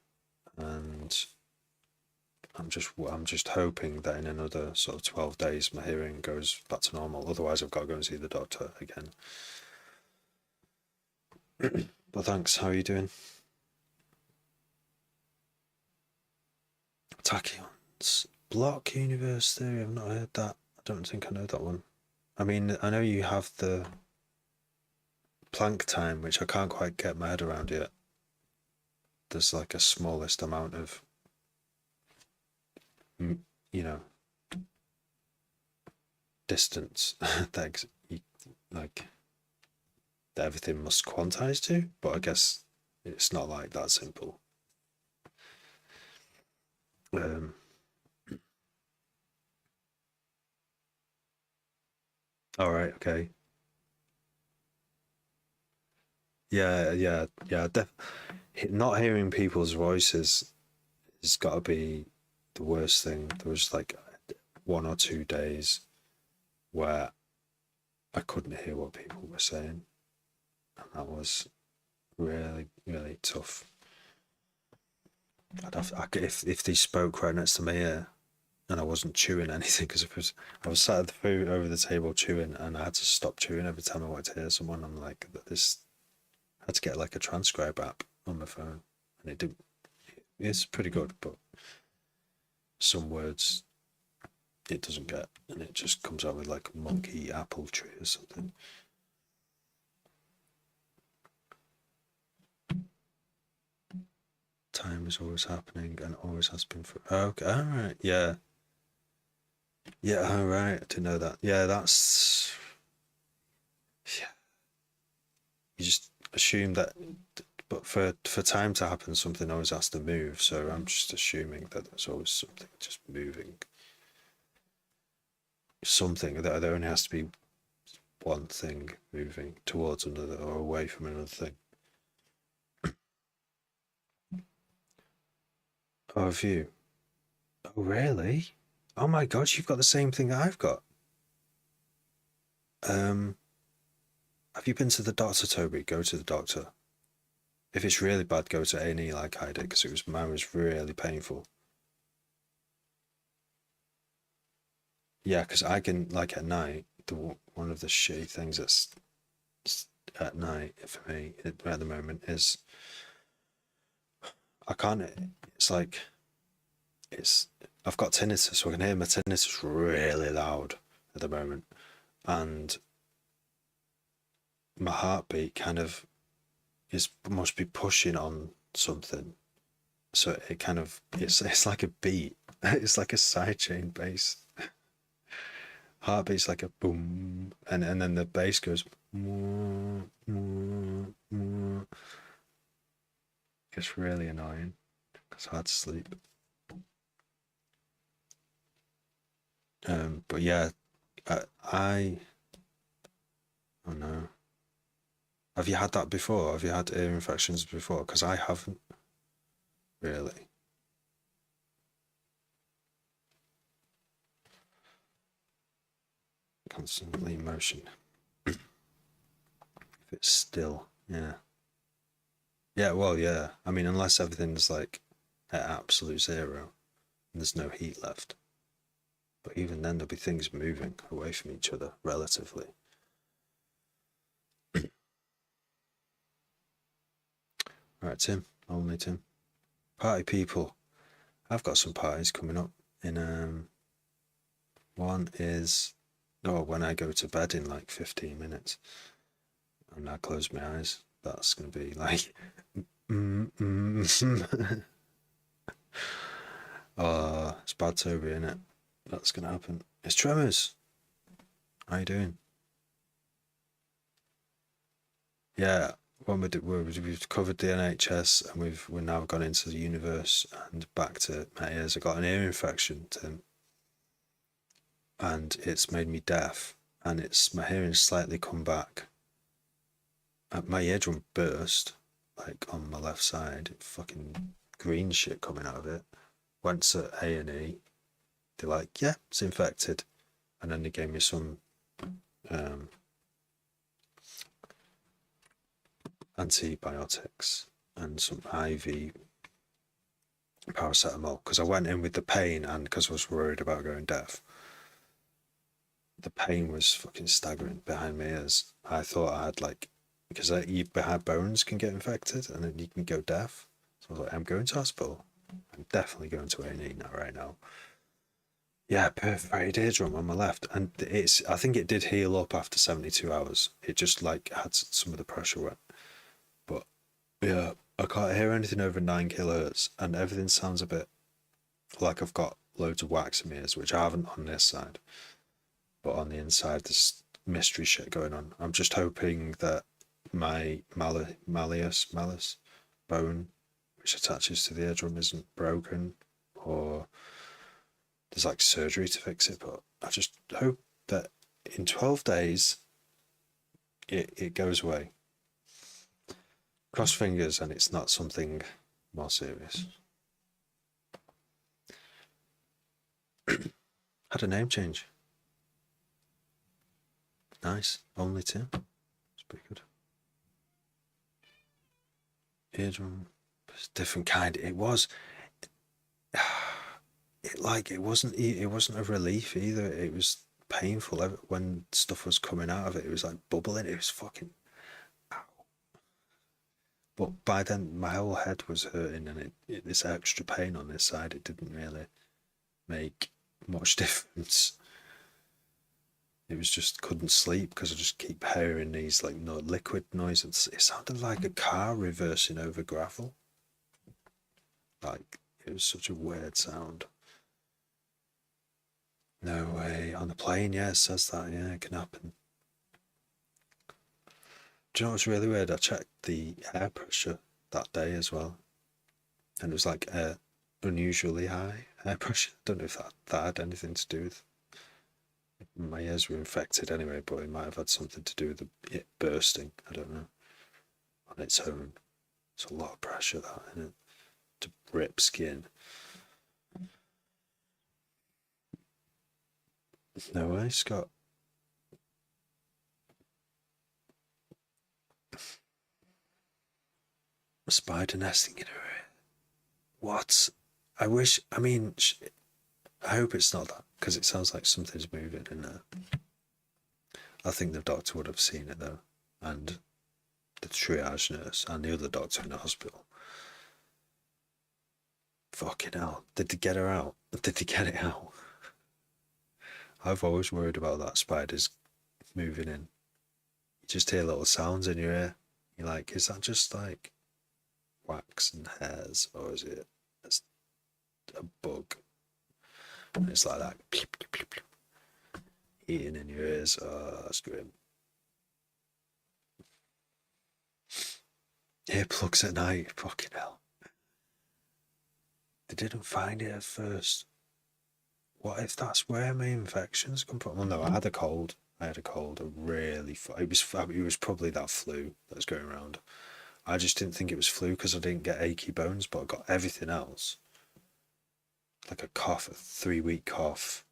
and I'm just hoping that in another sort of 12 days my hearing goes back to normal. Otherwise, I've got to go and see the doctor again. But thanks. How are you doing? Tachyons. Block universe theory. I've not heard that. I don't think I know that one. I mean, I know you have the Planck time, which I can't quite get my head around yet. There's like a smallest amount of, distance that like that everything must quantize to, but I guess it's not like that simple. All right, okay. Yeah. Not hearing people's voices has got to be the worst thing. There was like 1 or 2 days where I couldn't hear what people were saying, and that was really, really tough. If they spoke right next to my ear, and I wasn't chewing anything, because I was sat at the food over the table chewing, and I had to stop chewing every time I wanted to hear someone. I'm like, this I had to get like a transcribe app on my phone, and it did. It's pretty good, but some words it doesn't get, and it just comes out with like monkey apple tree or something. Time is always happening and always has been for. Oh, okay, all right, yeah. All right, I didn't know that. Yeah, that's. Yeah. You just assume that, but for time to happen, something always has to move. So I'm just assuming that there's always something just moving. Something that there only has to be one thing moving towards another or away from another thing. Oh, have you? Oh, really? Oh my God, you've got the same thing that I've got. Have you been to the doctor, Toby? Go to the doctor. If it's really bad, go to A&E like I did, because mine was really painful. Yeah, because I can, like at night, one of the shitty things that's at night for me at the moment is I can't, it's like, I've got tinnitus, so I can hear my tinnitus really loud at the moment, and my heartbeat kind of must be pushing on something, so it kind of it's like a beat. It's like a sidechain bass. Heartbeat's like a boom, and then the bass goes. It's really annoying. It's hard to sleep. But yeah, I oh no. Have you had that before? Have you had ear infections before? Because I haven't really. Constantly in motion. If it's still, yeah. Yeah, well, yeah. I mean, unless everything's like at absolute zero and there's no heat left. But even then, there'll be things moving away from each other relatively. Right, Tim. Only Tim. Party people. I've got some parties coming up. One is when I go to bed in like 15 minutes and I close my eyes. That's gonna be like oh, it's bad Toby, isn't it? That's gonna happen. It's Tremors. How you doing? Yeah, when we've covered the NHS and we're now gone into the universe and back to my ears. I got an ear infection, Tim, and it's made me deaf, and my hearing's slightly come back. My eardrum burst, like on my left side, fucking green shit coming out of it. Went to A&E. They're like, yeah, it's infected, and then they gave me some antibiotics and some IV paracetamol because I went in with the pain and because I was worried about going deaf. The pain was fucking staggering behind my ears. I thought I had because behind bones can get infected and then you can go deaf. So I was like, I'm going to hospital. I'm definitely going to A&E now, right now. Yeah, perforated eardrum on my left, and I think it did heal up after 72 hours. It just had some of the pressure went. But yeah, I can't hear anything over 9 kilohertz, and everything sounds a bit like I've got loads of wax in my ears, which I haven't on this side. But on the inside, there's mystery shit going on. I'm just hoping that my malleus bone, which attaches to the eardrum, isn't broken, or there's surgery to fix it. But I just hope that in 12 days it goes away. Cross fingers and it's not something more serious. Had a name change. Nice. Only Tim. It's pretty good. Eardrum. It's a different kind. It was. It wasn't a relief either. It was painful when stuff was coming out of it. It was like bubbling. It was fucking. Ow. But by then, my whole head was hurting, and this extra pain on this side, it didn't really make much difference. It was just couldn't sleep because I just keep hearing these liquid noises. It sounded like a car reversing over gravel. It was such a weird sound. No way. On the plane, yeah, it says that. Yeah, it can happen. Do you know what's really weird? I checked the air pressure that day as well. And it was unusually high air pressure. I don't know if that had anything to do with my ears were infected anyway, but it might have had something to do with it bursting. I don't know. On its own. It's a lot of pressure, that, isn't it? To rip skin. No way, Scott. A spider nesting in her ear. What? I hope it's not that, because it sounds like something's moving in there. I think the doctor would have seen it though, and the triage nurse and the other doctor in the hospital. Fucking hell. Did they get her out? Did they get it out? I've always worried about that spiders moving in. You just hear little sounds in your ear. You're like, is that just wax and hairs, or is it a bug? And it's like that, eating in your ears. Oh, that's grim. Earplugs at night, fucking hell. They didn't find it at first. What if that's where my infections come from? Well, no, I had a cold. A really. It was probably that flu that was going around. I just didn't think it was flu because I didn't get achy bones, but I got everything else. Like a cough, a 3-week cough.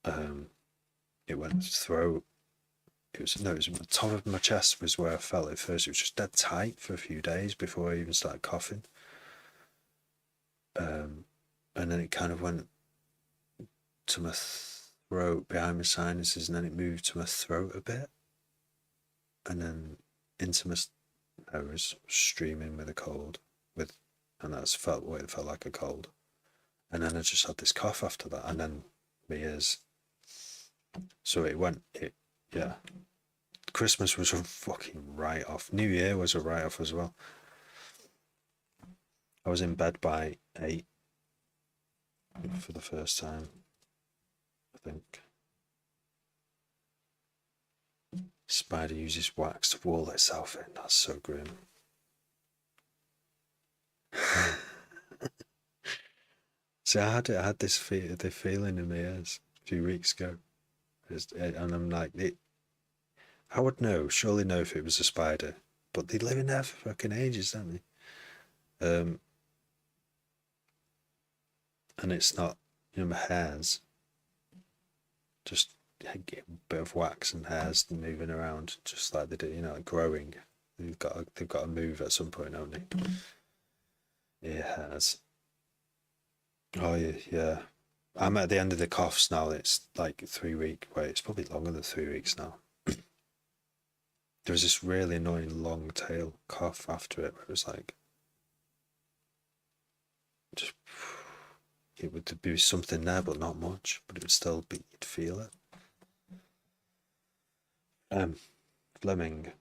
It went throat. It was on the top of my chest was where I felt it first. It was just dead tight for a few days before I even started coughing. And then it kind of went to my throat behind my sinuses, and then it moved to my throat a bit, and then into my nose streaming with a cold, and that's what it felt like a cold. And then I just had this cough after that, and then my ears. So yeah. Christmas was a fucking write-off. New Year was a write-off as well. I was in bed by 8 for the first time, I think. Spider uses wax to wall itself in. That's so grim. So I had this the feeling in my ears a few weeks ago, and I'm like, I would surely know if it was a spider, but they live in there for fucking ages, don't they? And it's not, my hairs, just a bit of wax and hairs moving around, just like they do, like growing. They've got to move at some point, haven't they? Ear hairs. Oh yeah. I'm at the end of the coughs now. It's like 3 week. Wait, it's probably longer than 3 weeks now. There was this really annoying long tail cough after it, where it was like, just it would be something there, but not much. But it would still be, you'd feel it. Fleming.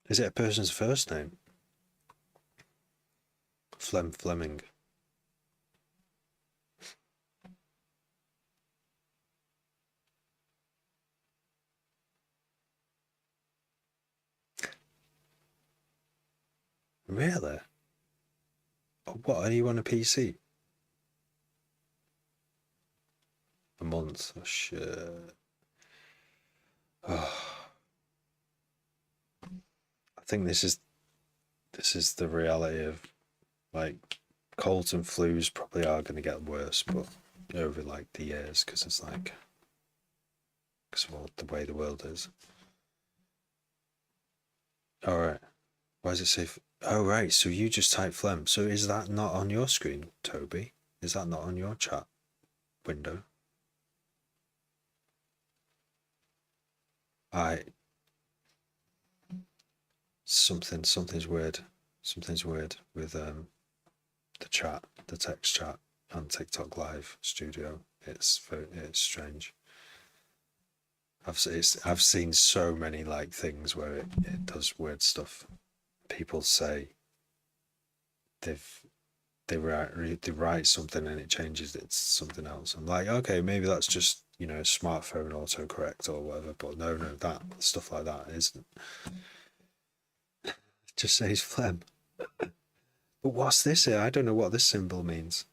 Is it a person's first name? Fleming. Really? What, are you on a PC? A month? Oh shit. Oh. I think this is the reality of, like, colds and flus probably are going to get worse, but over like the years, because it's like, because of all the way the world is. All right. Why does it say? Oh right. So you just type phlegm. So is that not on your screen, Toby? Is that not on your chat window? Something's weird. Something's weird with the chat, the text chat on TikTok Live Studio. It's strange. I've seen so many like things where it does weird stuff. People say they write something and it changes it to something else. I'm like, okay, maybe that's just, smartphone autocorrect or whatever, but no, that stuff like that isn't. It just says phlegm. But what's this here? I don't know what this symbol means.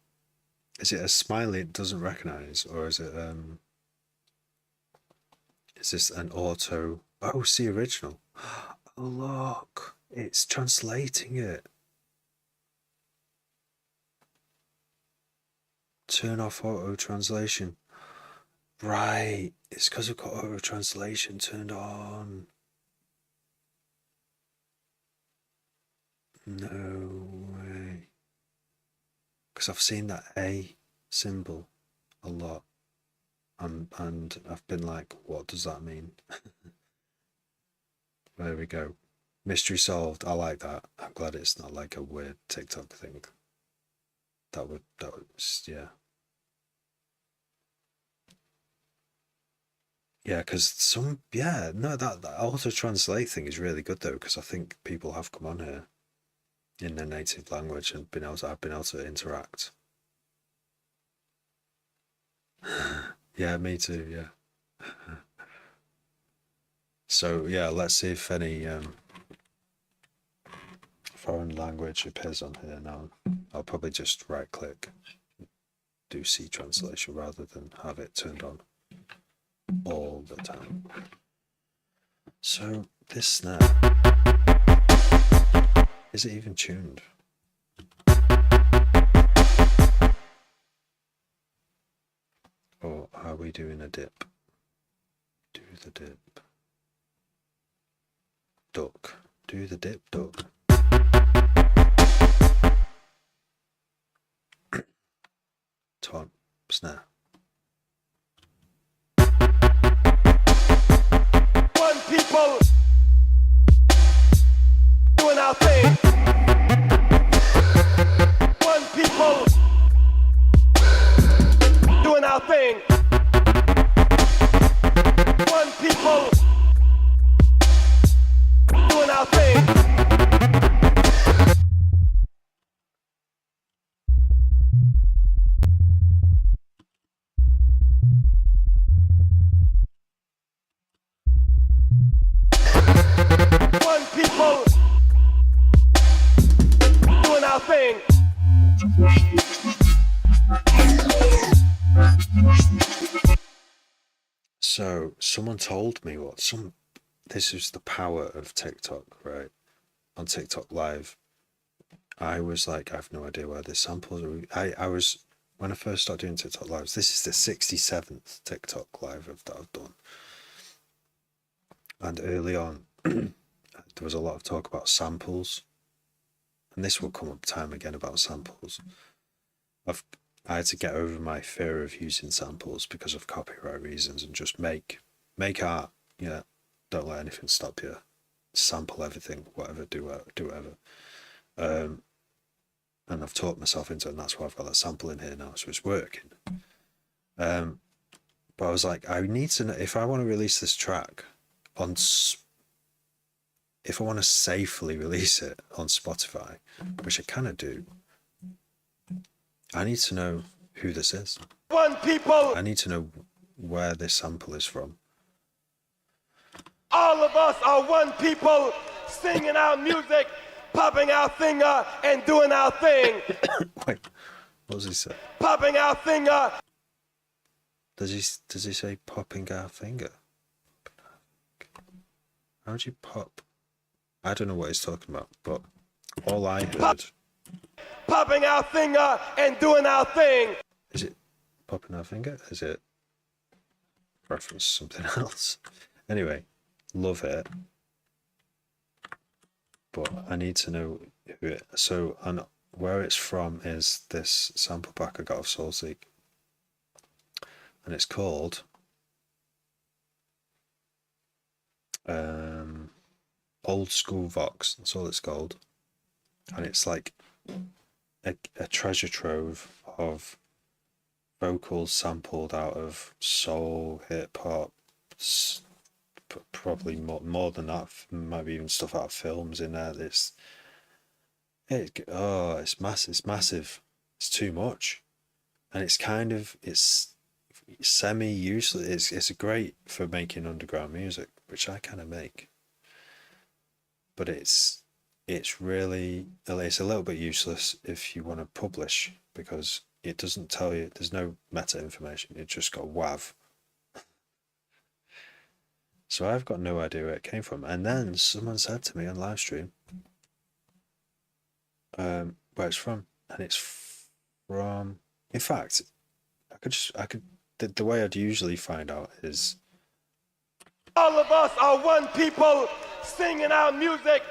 Is it a smiley it doesn't recognize, or is it is this an auto? Oh, see original. Oh look, it's translating it. Turn off auto translation. Right, it's because I've got auto translation turned on. No way. Because I've seen that A symbol a lot. And I've been like, what does that mean? There we go. Mystery solved. I like that. I'm glad it's not like a weird TikTok thing. That would yeah. Yeah, because that auto translate thing is really good though, because I think people have come on here in their native language and I've been able to interact. Yeah, me too. Yeah. So yeah, let's see if any foreign language appears on here now. I'll probably just right click, do C translation rather than have it turned on all the time. So this snare, is it even tuned? Or are we doing a dip? Do the dip. Duck. Do the dip, duck. Tom, snare. One people. doing our thing. One people doing our thing. One people doing our thing. One people doing our thing. So someone told me this is the power of TikTok, right? On TikTok Live, I was like, I have no idea where this samples are. I was, when I first started doing TikTok Lives, this is the 67th TikTok Live that I've done. And early on, there was a lot of talk about samples. And this will come up time again about samples. I had to get over my fear of using samples because of copyright reasons and just make art. Yeah, don't let anything stop you. Sample everything, whatever, do whatever. And I've taught myself into it, and that's why I've got that sample in here now, so it's working. But I was like, I need to know if I want to release this track on, if I want to safely release it on Spotify, which I kind of do, I need to know who this is. One people. I need to know where this sample is from. All of us are one people singing our music, popping our finger and doing our thing. Wait, what does he say? Popping our finger. Does he say popping our finger? How would you pop? I don't know what he's talking about, but all I heard. Popping our finger and doing our thing. Is it popping our finger? Is it reference something else? Anyway, love it. But I need to know who it. So, and where it's from is this sample pack I got of Soulseek. And it's called Old School Vox. That's all it's called. And it's like a treasure trove of vocals sampled out of soul, hip hop, probably more than that. Maybe even stuff out of films in there. It's massive. It's too much, and it's semi useless. It's great for making underground music, which I kind of make, but it's really, it's a little bit useless if you want to publish, because it doesn't tell you, there's no meta information, it just got WAV. So I've got no idea where it came from. And then someone said to me on live stream where it's from, and it's from, in fact, the way I'd usually find out is, all of us are one people singing our music.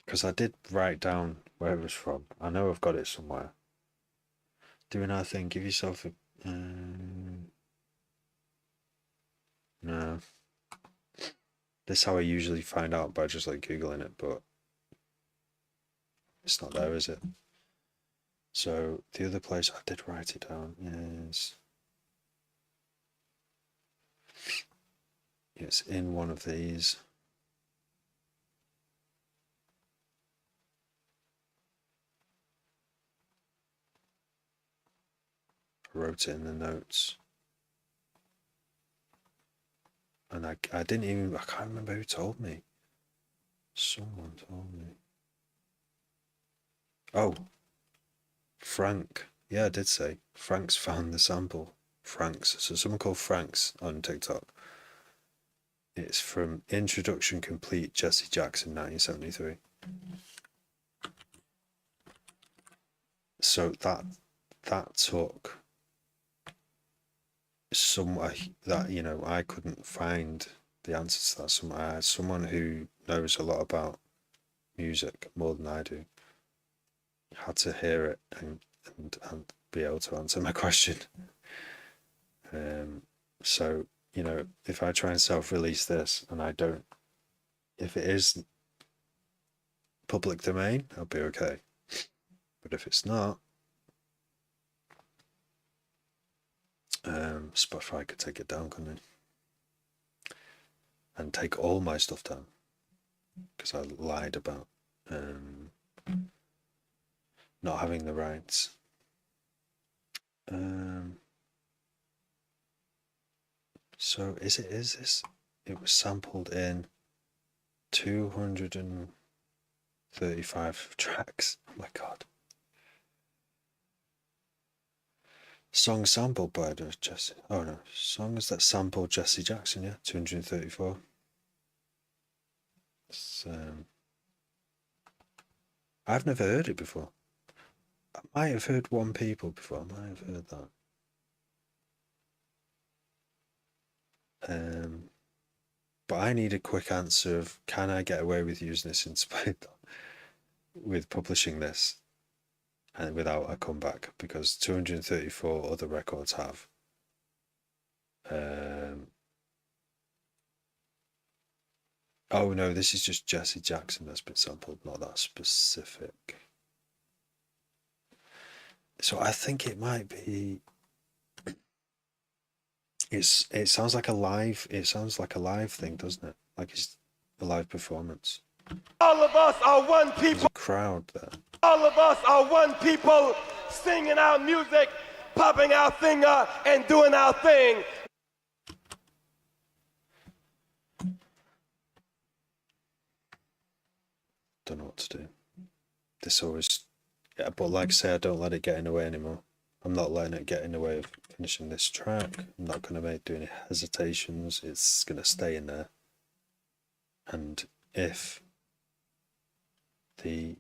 because I did write down where it was from. I know I've got it somewhere. Doing our thing, give yourself a... no. This is how I usually find out, by just like Googling it, but it's not there, is it? So the other place I did write it down is... it's in one of these. I wrote it in the notes. And I can't remember who told me. Someone told me. Oh, Frank. Yeah, I did say. Frank's found the sample. Frank's. So someone called Frank's on TikTok. It's from Introduction Complete, Jesse Jackson, 1973. So that took somewhere that, you know, I couldn't find the answer to that. I had someone who knows a lot about music more than I do had to hear it and be able to answer my question. So, you know, if I try and self-release this and I don't, if it is public domain, I'll be okay. But if it's not, Spotify could take it down, couldn't it? And take all my stuff down because I lied about not having the rights. So is this? It was sampled in 235 tracks. Oh my god. Songs sampled by Jesse. Oh no, songs that sampled Jesse Jackson. Yeah, 234. I've never heard it before. I might have heard One People before. I might have heard that. But I need a quick answer of, can I get away with using this in spite with publishing this and without a comeback? Because 234 other records have. Oh no, this is just Jesse Jackson that's been sampled, not that specific. So I think it might be. It sounds like a live. It sounds like a live thing, doesn't it? Like it's a live performance. All of us are one There's people. a crowd there. All of us are one people, singing our music, popping our finger, and doing our thing. Don't know what to do. This always, yeah, but like I say, I don't let it get in the way anymore. I'm not letting it get in the way of finishing this track. I'm not going to do any hesitations. It's going to stay in there. And if the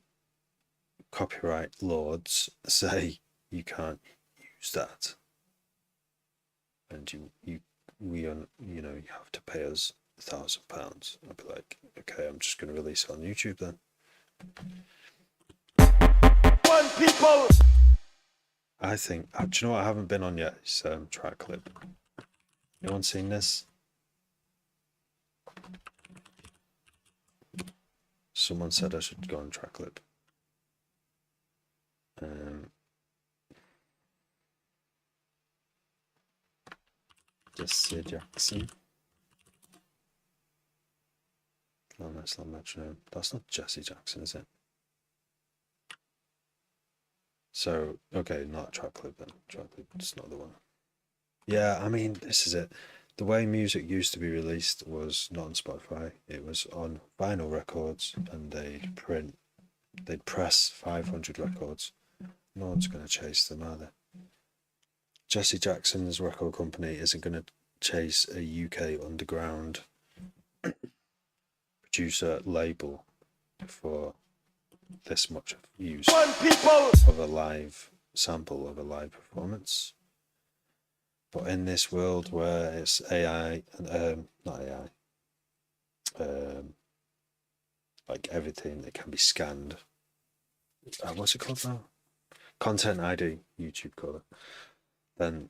copyright lords say you can't use that, and you have to pay us £1,000, I'll be like, okay, I'm just going to release it on YouTube then. One people. I think, do you know what I haven't been on yet? It's track clip. Anyone seen this? Someone said I should go on track clip. Jesse Jackson. Oh, that's not metronome. That's not Jesse Jackson, is it? So, okay, not track clip then. Track clip, it's not the one. Yeah, I mean, this is it. The way music used to be released was not on Spotify. It was on vinyl records, and they'd press 500 records. No one's going to chase them, are they? Jesse Jackson's record company isn't going to chase a UK underground producer label for this much use of a live sample of a live performance. But in this world where it's AI, not AI, like everything that can be scanned, what's it called now? Content ID, YouTube call it. Then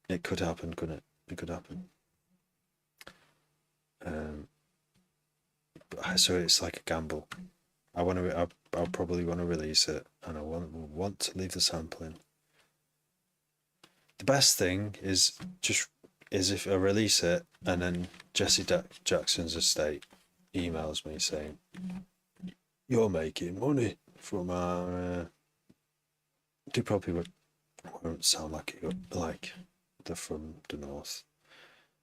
it could happen, couldn't it? It could happen. So it's like a gamble. I'll probably want to release it, and I want to leave the sampling. The best thing is if I release it and then Jesse Jackson's estate emails me saying, "You're making money from our." They probably won't sound like they're from the north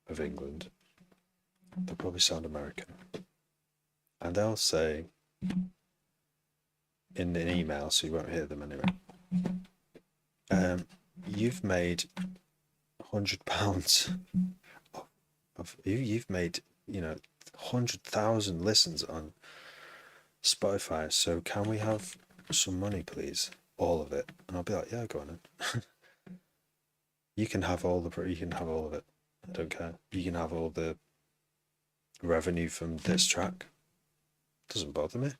of England. They'll probably sound American, and they'll say in an email, so you won't hear them anyway. You've made £100 of you've made 100,000 listens on Spotify. So can we have some money, please? All of it. And I'll be like, yeah, go on then. You can have all of it. I don't care. You can have all the revenue from this track. Doesn't bother me.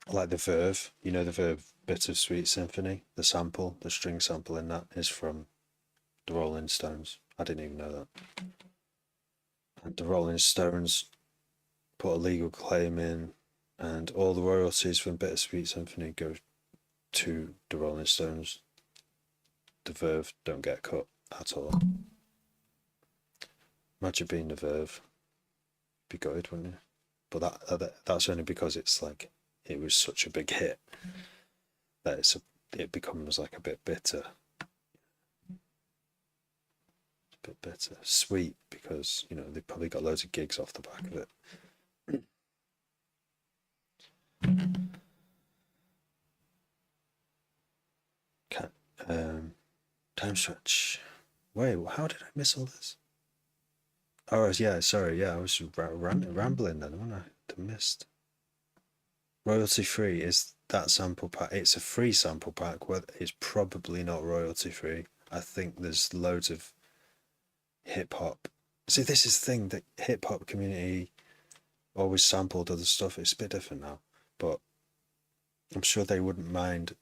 Like the Verve, you know, the Verve Bittersweet Symphony, the sample, the string sample in that is from the Rolling Stones. I didn't even know that. And the Rolling Stones put a legal claim in, and all the royalties from Bittersweet Symphony go to the Rolling Stones. The Verve don't get cut at all. Imagine being the Verve. Be gutted, wouldn't you? But that's only because it's like it was such a big hit that it becomes like a bit bitter. It's a bit bitter. Sweet because, you know, they probably got loads of gigs off the back of it. Can time stretch. Wait, how did I miss all this? Oh yeah, sorry, yeah, I was rambling then, wasn't I? I missed. Royalty free is that sample pack. It's a free sample pack. Well, it's probably not royalty free. I think there's loads of hip hop. See, this is the thing, that hip hop community always sampled other stuff. It's a bit different now, but I'm sure they wouldn't mind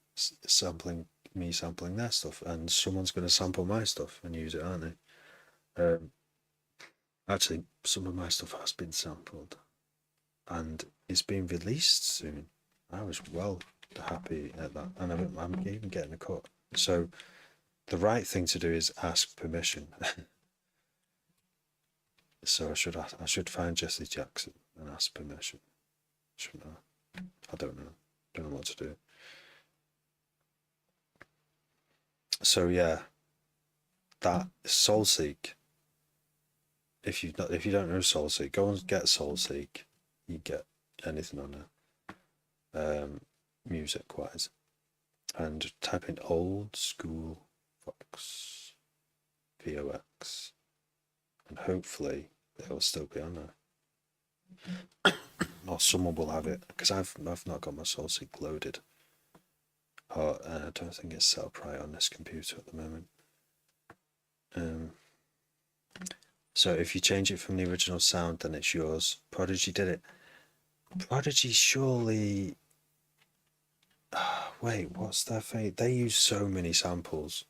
sampling their stuff, and someone's going to sample my stuff and use it, aren't they? Actually, some of my stuff has been sampled, and it's being released soon. I was well happy at that, and I'm even getting a cut. So the right thing to do is ask permission. So I should find Jesse Jackson and ask permission. Shouldn't I? I don't know. Don't know what to do. So yeah, that Soulseek. If you don't know Soulseek, go and get Soulseek. You get anything on there, music wise, and type in old school Vox, VOX, and hopefully it'll still be on there, or someone will have it, because I've not got my Soulseek loaded. Oh, I don't think it's set up right on this computer at the moment. So if you change it from the original sound, then it's yours. Prodigy did it. Prodigy surely. Wait, what's their fate? They use so many samples.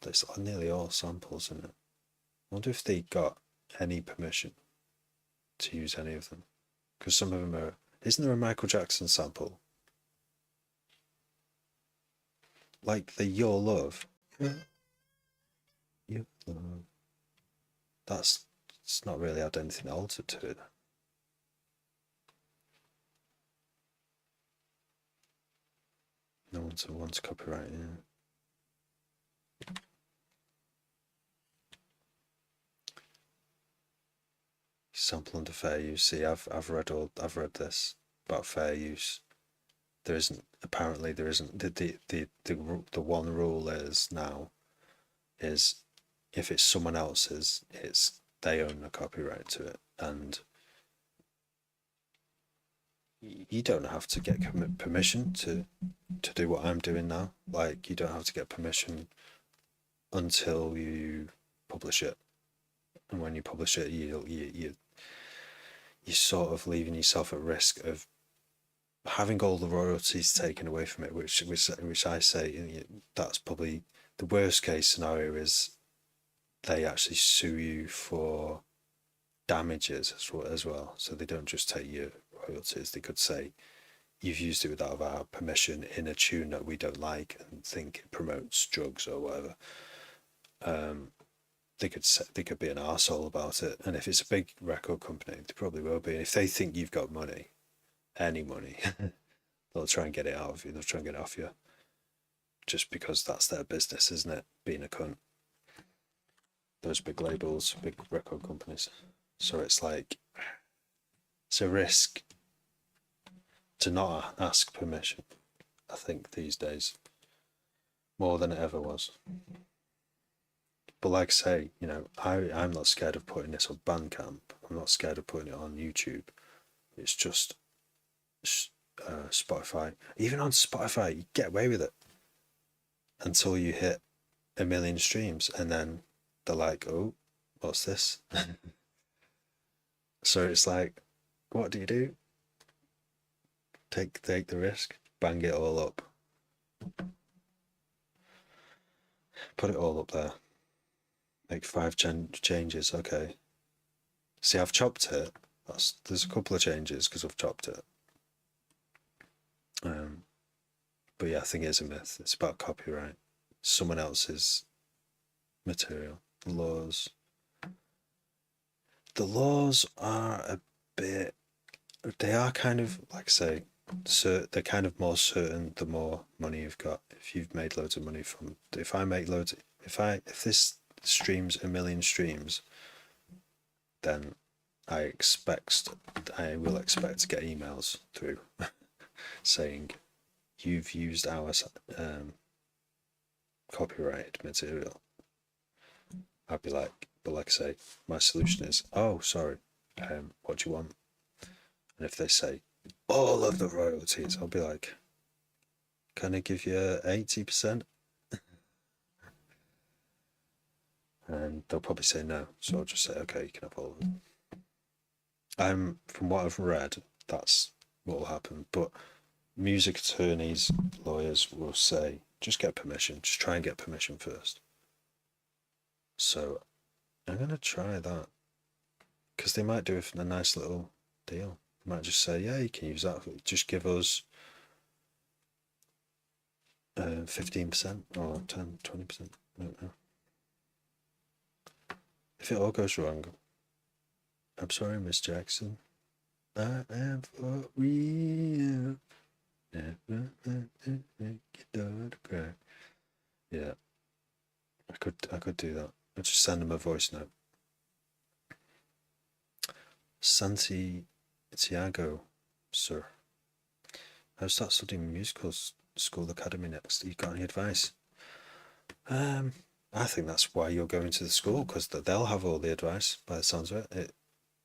There's nearly all samples in it. I wonder if they got any permission to use any of them. Because some of them are. Isn't there a Michael Jackson sample? Like the Your Love. Your Love. It's not really had anything altered to it. No one's wants copyright, yeah. Sample under fair use. See, I've read this about fair use. There isn't the one rule is now is if it's someone else's, they own the copyright to it, and you don't have to get permission to do what I'm doing now. Like, you don't have to get permission until you publish it, and when you publish it, you're sort of leaving yourself at risk of having all the royalties taken away from it, which I say that's probably the worst case scenario. Is they actually sue you for damages as well. So they don't just take your royalties. They could say you've used it without our permission in a tune that we don't like and think it promotes drugs or whatever. They could be an arsehole about it. And if it's a big record company, they probably will be. And if they think you've got money, any money, they'll try and get it out of you. They'll try and get it off you. Just because that's their business, isn't it? Being a cunt. Those big labels, big record companies. So it's like, it's a risk to not ask permission, I think, these days, more than it ever was. But like I say, I'm not scared of putting this on Bandcamp. I'm not scared of putting it on YouTube. It's just Spotify. Even on Spotify, you get away with it until you hit 1 million streams, and then they're like, oh, what's this? So it's like, what do you do? Take the risk. Bang it all up. Put it all up there. Make 5 changes. Okay. See, I've chopped it. There's a couple of changes because I've chopped it. But yeah, I think it's a myth. It's about copyright. Someone else's material. The laws are a bit. They are kind of like say, they're kind of more certain the more money you've got. If you've made loads of money from, if I make loads, if this streams 1 million streams, then I will expect to get emails through saying you've used our copyrighted material. I'd be like, but like I say, my solution is, oh, sorry, what do you want? And if they say all of the royalties, I'll be like, can I give you 80%? And they'll probably say no. So I'll just say, okay, you can have all of it. From what I've read, that's what will happen. But music attorneys, lawyers will say, just get permission. Just try and get permission first. So I'm going to try that. Because they might do it for a nice little deal. They might just say, yeah, you can use that. Just give us 15% or 10, 20%. I don't know. If it all goes wrong, I'm sorry, Miss Jackson. I am for real. Never let it make your daughter cry. Yeah, I could do that. I'll just send them a voice note. Santiago, sir. I'll start studying musicals school academy next. You got any advice? I think that's why you're going to the school, because they'll have all the advice by the sounds of it.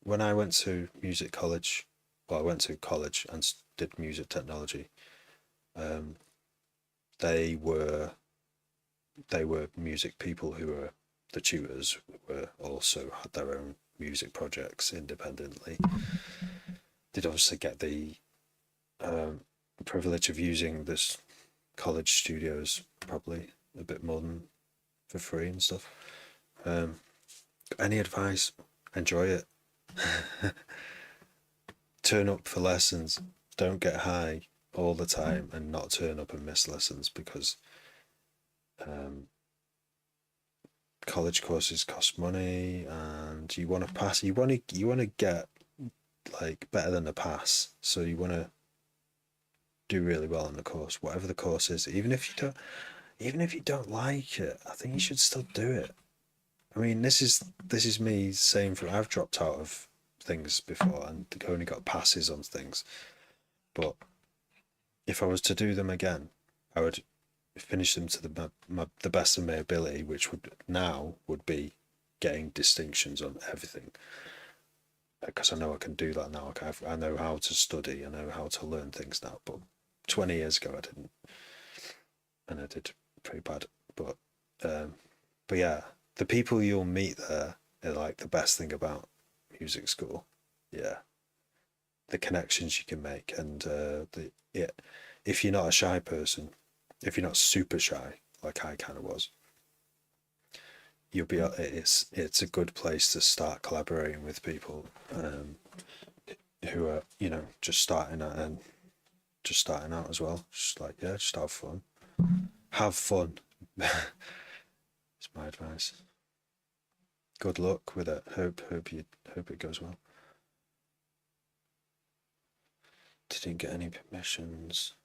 When I went to music college, well, I went to college and did music technology. They were music people who were the tutors, were also had their own music projects independently. They'd obviously get the privilege of using this college studios probably a bit more than for free and stuff. Any advice? Enjoy it. Turn up for lessons. Don't get high all the time and not turn up and miss lessons, because college courses cost money, and you want to pass. You want to get like better than a pass. So you want to do really well in the course, whatever the course is. Even if you don't like it, I think you should still do it. I mean, this is me saying I've dropped out of things before and only got passes on things, but if I was to do them again, I would finish them to the best of my ability, which would be getting distinctions on everything, because I know I can do that now. I know how to study, I know how to learn things now, but 20 years ago I didn't, and I did pretty bad. But yeah, the people you'll meet there are like the best thing about music school. Yeah, the connections you can make, and if you're not a shy person, if you're not super shy like I kind of was, you'll be. It's a good place to start collaborating with people who are just starting out as well. Just like, yeah, just have fun. Have fun. It's my advice. Good luck with it. Hope it goes well. Didn't get any permissions.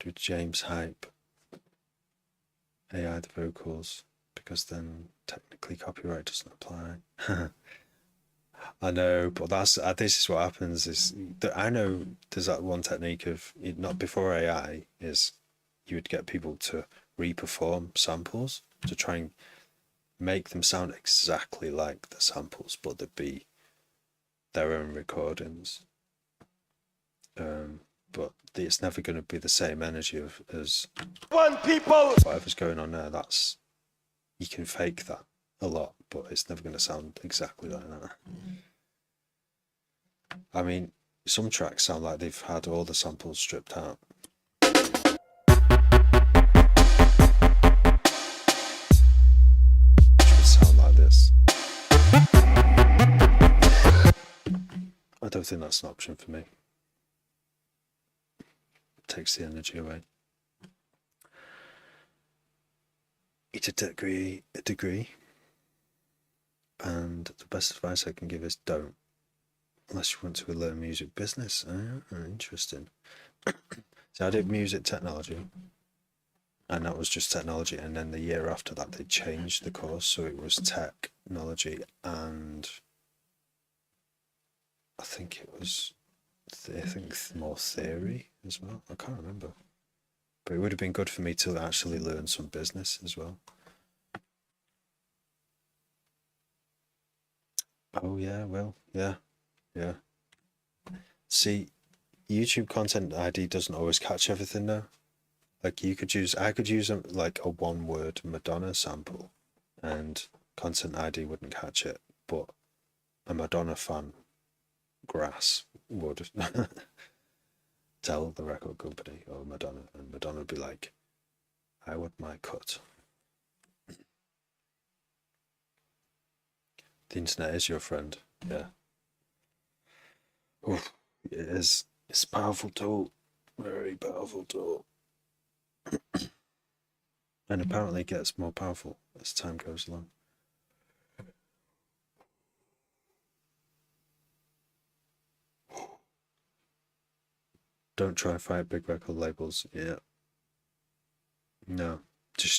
Do James hype AI the vocals, because then technically copyright doesn't apply. I know, but this is what happens. Is that I know there's that one technique of not before AI is you would get people to re-perform samples to try and make them sound exactly like the samples, but they'd be their own recordings. But it's never going to be the same energy as whatever's going on there. You can fake that a lot, but it's never going to sound exactly like that. I mean, some tracks sound like they've had all the samples stripped out. Which would sound like this. I don't think that's an option for me. It takes the energy away. It's a degree, and the best advice I can give is don't, unless you want to learn music business. Interesting. So I did music technology, and that was just technology, and then the year after that they changed the course, so it was technology, and I think it was more theory as well. I can't remember, but it would have been good for me to actually learn some business as well. Oh yeah, well, yeah. See, YouTube content ID doesn't always catch everything though. Like I could use like a one-word Madonna sample, and content ID wouldn't catch it, but a Madonna fan, Grass, would tell the record company or Madonna, and Madonna would be like, "I want my cut." The internet is your friend, yeah. Oof, it is. It's a powerful tool, very powerful tool, and apparently gets more powerful as time goes along. Don't try and fight big record labels. Yeah. No.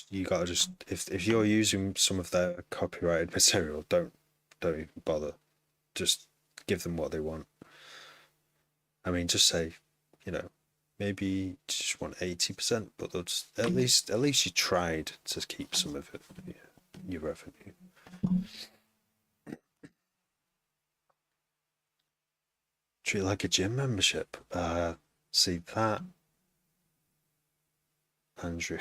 You gotta just if you're using some of their copyrighted material, don't even bother. Just give them what they want. I mean, just say, maybe you just want 80%, but at least you tried to keep some of it, your revenue. Treat it like a gym membership. See that, Andrew.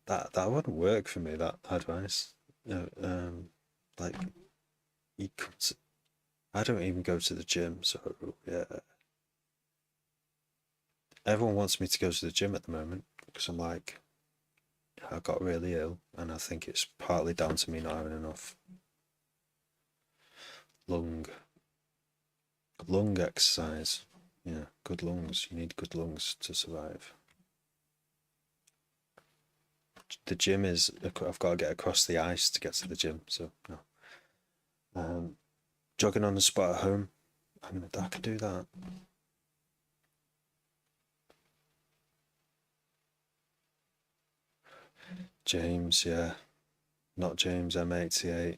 that wouldn't work for me. That advice. Like you come to, I don't even go to the gym, so yeah. Everyone wants me to go to the gym at the moment because I'm like, I got really ill, and I think it's partly down to me not having enough lung exercise. Yeah, good lungs. You need good lungs to survive. The gym is, I've got to get across the ice to get to the gym, so no. Jogging on the spot at home, I could do that. James, yeah. Not James M88.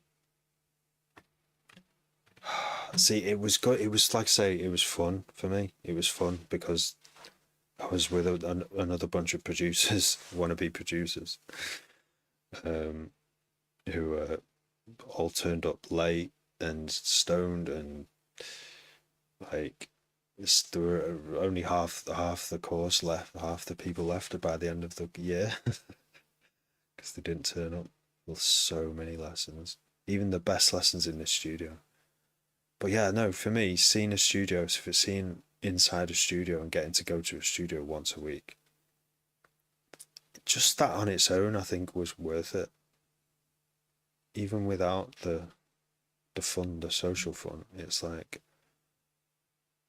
See, it was good. It was like I say, it was fun for me. It was fun because I was with another bunch of producers, wannabe producers, who all turned up late and stoned, and like there were only half the course left, half the people left by the end of the year because they didn't turn up. Well, so many lessons, even the best lessons in the studio. But yeah, no, for me, seeing a studio, for seeing inside a studio and getting to go to a studio once a week, just that on its own, I think, was worth it. Even without the fun, the social fun, it's like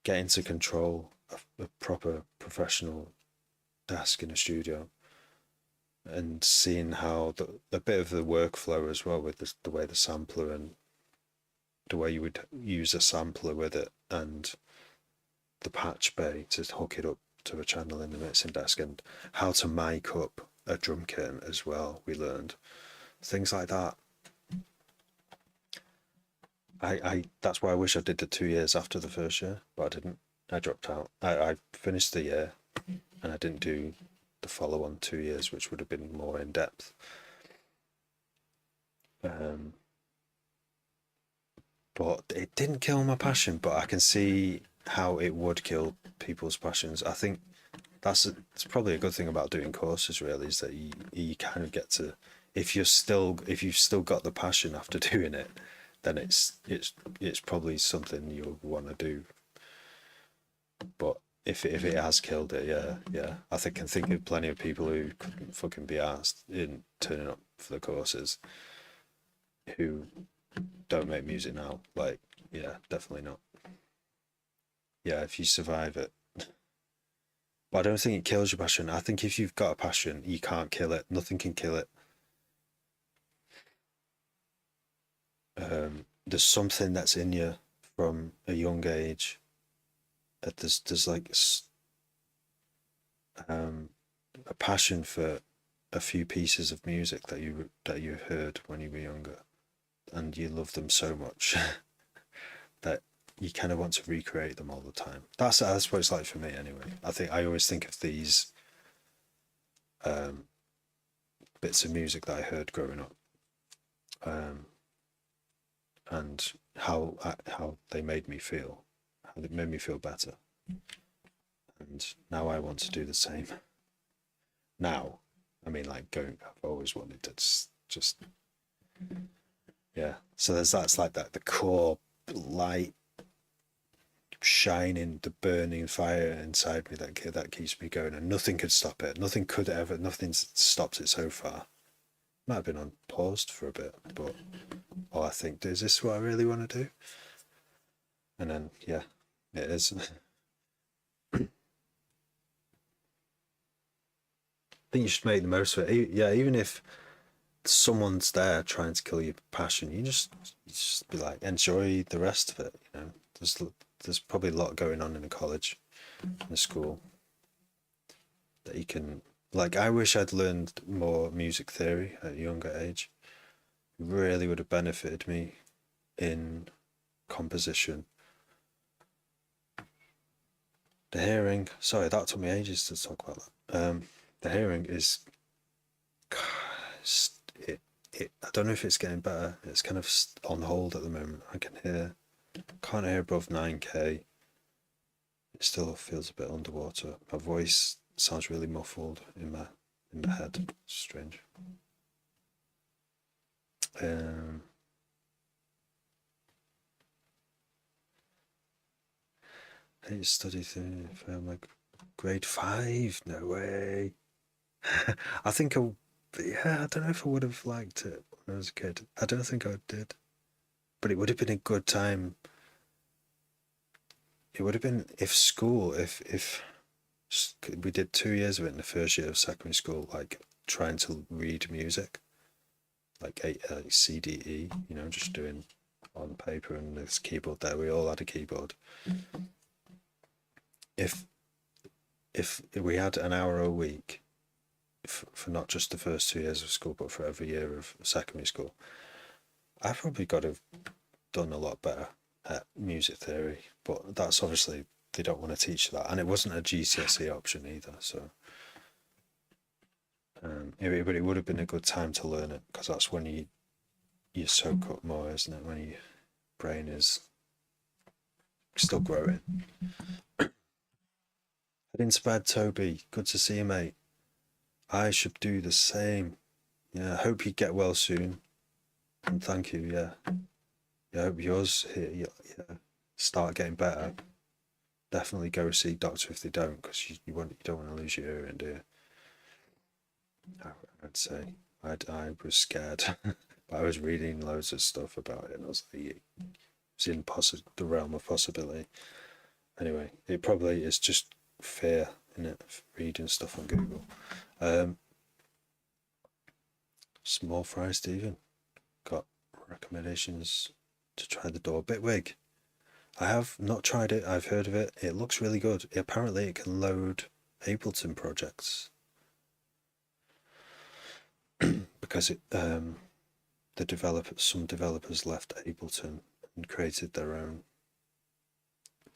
getting to control a proper professional desk in a studio and seeing how the bit of the workflow as well with the way the sampler and the way you would use a sampler with it, and the patch bay to hook it up to a channel in the mixing desk, and how to mic up a drum kit as well. We learned things like that. I that's why I wish I did the 2 years after the first year, but I didn't. I dropped out. I finished the year and I didn't do the follow-on 2 years, which would have been more in depth. But it didn't kill my passion, but I can see how it would kill people's passions. I think it's probably a good thing about doing courses, really, is that you kind of get to, if you've still got the passion after doing it, then it's probably something you'll want to do. But if it has killed it, yeah, I can think of plenty of people who couldn't fucking be asked in turning up for the courses who don't make music now. Like, yeah, definitely not. Yeah, if you survive it. But I don't think it kills your passion. I think if you've got a passion, you can't kill it. Nothing can kill it. There's something that's in you from a young age. There's like a passion for a few pieces of music that you heard when you were younger, and you love them so much that you kind of want to recreate them all the time. That's what it's like for me, anyway. I always think of these bits of music that I heard growing up, and how they made me feel, how they made me feel better, and now I want to do the same. Now, I mean, like I've always wanted to just yeah. So that's like that, the core light shining, the burning fire inside me that keeps me going, and nothing could stop it. Nothing's stopped it so far. Might have been on paused for a bit, but I think, is this what I really want to do? And then yeah, it is. I think you should make the most of it. Yeah, even if someone's there trying to kill your passion, you just be like, enjoy the rest of it. You know, there's probably a lot going on in a college, in a school, that you can, like, I wish I'd learned more music theory at a younger age. It really would have benefited me in composition. The hearing, sorry, that took me ages to talk about that. The hearing is, I don't know if it's getting better. It's kind of on hold at the moment. Can't hear above 9K. It still feels a bit underwater. My voice sounds really muffled in my head. It's strange. I study through for my grade 5. No way. I think I don't know if I would have liked it when I was a kid. I don't think I did. But it would have been a good time. It would have been if we did 2 years of it in the first year of secondary school, like trying to read music, like CDE, you know, just doing on paper, and this keyboard there. We all had a keyboard. If we had an hour a week for not just the first 2 years of school, but for every year of secondary school, I probably got to have done a lot better at music theory. But that's obviously, they don't want to teach that, and it wasn't a GCSE option either. So, but it would have been a good time to learn it, because that's when you soak up more, isn't it? When your brain is still growing. Heading to bed, Toby. Good to see you, mate. I should do the same. Yeah, I hope you get well soon. And thank you, yeah. Yeah, I hope yours here, yeah, start getting better. Definitely go see a doctor if they don't, because you don't want to lose your hearing, do you? I'd say. I was scared. But I was reading loads of stuff about it, and I was like, it's in the realm of possibility. Anyway, it probably is just fear in it, reading stuff on Google. Small fry Stephen got recommendations to try the door Bitwig. I have not tried it. I've heard of it. It looks really good. Apparently it can load Ableton projects, because some developers left Ableton and created their own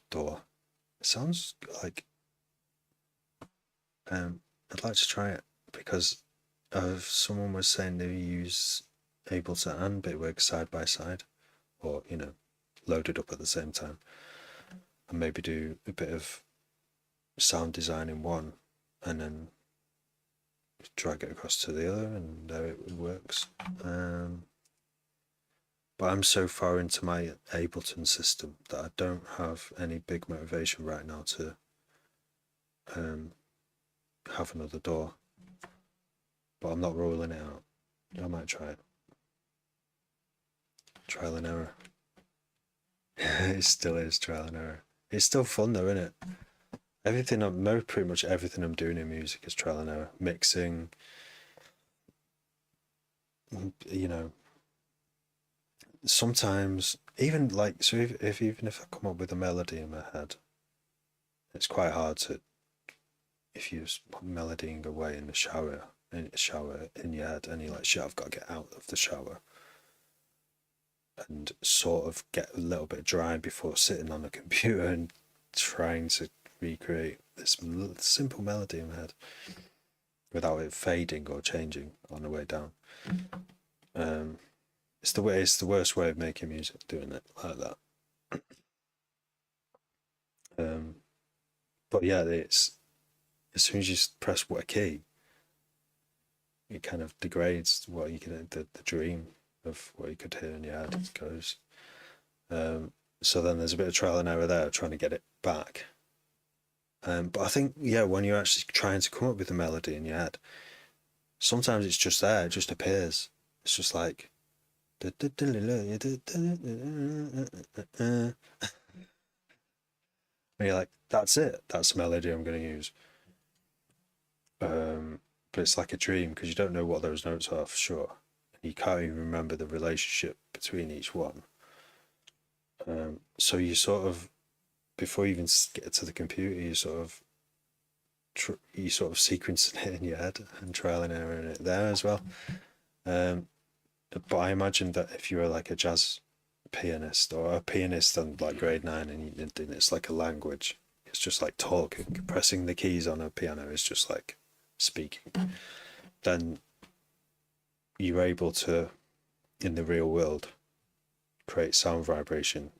door. It sounds like I'd like to try it, because someone was saying they use Ableton and Bitwig side by side, or loaded up at the same time, and maybe do a bit of sound design in one, and then drag it across to the other, and there it works. But I'm so far into my Ableton system that I don't have any big motivation right now to have another door. But I'm not ruling it out. I might try it. Trial and error. It still is trial and error. It's still fun though, isn't it? Pretty much everything I'm doing in music is trial and error. Mixing, you know, sometimes even like, so even if I come up with a melody in my head, it's quite hard to, if you just put melodying away in the shower in your head, and you're like, shit, I've got to get out of the shower and sort of get a little bit dry before sitting on a computer and trying to recreate this simple melody in my head without it fading or changing on the way down. It's the worst way of making music, doing it like that. But yeah, it's as soon as you press what key, it kind of degrades what you can the dream of what you could hear in your head goes. So then there's a bit of trial and error there, trying to get it back. But I think, yeah, when you're actually trying to come up with a melody in your head, sometimes it's just there, it just appears. It's just like, and you're like, that's it, that's the melody I'm going to use. But it's like a dream because you don't know what those notes are for sure. You can't even remember the relationship between each one. So you sort of, before you even get to the computer, you sort of sequencing it in your head and trial and error in it there as well. But I imagine that if you were like a jazz pianist or a pianist on like grade 9 and it's like a language, it's just like talking, pressing the keys on a piano is just like speaking, then you're able to, in the real world, create sound vibration,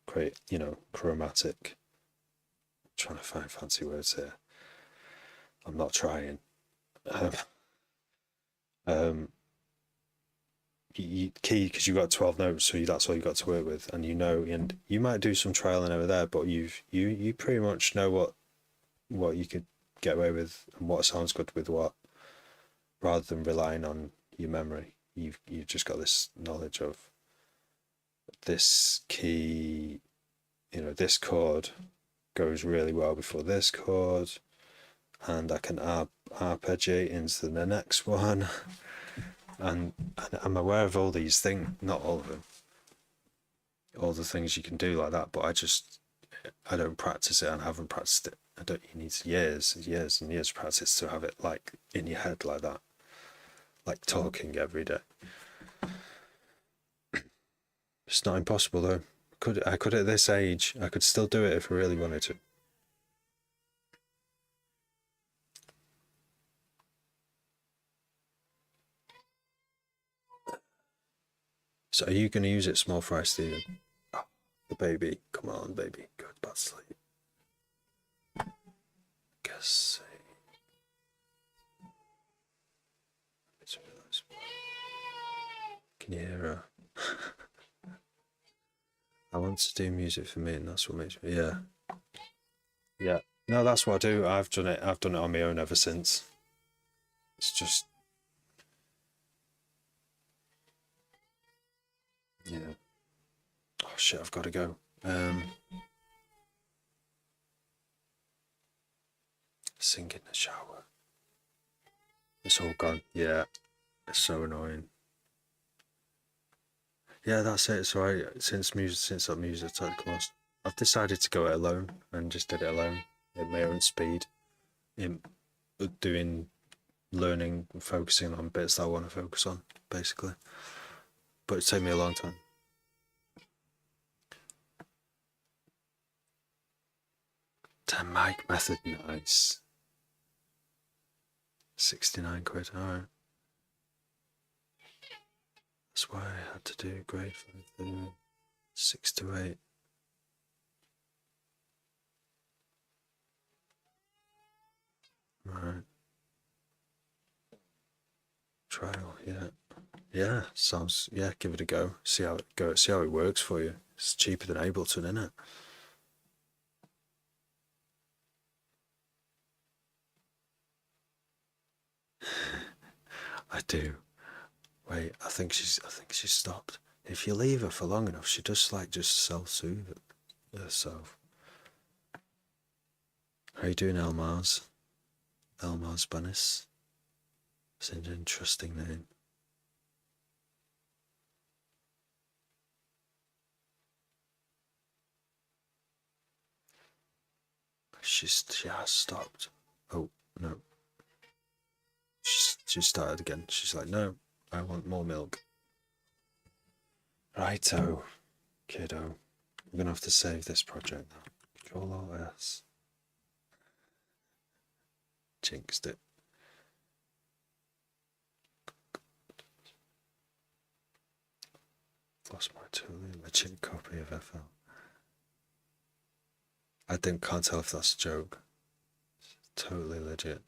create, chromatic. I'm trying to find fancy words here. I'm not trying. Key because you've got 12 notes, so that's all you got to work with, and and you might do some trial and error there, but you pretty much know what you could get away with and what sounds good with what, rather than relying on your memory. You've just got this knowledge of this key, this chord goes really well before this chord, and I can arpeggiate into the next one. And I'm aware of all these things, not all of them, all the things you can do like that, but I don't practice it and haven't practiced it. You need years and years of practice to have it like in your head like that, like talking every day. It's not impossible though. I could at this age, I could still do it if I really wanted to. So are you going to use it, small fry Stephen? Oh, the baby. Come on, baby. Go to bed, sleep. Guess. Can you hear her? I want to do music for me, and that's what makes me. Yeah. Yeah. No, that's what I do. I've done it on my own ever since. It's just. Yeah. Oh shit, I've got to go. Sing in the shower. It's all gone. Yeah. It's so annoying. Yeah, that's it. So since that music started coming, I've decided to go it alone and just did it alone at my own speed. In doing, learning, and focusing on bits that I want to focus on, basically. But it's taken me a long time. 10 mic method, nice. 69 quid, alright. That's why I had to do grade 5, 6 to 8. Right. Trial, yeah. Yeah, sounds, yeah, give it a go. See how it goes, see how it works for you. It's cheaper than Ableton, isn't it? I do. Wait, I think she's stopped. If you leave her for long enough, she does like just self-soothe herself. How you doing, Elmars? Elmars Bunnis. It's an interesting name. She has stopped. Oh no, she started again. She's like, no, I want more milk. Righto, kiddo. I'm gonna have to save this project now. Control Alt S. Jinxed it. Lost my totally legit copy of FL. Can't tell if that's a joke. It's totally legit.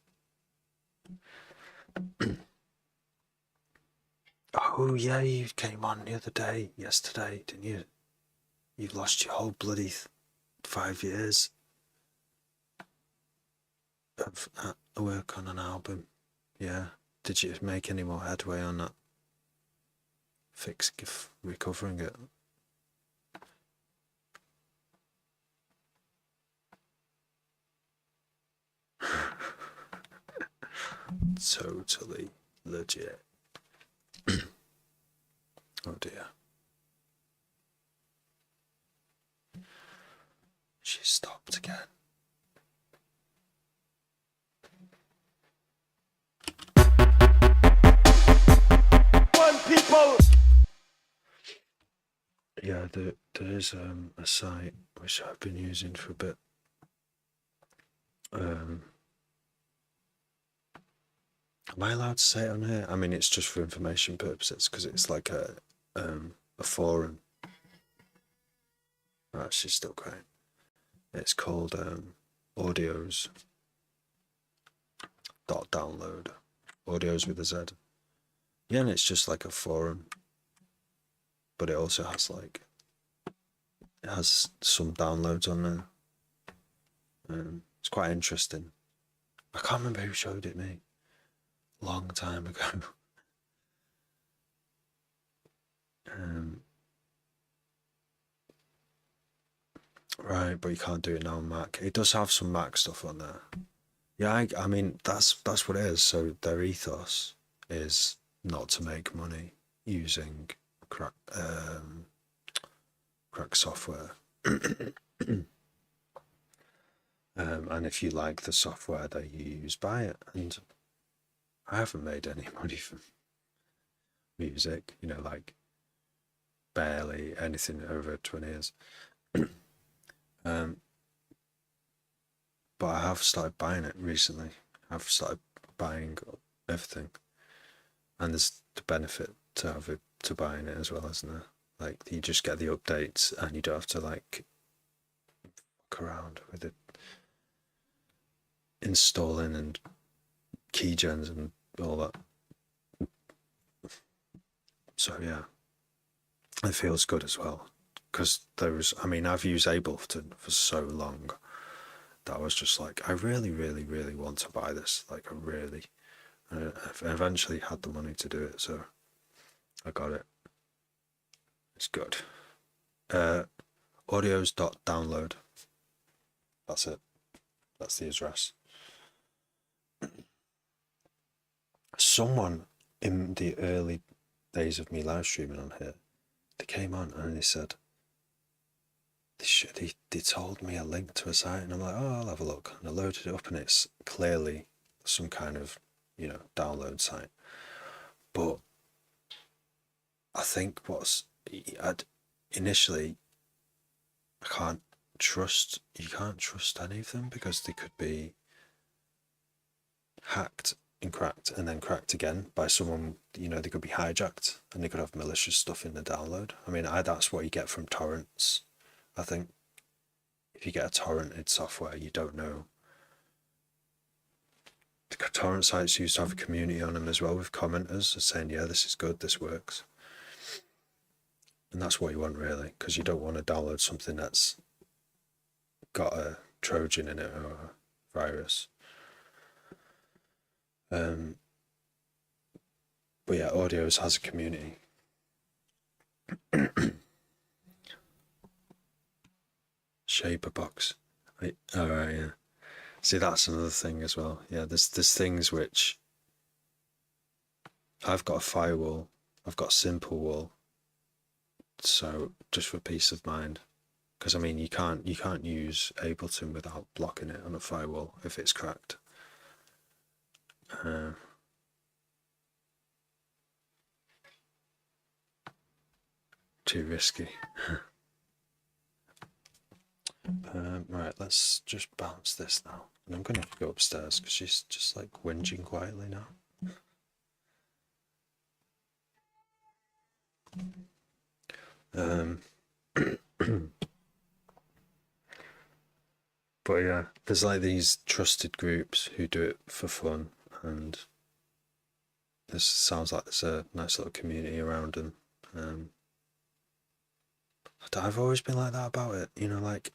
Oh yeah, you came on the other day, yesterday, didn't you? You've lost your whole bloody 5 years of work on an album. Yeah. Did you make any more headway on that? Recovering it. Totally legit. Oh dear. She stopped again. One people. Yeah, there is a site which I've been using for a bit. Am I allowed to say it on here? I mean, it's just for information purposes because it's like a forum. Oh, she's still crying. It's called audios dot download. Audios with a Z. Yeah, and it's just like a forum, but it also has like it has some downloads on there. It's quite interesting. I can't remember who showed it me. Long time ago. Right, but you can't do it now on Mac. It does have some Mac stuff on there. Yeah, I mean that's what it is. So their ethos is not to make money using crack software. And if you like the software that you use, buy it. And I haven't made any money from music, like barely anything over 20 years. But I have started buying it recently. I've started buying everything, and there's the benefit to buying it as well, isn't there? Like you just get the updates, and you don't have to like fuck around with it, installing and keygens and all that. So yeah, it feels good as well because I've used Ableton for so long that I was just like, I really, really, really want to buy this. Like, I really, and I eventually had the money to do it, so I got it. It's good. Audios.download. That's it. That's the address. Someone in the early days of me live streaming on here, they came on and they said, they told me a link to a site, and I'm like, oh, I'll have a look. And I loaded it up, and it's clearly some kind of, download site. But I think initially, you can't trust any of them because they could be hacked and cracked and then cracked again by someone, they could be hijacked and they could have malicious stuff in the download. I mean, that's what you get from torrents. I think if you get a torrented software, you don't know The torrent sites used to have a community on them as well, with commenters saying, yeah, this is good, this works. And that's what you want, really, because you don't want to download something that's got a Trojan in it or a virus. But yeah, Audios has a community. Shaper box. Alright, yeah. See, that's another thing as well. Yeah, there's things which I've got a firewall, I've got a simple wall. So just for peace of mind, because I mean you can't use Ableton without blocking it on a firewall if it's cracked. Too risky. Right, let's just bounce this now. And I'm gonna have to go upstairs because she's just like whinging quietly now. But yeah, there's like these trusted groups who do it for fun, and this sounds like there's a nice little community around them. I've always been like that about it, you know, like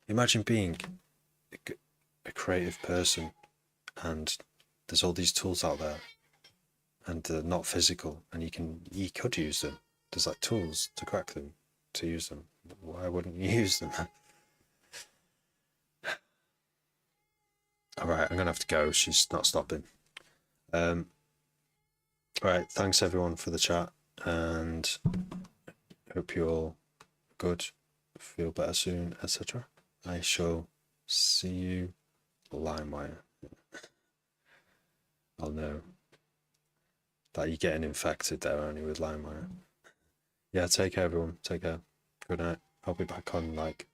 imagine being a creative person and there's all these tools out there and they're not physical, and you could use them. There's like tools to crack them, to use them. Why wouldn't you use them? Alright, I'm gonna have to go. She's not stopping. Alright, thanks everyone for the chat, and hope you're all good, feel better soon, etc. I shall see you LimeWire. I'll know that you're getting infected there only with LimeWire. Yeah, take care everyone. Take care. Good night. I'll be back on like